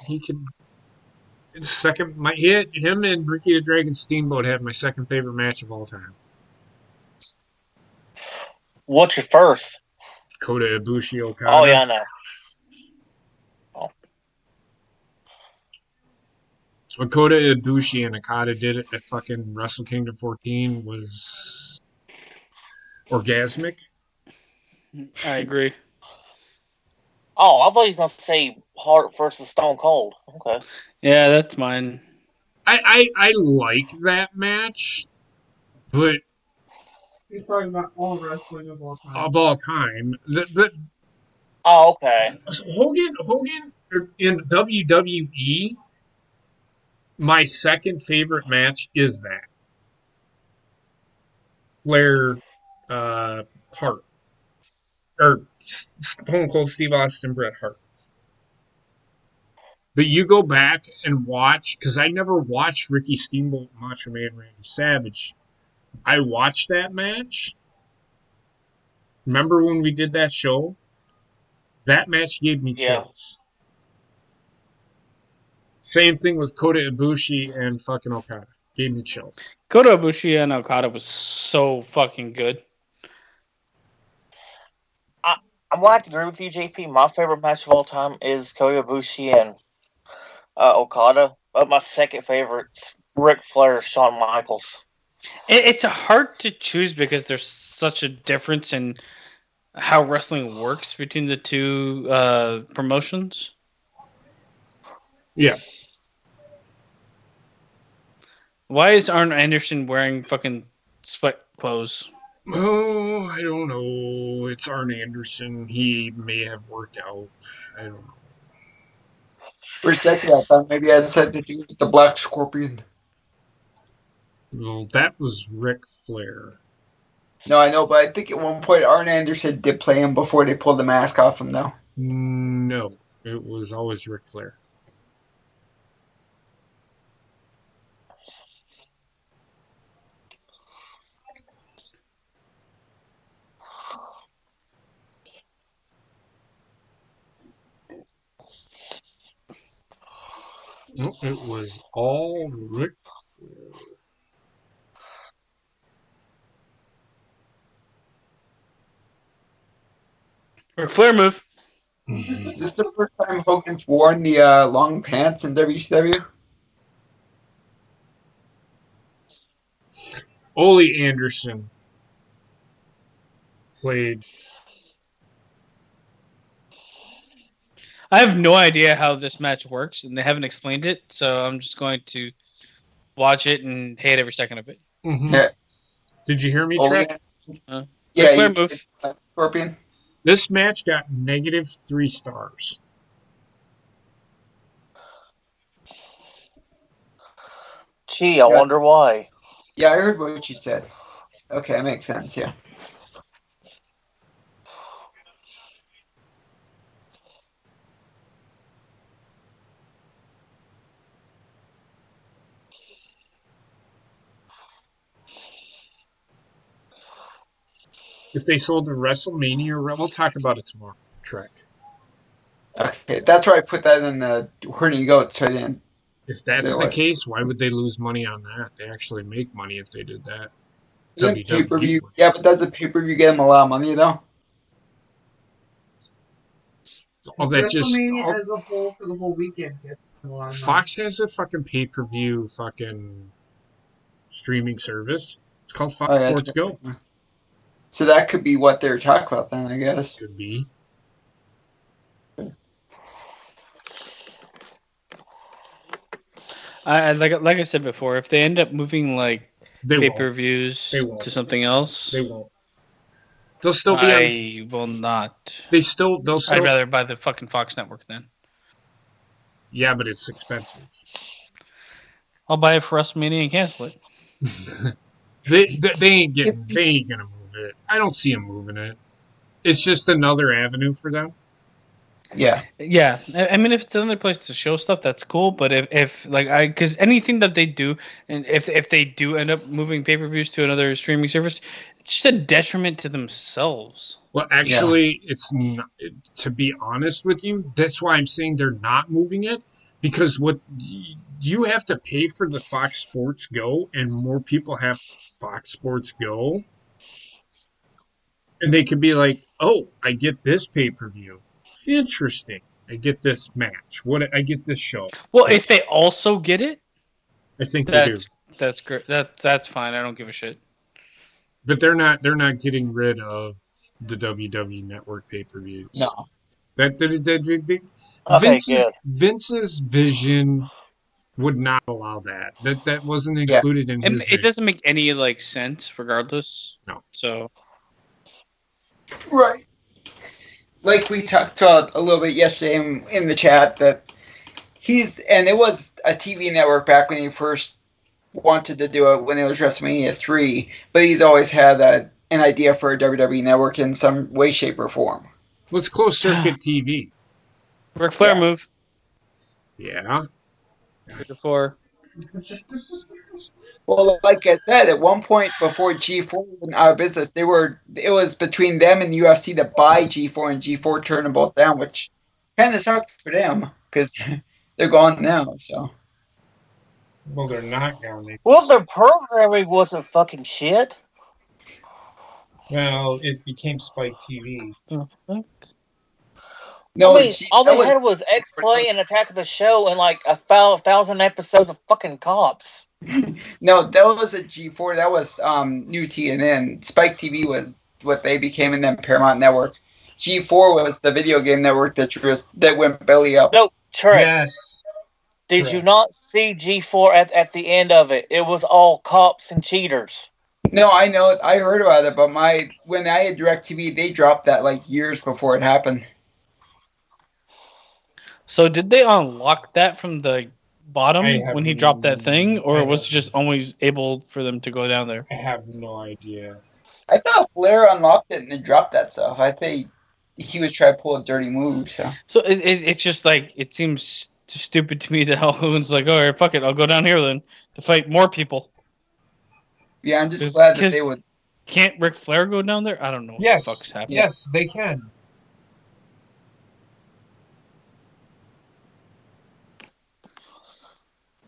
Second, him and Ricky the Dragon Steamboat had my second favorite match of all time. What's your first? Kota Ibushi Okada. Oh yeah, I know. Oh. What Kota Ibushi and Okada did at fucking Wrestle Kingdom 14 was orgasmic. I agree. Oh, I thought you were gonna say Hart versus Stone Cold. Okay. Yeah, that's mine. I like that match, but He's talking about all wrestling of all time. of all time, Oh, okay. Hogan in WWE, my second favorite match is that Flair, Hart, or Stone Cold Steve Austin, Bret Hart. But you go back and watch, because I never watched Ricky Steamboat, Macho Man, Randy Savage. I watched that match. Remember when we did that show? That match gave me Yeah. chills. Same thing with Kota Ibushi and fucking Okada. Gave me chills. Kota Ibushi and Okada was so fucking good. I'm glad to agree with you, JP. My favorite match of all time is Kota Ibushi and Okada. But my second favorite's Ric Flair, Shawn Michaels. It's hard to choose because there's such a difference in how wrestling works between the two promotions. Yes. Why is Arn Anderson wearing fucking sweat clothes? Oh, I don't know. It's Arn Anderson. He may have worked out. I don't know. For a second, I thought maybe I had something to do with the Black Scorpion. Well, that was Ric Flair. No, I know, but I think at one point Arn Anderson did play him before they pulled the mask off him, though. No, it was always Ric Flair. No, it was all Ric Flair. Ric Flair move. Is this the first time Hogan's worn the long pants in WCW? Ole Anderson played. I have no idea how this match works, and they haven't explained it, so I'm just going to watch it and hate every second of it. Mm-hmm. Yeah. Did you hear me, Ole Trek? Anderson. Ric Flair he move. did, Scorpion. This match got -3 stars. Gee, I wonder why. Yeah, I heard what you said. Okay, that makes sense, yeah. If they sold the WrestleMania, we'll talk about it tomorrow, Trek. Okay, that's where I put that in the Horny Goat, so I didn't. If that's the case, why would they lose money on that? They actually make money if they did that. Pay-per-view. Yeah, but does a pay-per-view get them a lot of money, though? All that just WrestleMania as a whole for the whole weekend gets a lot of money. Fox has a fucking pay-per-view fucking streaming service. It's called Fox Sports Go. So that could be what they're talking about then, I guess. Could be. Like I said before, if they end up moving like They pay-per-views won't. to something else, They won't. They'll still be I will not. They'll still. I'd rather buy the fucking Fox network then. Yeah, but it's expensive. I'll buy it for WrestleMania and cancel it. they ain't gonna move it. I don't see them moving it. It's just another avenue for them. Yeah. Yeah, I mean, if it's another place to show stuff, that's cool. But if because anything that they do, and if they do end up moving pay-per-views to another streaming service, it's just a detriment to themselves. Well, actually, it's not, to be honest with you, that's why I'm saying they're not moving it, because what you have to pay for the Fox Sports Go, and more people have Fox Sports Go, and they could be like, "Oh, I get this pay-per-view. Interesting. I get this match. What I get this show." Well, if they also get it, I think they do. that's great. That's fine. I don't give a shit. But they're not getting rid of the WWE Network pay-per-views. No. Okay, Vince's vision would not allow that. That wasn't Yeah. included in his It vision. doesn't make any sense, regardless. No. So Right. Like we talked about a little bit yesterday in the chat that and it was a TV network back when he first wanted to do it when it was WrestleMania 3, but he's always had an idea for a WWE network in some way, shape, or form. Let's close circuit TV. Ric Flair Yeah. move. Yeah. Before. Well, like I said, at one point before G4 went out of business, it was between them and UFC to buy G4, and G4 turned them both down, which kind of sucked for them because they're gone now. So. Well, they're not gone. Well, their programming wasn't fucking shit. Well, it became Spike TV. No, I mean, all they had was X-Play and Attack of the Show and like 1,000 episodes of fucking Cops. No, that was a G4. That was new TNN. Spike TV was what they became, and then Paramount Network. G4 was the video game network that went belly up. No, Trey. Yes. Did Correct. you not see G4 at the end of it? It was all cops and cheaters. No, I know. I heard about it, but when I had DirecTV, they dropped that like years before it happened. So did they unlock that from the bottom I have when he dropped that thing, or I was have- it just always able for them to go down there? I have no idea. I thought Flair unlocked it and then dropped that stuff. I think he was trying to pull a dirty move. So It's just like it seems stupid to me that Hogan's like, all right, fuck it, I'll go down here then to fight more people. yeah, I'm just glad that they would. Can't Ric Flair go down there? I don't know what the fuck's Yes. happening. Yes, they can.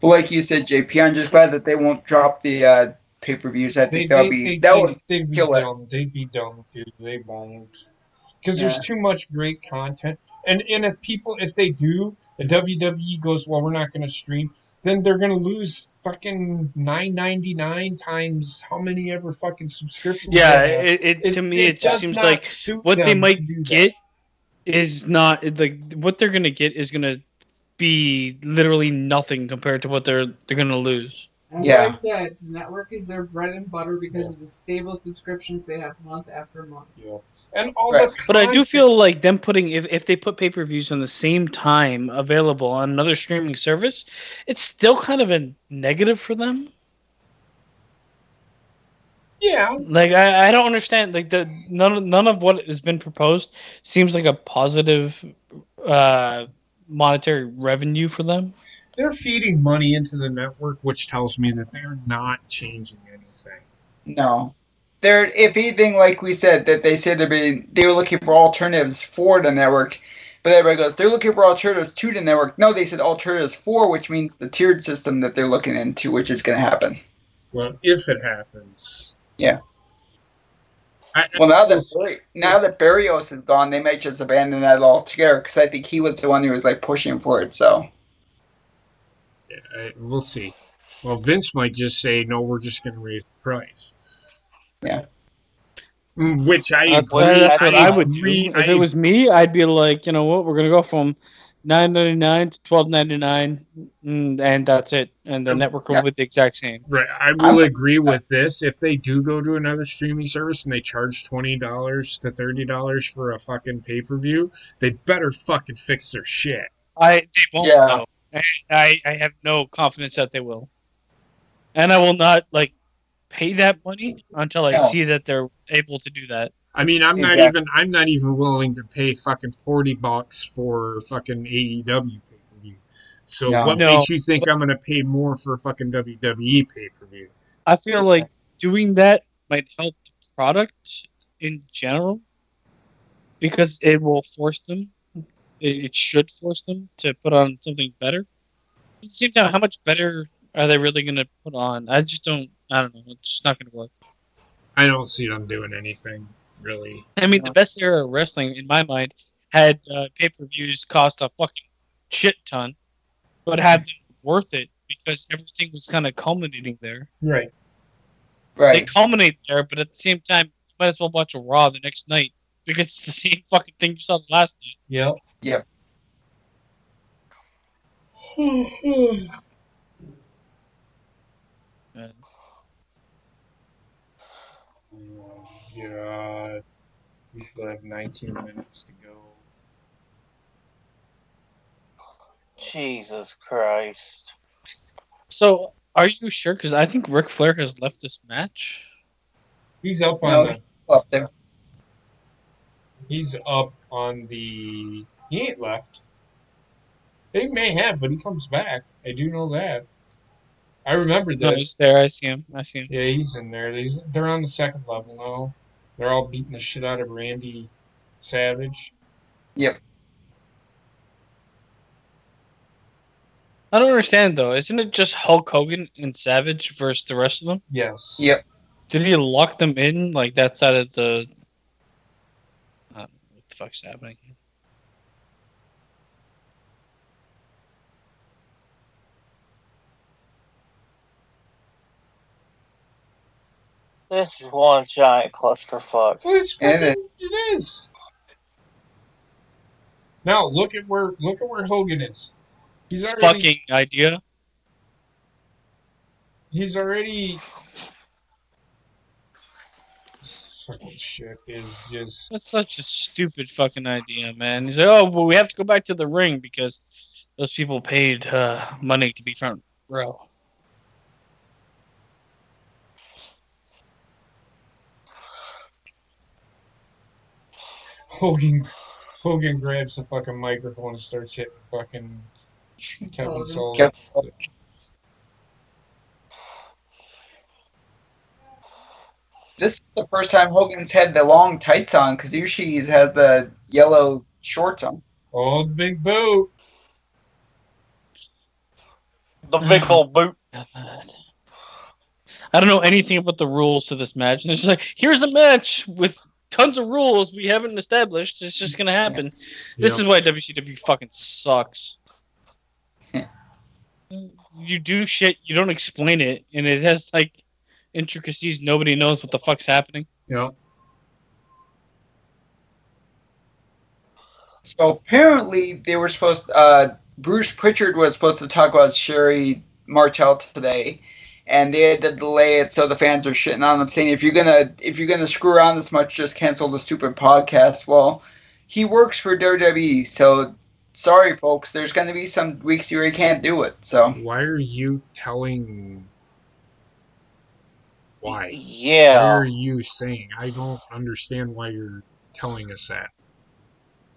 But like you said, JP, I'm just glad that they won't drop the pay-per-views. I think that would they'd be kill it. dumb. They'd be dumb, dude. They won't. Because there's Yeah. too much great content. And if they do, the WWE goes, well, we're not going to stream, then they're going to lose fucking $9.99 times how many ever fucking subscriptions. Yeah, they have. to me it just does seems not like suit what they them might to do that. get is not like what they're gonna get is gonna be literally nothing compared to what they're gonna lose. As Yeah. I said, network is their bread and butter because of the stable subscriptions they have month after month. Yeah. And all Right. the But I do content- feel like them putting if they put pay-per-views on the same time available on another streaming service, it's still kind of a negative for them. Yeah. Like I don't understand. Like none of what has been proposed seems like a positive monetary revenue for them. They're feeding money into the network, which tells me that they're not changing anything. No. They're, if anything, like we said, that they said they were looking for alternatives for the network. But everybody goes, they're looking for alternatives to the network. No, they said alternatives for, which means the tiered system that they're looking into, which is going to happen. Well, if it happens. Yeah. I, Well, now that Barrios is gone, they might just abandon that altogether, because I think he was the one who was like pushing for it. So we'll see. Well, Vince might just say, no, we're just going to raise the price. Yeah. Which I That's agree. what I would do. agree. If it was me, I'd be like, you know what, we're gonna go from $9.99 to $12.99, and that's it. And the network will be the exact same. Right, I will agree with this. If they do go to another streaming service and they charge $20 to $30 for a fucking pay-per-view, they better fucking fix their shit. They won't. Yeah. Though. I have no confidence that they will, and I will not pay that money until I No. see that they're able to do that. I mean, I'm Exactly. not even willing to pay fucking $40 for fucking AEW pay-per-view. So No. what No, makes you think I'm gonna pay more for fucking WWE pay-per-view? I feel like doing that might help the product in general because it will force them. It should force them to put on something better. At the same time, how much better are they really going to put on? I just don't. I don't know. It's just not going to work. I don't see them doing anything really. I mean, the best era of wrestling, in my mind, had pay-per-views cost a fucking shit ton, but had them worth it because everything was kind of culminating there. Right. They Right. culminate there, but at the same time, you might as well watch a Raw the next night because it's the same fucking thing you saw the last night. Yep. Yep. Oh, God. We still have 19 minutes to go. Jesus Christ. So, are you sure? Because I think Ric Flair has left this match. He's up on No, the. up there. He's up on the. He ain't left. They may have, but he comes back. I do know that. I remember No, this. he's there. I see him. I see him. Yeah, he's in there. They're on the second level now. They're all beating the shit out of Randy Savage. Yep. I don't understand though. Isn't it just Hulk Hogan and Savage versus the rest of them? Yes. Yep. Did he lock them in like that side of the? I don't know what the fuck's happening. This is one giant clusterfuck. Well, it's And fucking, it is. Now look at where Hogan is. He's This already fucking idea. he's already this fucking shit is just That's such a stupid fucking idea, man. He's like, oh, well, we have to go back to the ring because those people paid money to be front row. Hogan grabs the fucking microphone and starts hitting fucking Kevin Sullivan. This is the first time Hogan's had the long tights on, because usually he's had the yellow shorts on. Oh, the big boot. The big old boot. God. I don't know anything about the rules to this match. And it's just like, here's a match with tons of rules we haven't established. It's just gonna happen. This is why WCW fucking sucks. You do shit, you don't explain it, and it has like intricacies. Nobody knows what the fuck's happening. Yeah. So apparently they were supposed. Bruce Pritchard was supposed to talk about Sherry Martel today, and they had to delay it, so the fans are shitting on him, saying if you're gonna screw around this much, just cancel the stupid podcast. Well, he works for WWE, so sorry, folks. There's gonna be some weeks where he can't do it. So Why are you telling? Why? Why Yeah. are you saying? I don't understand why you're telling us that.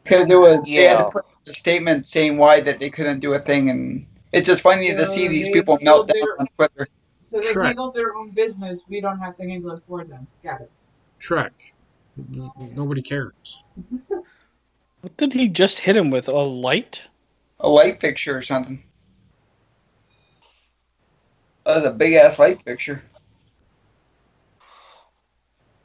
because they had to Yeah. put a statement saying why that they couldn't do a thing, and it's just funny to see these people melt down on Twitter. So they Shrek. handled their own business. We don't have to handle it for them. Got it. Shrek. Nobody cares. What did he just hit him with? A light? A light fixture or something. That was a big ass light fixture.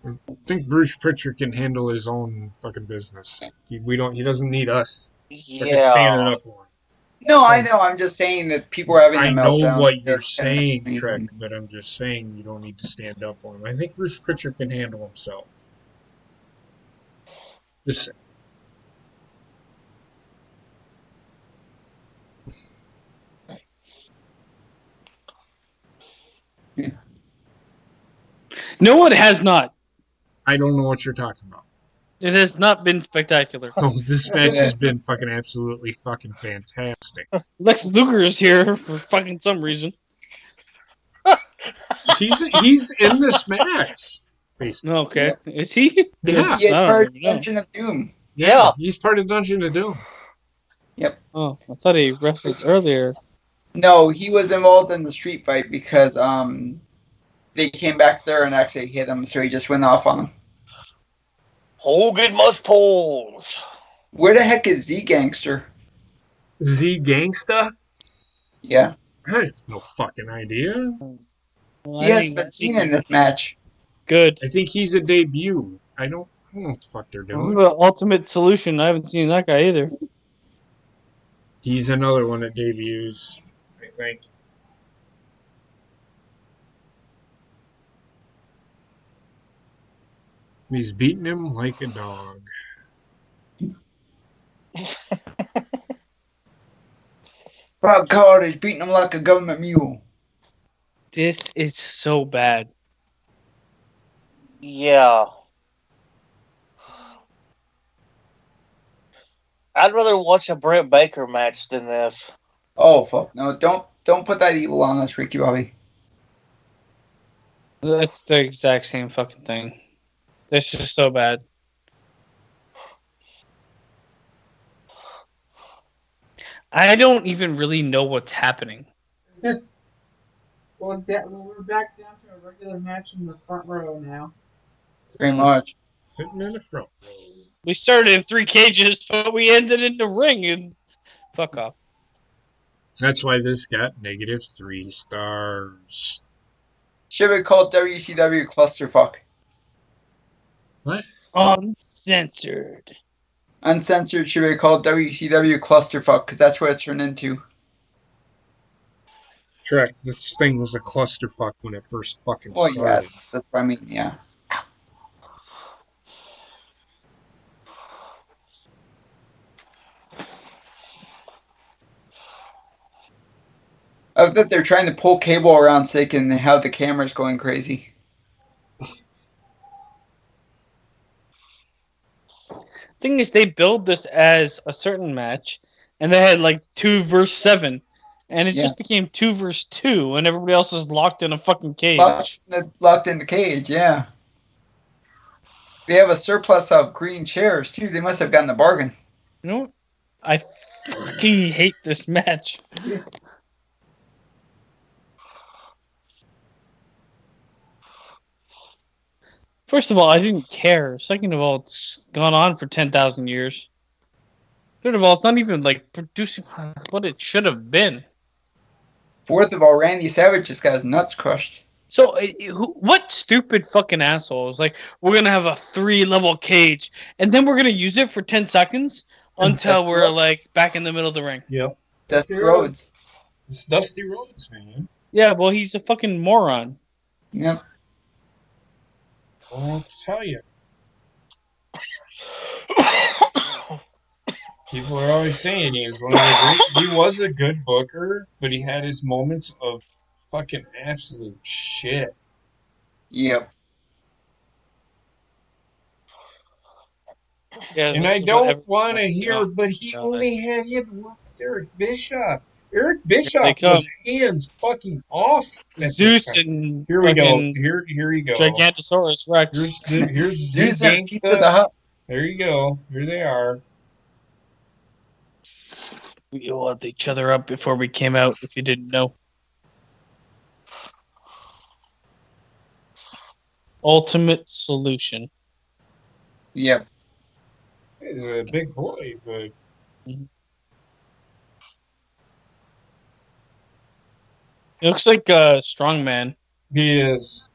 I think Bruce Pritchard can handle his own fucking business. He doesn't need us fucking standing Yeah. up for him. No, I know. I'm just saying that people are having a I know meltdown. what you're saying, Trek, but I'm just saying you don't need to stand up for him. I think Bruce Pritchard can handle himself. Just No, it has not. I don't know what you're talking about. It has not been spectacular. Oh, this match has been fucking absolutely fucking fantastic. Lex Luger is here for fucking some reason. He's in this match. basically. Okay. Is he? Yeah. Because He is I part don't of even know. Dungeon of Doom. Yeah. He's part of Dungeon of Doom. Oh, I thought he wrestled earlier. No, he was involved in the street fight because they came back there and actually hit him, so he just went off on them. Hogan must pose. Where the heck is Z Gangster? Z Gangsta? Yeah, I have no fucking idea. Well, he I has ain't been seen seen in this match. Good. I think he's a debut. I don't know what the fuck they're What doing. about Ultimate Solution? I haven't seen that guy either. He's another one that debuts, I think. He's beating him like a dog. Bob Card is beating him like a government mule. This is so bad. Yeah. I'd rather watch a Brett Baker match than this. Oh fuck no! Don't put that evil on us, Ricky Bobby. That's the exact same fucking thing. This is so bad. I don't even really know what's happening. Well, we're back down to a regular match in the front row now. Pretty much. Sitting in the front row. We started in 3 cages, but we ended in the ring and fuck off. That's why this got -3 stars. Should be called WCW Clusterfuck. What? Uncensored. Uncensored should be called WCW Clusterfuck because that's what it's turned into. Correct. This thing was a clusterfuck when it first fucking Well, yeah, started. that's what I mean. Yeah. I bet they're trying to pull cable around so they can have the cameras going crazy. Thing is, they build this as a certain match, and they had like 2 verse 7, and it Yeah. just became 2 verse 2, and everybody else is locked in a fucking cage. Locked in the cage, yeah. They have a surplus of green chairs too. They must have gotten a bargain. You know what? I fucking hate this match. First of all, I didn't care. Second of all, it's gone on for 10,000 years. Third of all, it's not even like producing what it should have been. Fourth of all, Randy Savage just got his nuts crushed. So, what stupid fucking asshole is like, we're going to have a 3-level cage, and then we're going to use it for 10 seconds until we're like back in the middle of the ring? Yep. Dusty Rhodes. It's Dusty Rhodes, man. Yeah, well, he's a fucking moron. Yep. I don't know what to tell you. People are always saying he was a good booker, but he had his moments of fucking absolute shit. Yep. Yeah, And I don't want to hear, but he only had him work with Eric Bischoff. Eric Bischoff was hands fucking off. Zeus and here we go. Here you go. Gigantosaurus Rex. Here's Zeus and Gangsta. Pizza the Hut. There you go. Here they are. We loved each other up before we came out, if you didn't know. Ultimate Solution. Yep. He's a big boy, but He looks like a strongman. he is.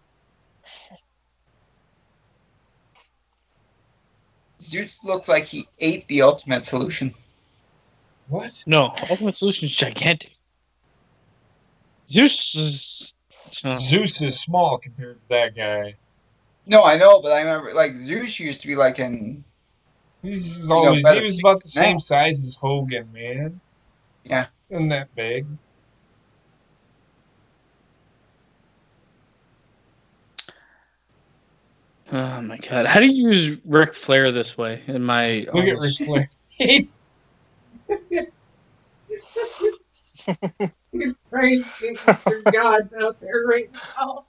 Zeus looks like he ate the Ultimate Solution. What? No, Ultimate Solution is gigantic. Zeus is... Zeus is small compared to that guy. No, I know, but I remember like Zeus used to be like in. He was about the same size as Hogan, man. Yeah. Wasn't that big. Oh my god. How do you use Ric Flair this way in my Look at Ric Flair. He's praying to your gods out there right now.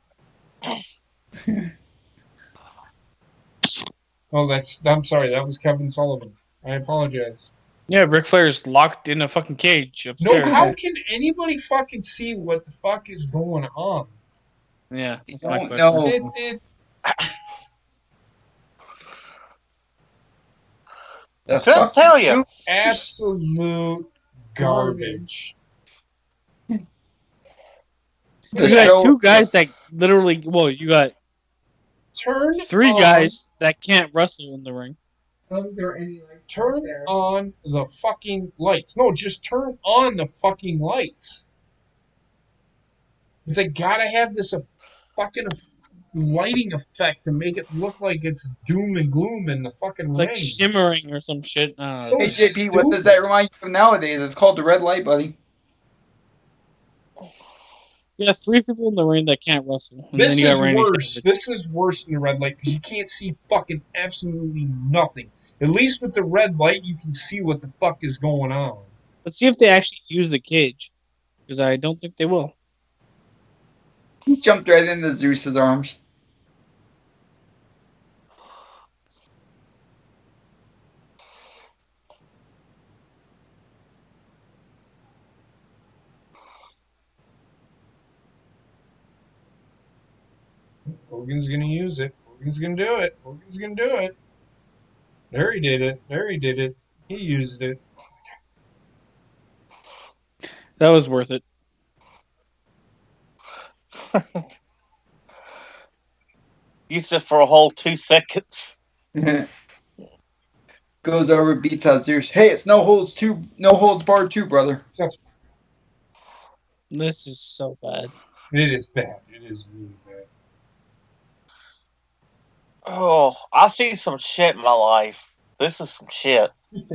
Oh, I'm sorry. That was Kevin Sullivan. I apologize. Yeah, Ric Flair's locked in a fucking cage No, upstairs. how can anybody fucking see what the fuck is going on? Yeah, You that's my don't question. know. The Just fuck tell you. Absolute garbage. The You got show. two guys that literally. Well, you got Turn three on, guys that can't wrestle in the ring. Wasn't there any lights turn out there? on the fucking lights. No, just turn on the fucking lights. They gotta have this fucking lighting effect to make it look like it's doom and gloom in the fucking It's ring. like shimmering or some shit. So Hey JP, what does that remind you of nowadays? It's called the red light, buddy. You got three people in the ring that can't wrestle. And This then you got is Randy worse. Savage. This is worse than the red light because you can't see fucking absolutely nothing. At least with the red light, you can see what the fuck is going on. Let's see if they actually use the cage. Because I don't think they will. He jumped right into Zeus's arms. Hogan's gonna use it. Hogan's gonna do it. Hogan's gonna do it. There he did it. There he did it. He used it. That was worth it. Used it for a whole 2 seconds. Goes over, beats out Zeus. Hey, it's no holds barred too, brother. This is so bad. It is bad. It is really bad. Oh, I've seen some shit in my life. This is some shit. He's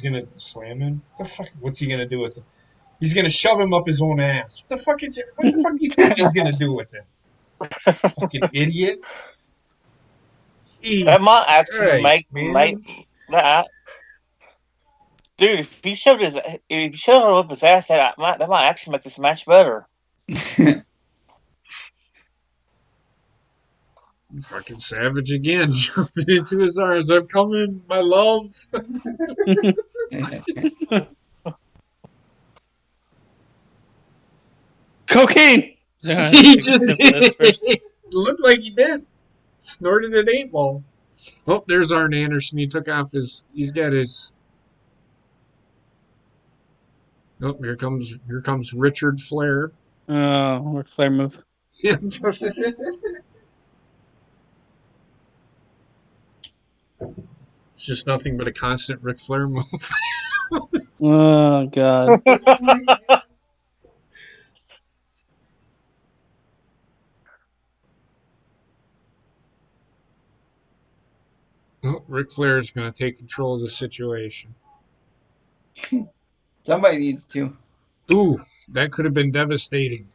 gonna slam him. What the fuck? What's he gonna do with it? He's gonna shove him up his own ass. What the fuck is it? What the fuck do you think he's gonna do with it? Fucking idiot. That might actually Christ, make that. Dude, if he shoved it up his ass, that might actually make this match better. Fucking Savage again, jumping into his arms. I'm coming, my love. Cocaine! He just looked like he did. Snorted an 8-ball. Oh, there's Arn Anderson. He took off his. He's got his. Oh, here comes Richard Flair. Oh, Ric Flair move. It's just nothing but a constant Ric Flair move. Oh, God. Oh, Ric Flair is going to take control of the situation. Somebody needs to. Ooh, that could have been devastating.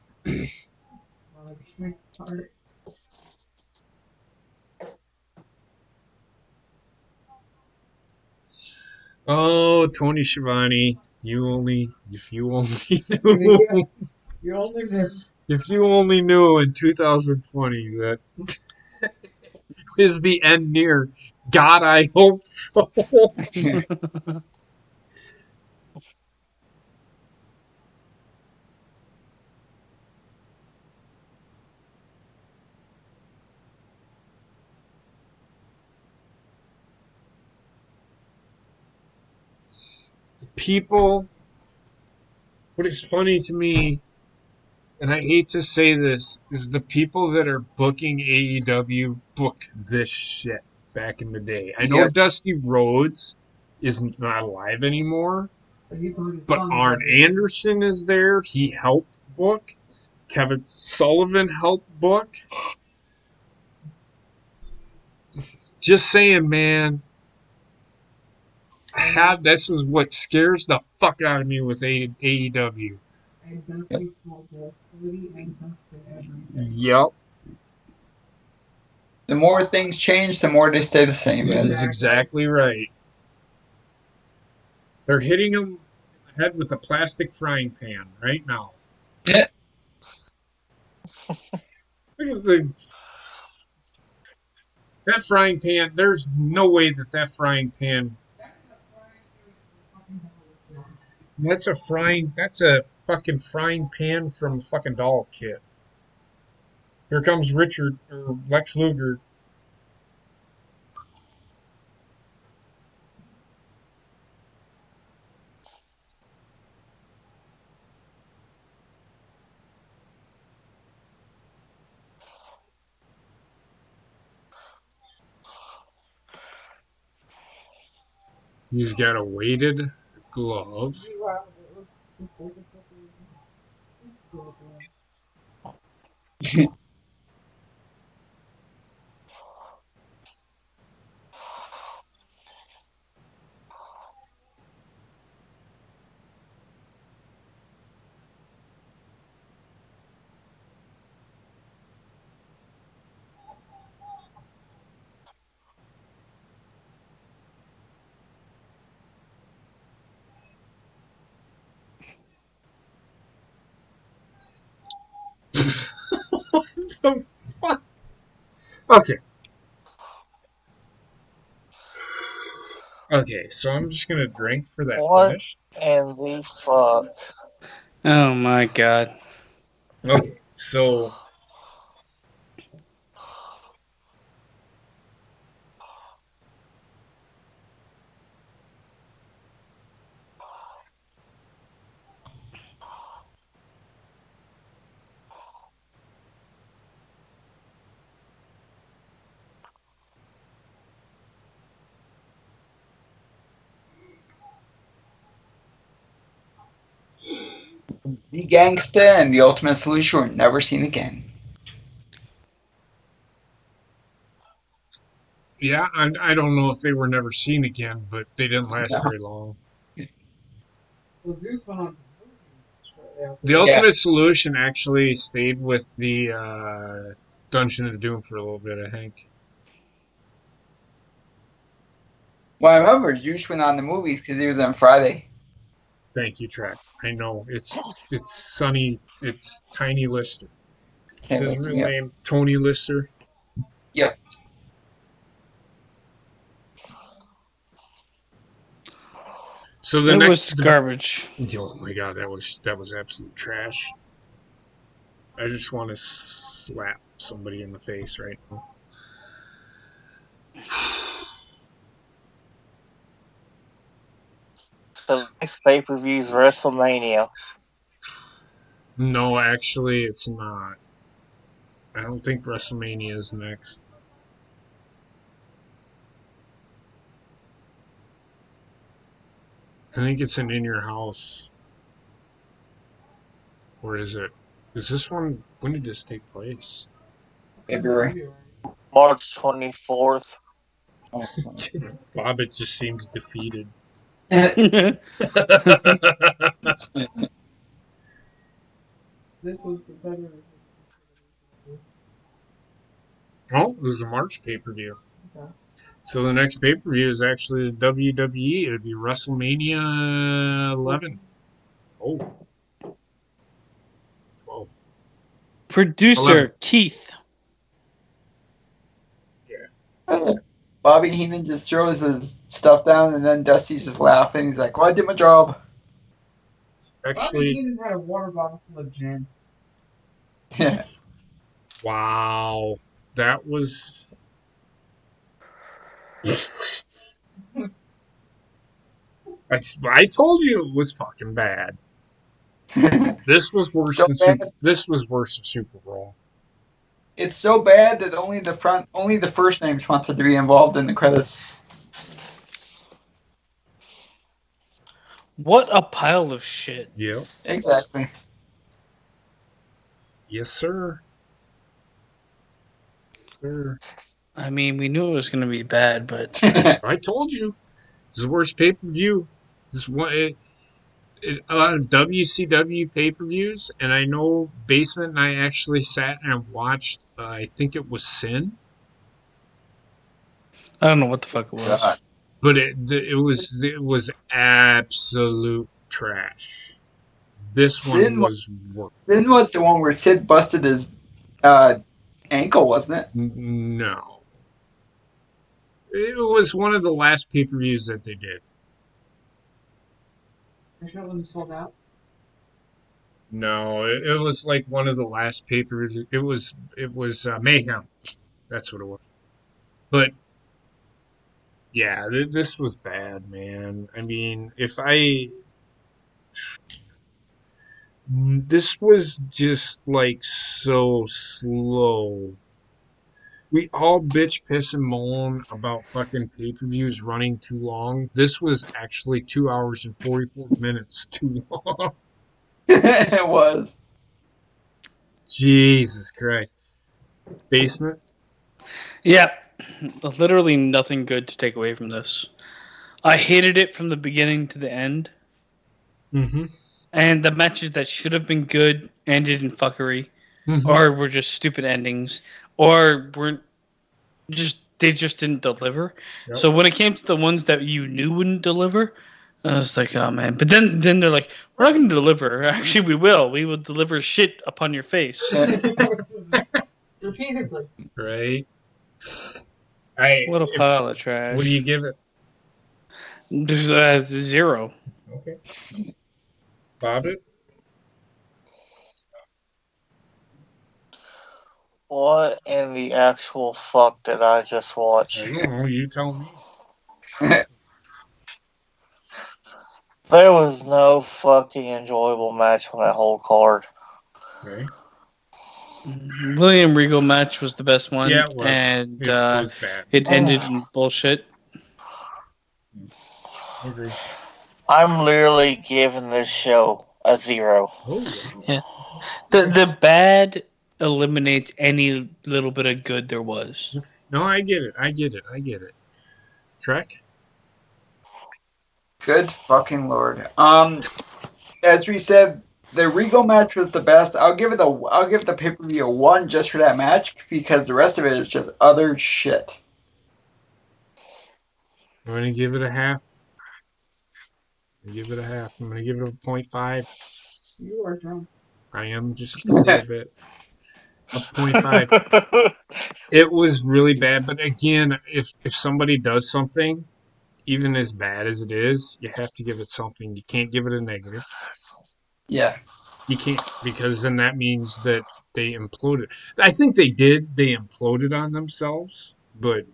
Oh, Tony Schiavone, if you only knew. You only knew. If you only knew in 2020 that is the end near. God, I hope so. People, what is funny to me, and I hate to say this, is the people that are booking AEW booked this shit back in the day. I know Yep. Dusty Rhodes is not alive anymore, but Arn Anderson is there. He helped book. Kevin Sullivan helped book. Just saying, man. This is what scares the fuck out of me with AEW. And Dusty called both Cody and Dustin everything. Yep. The more things change, the more they stay the same. That is exactly right. They're hitting him in the head with a plastic frying pan right now. Yeah. Look at that frying pan. There's no way that frying pan. That's a fucking frying pan from a fucking doll kit. Here comes Richard or Lex Luger. He's got a weighted glove. What the fuck? Okay. Okay, so I'm just gonna drink for that What finish. in the fuck? Oh my god. Okay, so The Gangsta and the Ultimate Solution were never seen again. yeah, I don't know if they were never seen again, but they didn't last No. very long. Well, Zeus went on to movies shortly after The that. Ultimate Solution actually stayed with the Dungeon of Doom for a little bit, I think. Well, I remember Zeus went on the movies because he was on Friday. Thank you, Track. I know it's Sonny. It's Tiny Lister. It's his real Yep. name, Tony Lister. Yep. So the It next, was garbage. oh my god, that was absolute trash. I just want to slap somebody in the face right now. The next pay-per-view is WrestleMania. No, actually, it's not. I don't think WrestleMania is next. I think it's an In Your House. Or is it? Is this one? When did this take place? February. March 24th. Oh. Bob, it just seems defeated. This was the better. Oh, it was a March pay-per-view. Okay. So the next pay-per-view is actually the WWE. It'd be WrestleMania 11. Oh. 12. Producer 11. Keith. Bobby Heenan just throws his stuff down, and then Dusty's just laughing. He's like, "Well, I did my job." Bobby Actually, Heenan had a water bottle full of gin. Yeah. wow. That was. I told you it was fucking bad. This was worse So than bad. This was worse than Super Brawl. It's so bad that only the first names wanted to be involved in the credits. What a pile of shit. Yep. Exactly. Yes, sir. Sir. I mean, we knew it was going to be bad, but I told you. This is the worst pay-per-view. This one. A lot of WCW pay-per-views, and I know Basement and I actually sat and watched. I think it was Sin. I don't know what the fuck it was. God. but it was absolute trash. This Sid one was worse. Sid was the one where Sid busted his ankle, wasn't it? No, it was one of the last pay-per-views that they did. I sure when sold out. No, it was like one of the last pay-per-views. It was Mayhem. That's what it was. But yeah, this was bad, man. I mean, this was just like so slow. We all bitch, piss, and moan about fucking pay-per-views running too long. This was actually 2 hours and 44 minutes too long. It was. Jesus Christ. Basement? Yeah, literally nothing good to take away from this. I hated it from the beginning to the end, Mm-hmm. and the matches that should have been good ended in fuckery, Mm-hmm. or were just stupid endings, or weren't just they just didn't deliver. Yep. So when it came to the ones that you knew wouldn't deliver, I was like, oh man. But then they're like, we're not going to deliver. Actually, we will. We will deliver shit upon your face. Repeatedly. Right? What a pile of trash. What do you give it? 0. Okay. Bob it? What in the actual fuck did I just watch? I don't know. You tell me. There was no fucking enjoyable match on that whole card. Okay. William Regal match was the best one. Yeah, it was. And It was bad. it ended in bullshit. I agree. I'm literally giving this show a 0. Oh, Yeah. The bad eliminates any little bit of good there was. no, I get it. Trek? Good fucking lord. As we said, the Regal match was the best. I'll give the pay-per-view a 1 just for that match because the rest of it is just other shit. I'm going to give it a half. I'm going to give it a 0.5. You are drunk. I am just a little bit. A 0.5. It was really bad, but again, if somebody does something, even as bad as it is, you have to give it something. You can't give it a negative. Yeah. You can't, because then that means that they imploded. I think they did. They imploded on themselves, but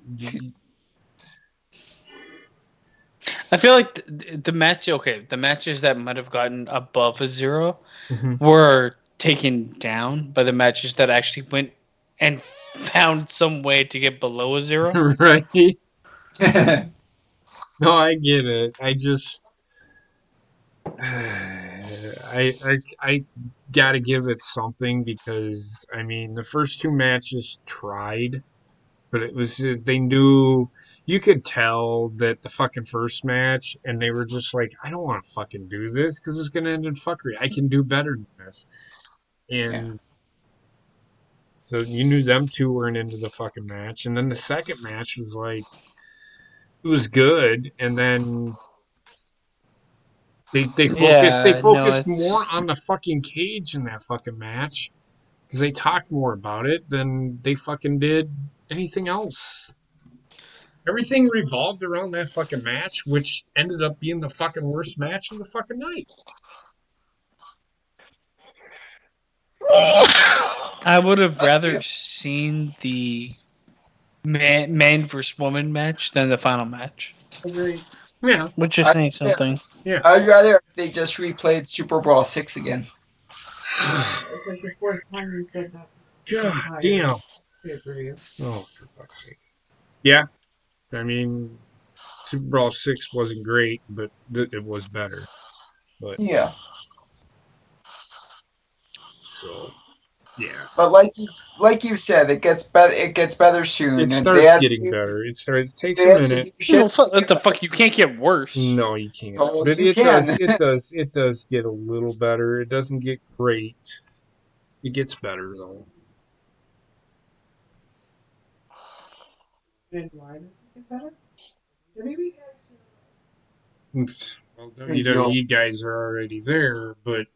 I feel like the matches that might have gotten above a 0 Mhm. were taken down by the matches that actually went and found some way to get below a 0. Right? No, I get it. I just, I gotta give it something because I mean the first two matches tried, but it was they knew, you could tell that the fucking first match, and they were just like, I don't want to fucking do this because it's gonna end in fuckery. I can do better than this, and so you knew them two weren't into the fucking match, and then the second match was like, it was good, and then they focused more on the fucking cage in that fucking match because they talked more about it than they fucking did anything else. Everything revolved around that fucking match, which ended up being the fucking worst match of the fucking night. I would have rather seen the man versus woman match than the final match. Agreed. Yeah, Which is saying something. yeah. I'd rather they just replayed Super Brawl 6 again. It's like the fourth time you said that. God damn. Pay-per-view. Oh, for fuck's sake. Yeah, I mean, Super Brawl 6 wasn't great, but it was better. But Yeah. so, yeah. But like you said, it gets better. It gets better soon. It and starts getting better. It takes a minute. What the fuck? You can't get worse. No, you can't. Oh, But you it can. it does get a little better. It doesn't get great. It gets better though. And why does it get better? Maybe Well, WWE guys are already there, but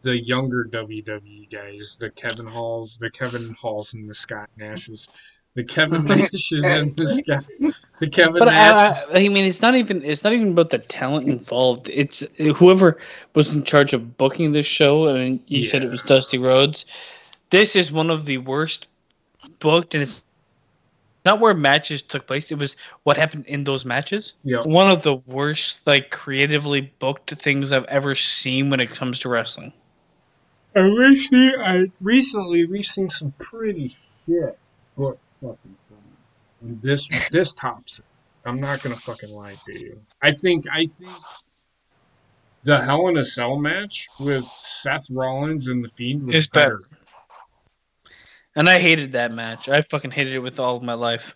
the younger WWE guys, the Kevin Halls and the Scott Nashes, the Kevin Nashes and the Scott, the Kevin But Nashes. I mean, it's not even about the talent involved. It's whoever was in charge of booking this show, and you said it was Dusty Rhodes. This is one of the worst booked, and it's not where matches took place. It was what happened in those matches. Yep. One of the worst, like, creatively booked things I've ever seen when it comes to wrestling. Recently we've seen some pretty shit book fucking things. And this tops it. I'm not gonna fucking lie to you. I think the Hell in a Cell match with Seth Rollins and The Fiend was It's better. And I hated that match. I fucking hated it with all of my life.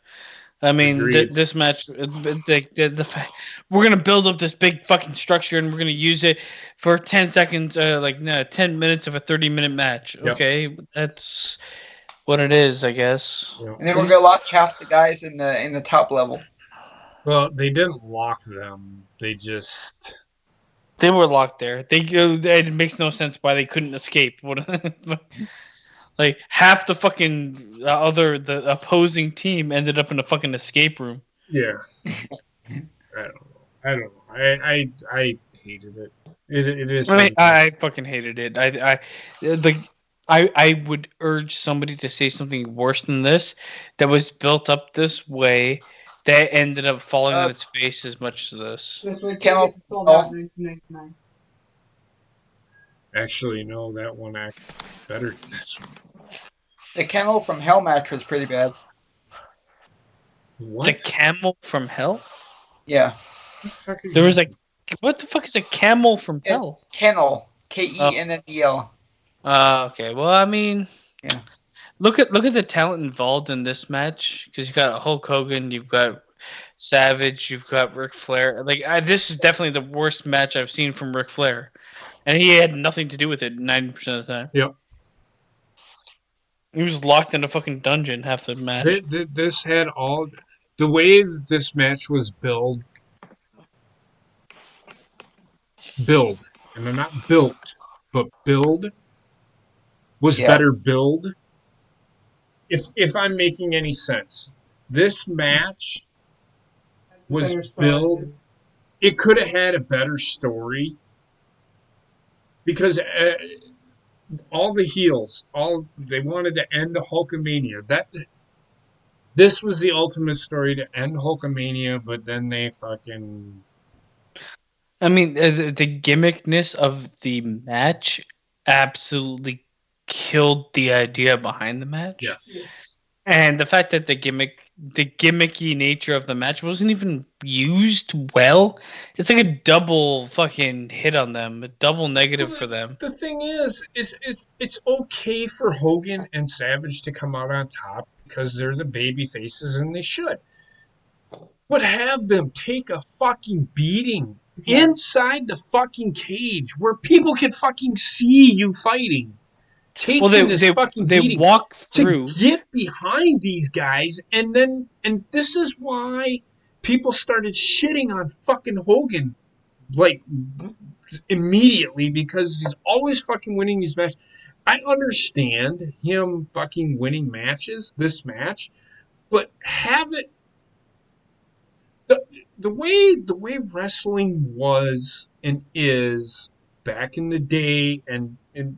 I mean, this match, the fact we're gonna build up this big fucking structure and we're gonna use it for 10 seconds, 10 minutes of a 30-minute match. Yep. Okay, that's what it is, I guess. Yep. And then we're gonna lock half the guys in the top level. Well, they didn't lock them. They were locked there. It makes no sense why they couldn't escape. Like half the fucking the opposing team ended up in a fucking escape room. Yeah. I don't know. I hated it. It is. I mean, I fucking hated it. I would urge somebody to say something worse than this that was built up this way that ended up falling on its face as much as this. This way tickets sold out in 1999. Actually, no, that one acted better than this one. The Camel from Hell match was pretty bad. What? The Camel from Hell? Yeah. There was what the fuck is a Camel from Hell? Kennel. Kennel. Okay. Well, I mean, yeah. Look at the talent involved in this match, because you got Hulk Hogan, you've got Savage, you've got Ric Flair. This is definitely the worst match I've seen from Ric Flair, and he had nothing to do with it 90% of the time. Yep. He was locked in a fucking dungeon half the match. This had all the way this match was billed, and they're not built, but build was better build. If I'm making any sense, this match was built. It could have had a better story because all the heels, they wanted to end Hulkamania. This was the ultimate story to end Hulkamania, but then they fucking. I mean, the gimmickness of the match absolutely killed the idea behind the match. Yes. And the fact that the gimmicky nature of the match wasn't even used well. It's like a double fucking hit on them, a double negative for them. The thing is it's okay for Hogan and Savage to come out on top because they're the baby faces and they should. But have them take a fucking beating inside the fucking cage where people can fucking see you fighting. They walk through to get behind these guys, and this is why people started shitting on fucking Hogan immediately, because he's always fucking winning these matches. I understand him fucking winning matches, this match, but have it the way wrestling was and is back in the day, and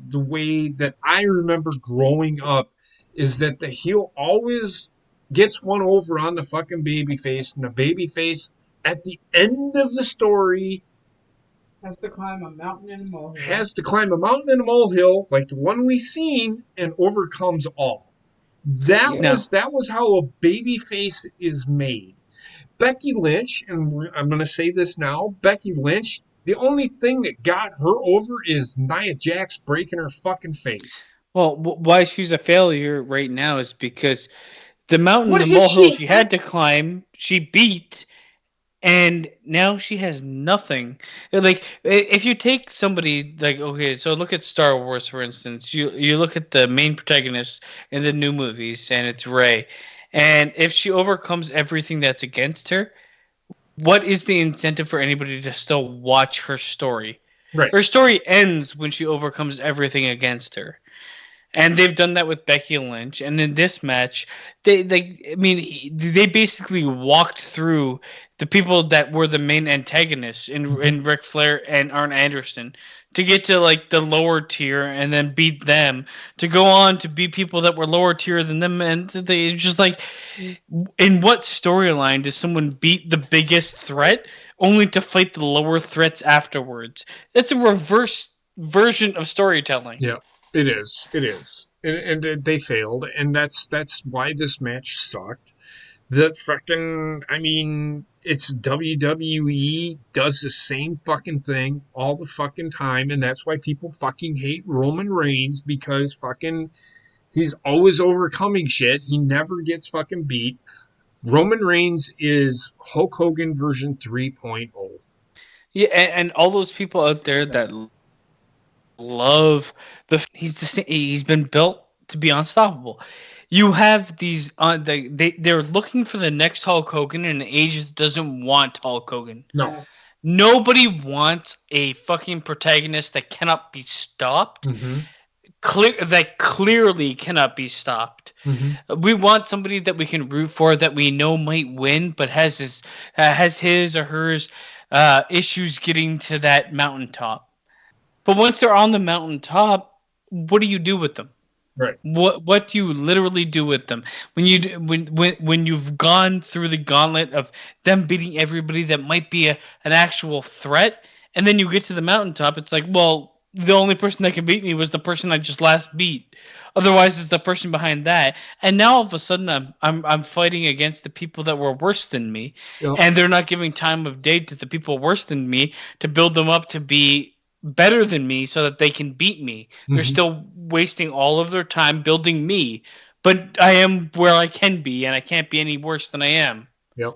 the way that I remember growing up, is that the heel always gets one over on the fucking babyface, and the babyface at the end of the story has to climb a mountain and a molehill. Like the one we seen, and overcomes all. That was how a babyface is made. Becky Lynch, and I'm going to say this now, Becky Lynch, the only thing that got her over is Nia Jax breaking her fucking face. Well, why she's a failure right now is because the mountain and molehill she had to climb, she beat, and now she has nothing. Like, if you take somebody, so look at Star Wars, for instance. You look at the main protagonist in the new movies, and it's Rey. And if she overcomes everything that's against her, what is the incentive for anybody to still watch her story? Right. Her story ends when she overcomes everything against her. And they've done that with Becky Lynch, and in this match, they basically walked through the people that were the main antagonists in Ric Flair and Arn Anderson to get to like the lower tier and then beat them to go on to beat people that were lower tier than them, and they just like, in what storyline does someone beat the biggest threat only to fight the lower threats afterwards? It's a reverse version of storytelling. Yeah. It is, and they failed, and that's why this match sucked. The fucking, I mean, it's WWE does the same fucking thing all the fucking time, and that's why people fucking hate Roman Reigns, because fucking he's always overcoming shit. He never gets fucking beat. Roman Reigns is Hulk Hogan version 3.0. Yeah, and all those people out there that love he's been built to be unstoppable. You have these they're looking for the next Hulk Hogan in an age that doesn't want Hulk Hogan. No. Nobody wants a fucking protagonist that cannot be stopped. Mm-hmm. That clearly cannot be stopped. Mm-hmm. We want somebody that we can root for, that we know might win, but has his or hers issues getting to that mountaintop. But once they're on the mountaintop, what do you do with them? Right. What do you literally do with them when you've gone through the gauntlet of them beating everybody that might be an actual threat, and then you get to the mountaintop? It's like, well, the only person that can beat me was the person I just last beat. Otherwise, it's the person behind that. And now all of a sudden, I'm fighting against the people that were worse than me, Yep. and they're not giving time of day to the people worse than me to build them up to be better than me so that they can beat me. Mm-hmm. They're still wasting all of their time building me, but I am where I can be, and I can't be any worse than I am. Yep.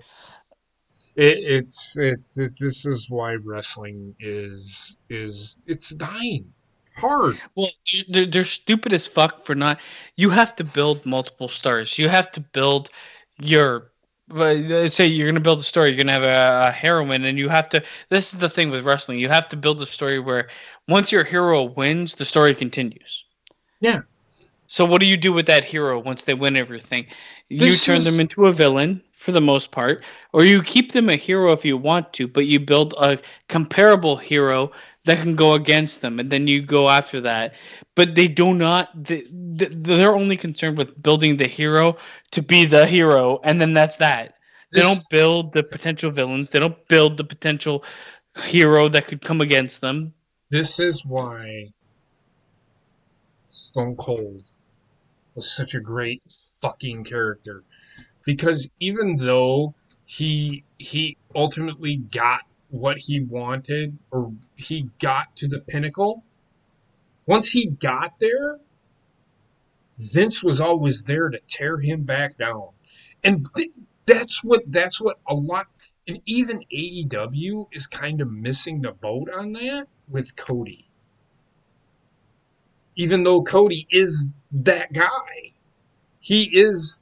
This is why wrestling is it's dying hard. Well, they're stupid as fuck for not. You have to build multiple stars. You have to build your. Let's say you're going to build a story. You're going to have a heroine, and you have to. This is the thing with wrestling. You have to build a story where once your hero wins, the story continues. Yeah. So what do you do with that hero once they win everything? You turn them into a villain for the most part, or you keep them a hero if you want to, but you build a comparable hero that can go against them, and then you go after that. But they do not. They're only concerned with building the hero to be the hero, and then that's that. They don't build the potential villains. They don't build the potential hero that could come against them. This is why Stone Cold was such a great fucking character, because even though he ultimately got what he wanted, or he got to the pinnacle, once he got there, Vince was always there to tear him back down. And that's what a lot, and even AEW is kind of missing the boat on that with Cody. Even though Cody is that guy, he is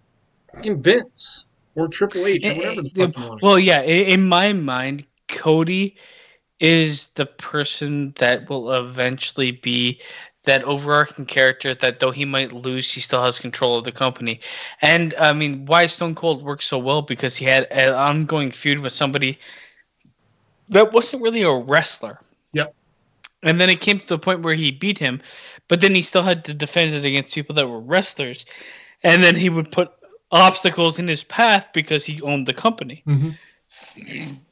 fucking Vince or Triple H or whatever the fuck you want. Well, yeah, in my mind, Cody is the person that will eventually be that overarching character that though he might lose, he still has control of the company. And I mean, why Stone Cold worked so well? Because he had an ongoing feud with somebody that wasn't really a wrestler. Yep. And then it came to the point where he beat him, but then he still had to defend it against people that were wrestlers. And then he would put obstacles in his path because he owned the company. Mm-hmm.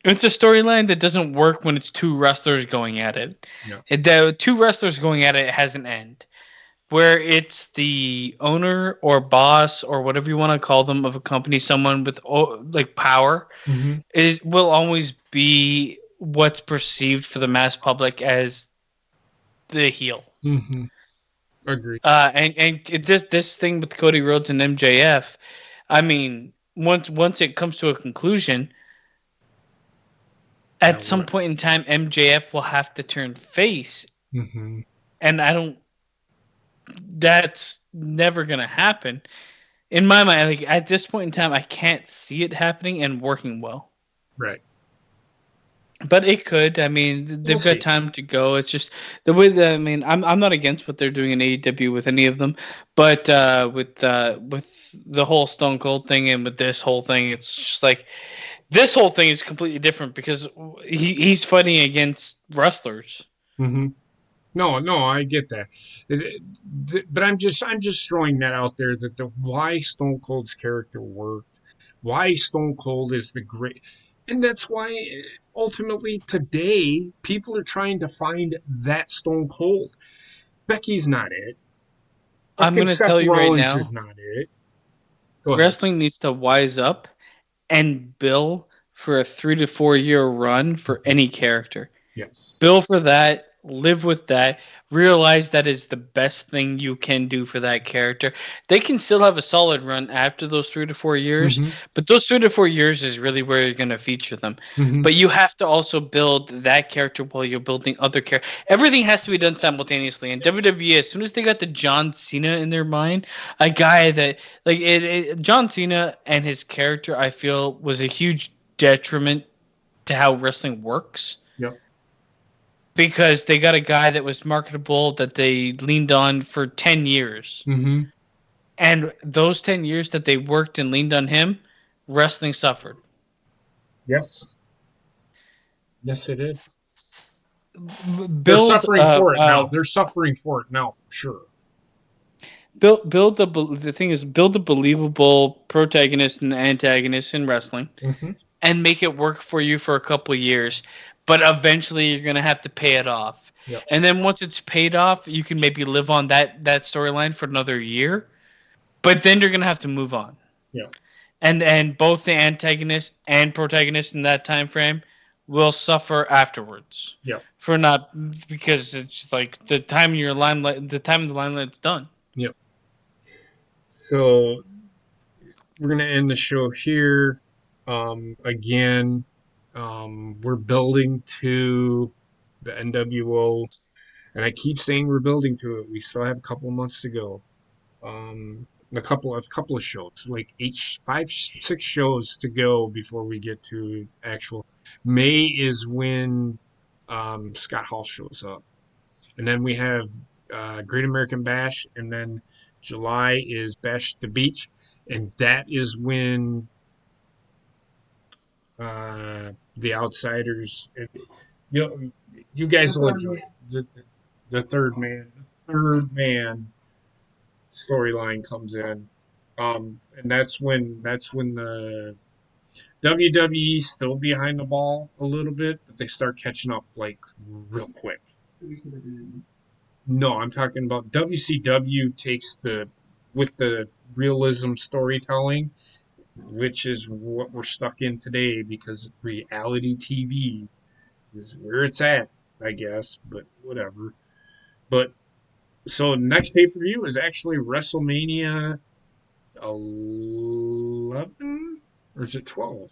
It's a storyline that doesn't work when it's two wrestlers going at it. Yeah. The two wrestlers going at it has an end. Where it's the owner or boss or whatever you want to call them of a company, someone with like power, will always be what's perceived for the mass public as the heel. Mm-hmm. Agreed. And this thing with Cody Rhodes and MJF, I mean, once it comes to a conclusion, at some point in time, MJF will have to turn face, and that's never gonna happen. In my mind, like at this point in time, I can't see it happening and working well. Right. But it could. I mean, they've We'll got see. time to go. It's just the way that I mean, I'm not against what they're doing in AEW with any of them, but with the whole Stone Cold thing and with this whole thing, it's just like this whole thing is completely different because he's fighting against wrestlers. Mm-hmm. No, I get that, but I'm just throwing that out there that why Stone Cold's character worked, why Stone Cold is the great, and that's why ultimately today people are trying to find that Stone Cold. Becky's not it. I'm Fucking gonna Seth tell you right Rollins now, is not it. Go ahead. wrestling needs to wise up and bill for a 3 to 4 year run for any character. Yes. Bill for that, live with that, realize that is the best thing you can do for that character. They can still have a solid run after those 3 to 4 years, Mm-hmm. but those 3 to 4 years is really where you're going to feature them. Mm-hmm. But you have to also build that character while you're building other characters. Everything has to be done simultaneously. And WWE, as soon as they got the John Cena in their mind, a guy that like John Cena and his character, I feel, was a huge detriment to how wrestling works. Yep. Because they got a guy that was marketable that they leaned on for 10 years. Mm-hmm. And those 10 years that they worked and leaned on him, wrestling suffered. Yes. Yes, it is. They're suffering for it now. They're suffering for it now, for sure. Build the thing is build a believable protagonist and antagonist in wrestling, and make it work for you for a couple of years. But eventually, you're gonna have to pay it off. Yep. And then once it's paid off, you can maybe live on that storyline for another year. But then you're gonna have to move on. Yeah. And both the antagonist and protagonist in that time frame will suffer afterwards. Yeah. For not because it's like the time in your limelight, the time in the limelight's done. Yep. So we're gonna end the show here. Again, we're building to the NWO, and I keep saying we're building to it. We still have a couple of months to go. A couple of shows, like 5, 6 shows to go before we get to actual. May is when Scott Hall shows up, and then we have Great American Bash, and then July is Bash at the Beach, and that is when the Outsiders. You guys will enjoy it. The third man storyline comes in, and that's when the WWE's still behind the ball a little bit, but they start catching up like real quick. No, I'm talking about WCW takes with the realism storytelling, which is what we're stuck in today because reality TV is where it's at, I guess, but whatever. But so next pay-per-view is actually WrestleMania 11 or is it 12?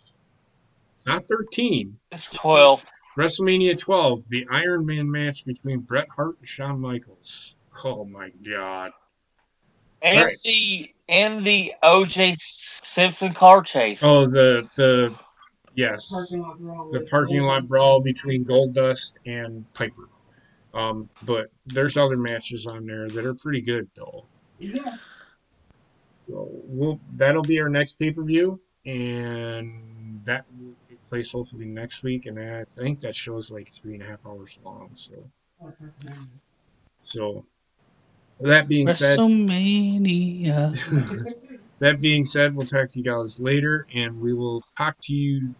It's not 13. It's 12. WrestleMania 12, the Iron Man match between Bret Hart and Shawn Michaels. Oh my God! And right. the O.J. Simpson car chase. Oh, yes, the parking lot brawl between Goldust and Piper. But there's other matches on there that are pretty good though. Yeah. So that'll be our next pay-per-view, and that will take place hopefully next week. And I think that show's like 3.5 hours long. So that being said, WrestleMania. that being said, we'll talk to you guys later, and we will talk to you.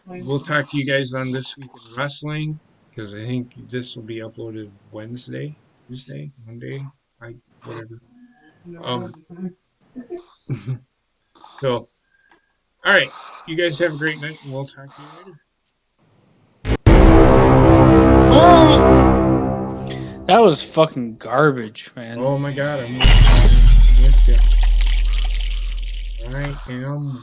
We'll talk to you guys on This Week in Wrestling, because I think this will be uploaded Wednesday, Tuesday, Monday, whatever. So, all right, you guys have a great night, and we'll talk to you later. That was fucking garbage, man. Oh my God, I'm with you. I am.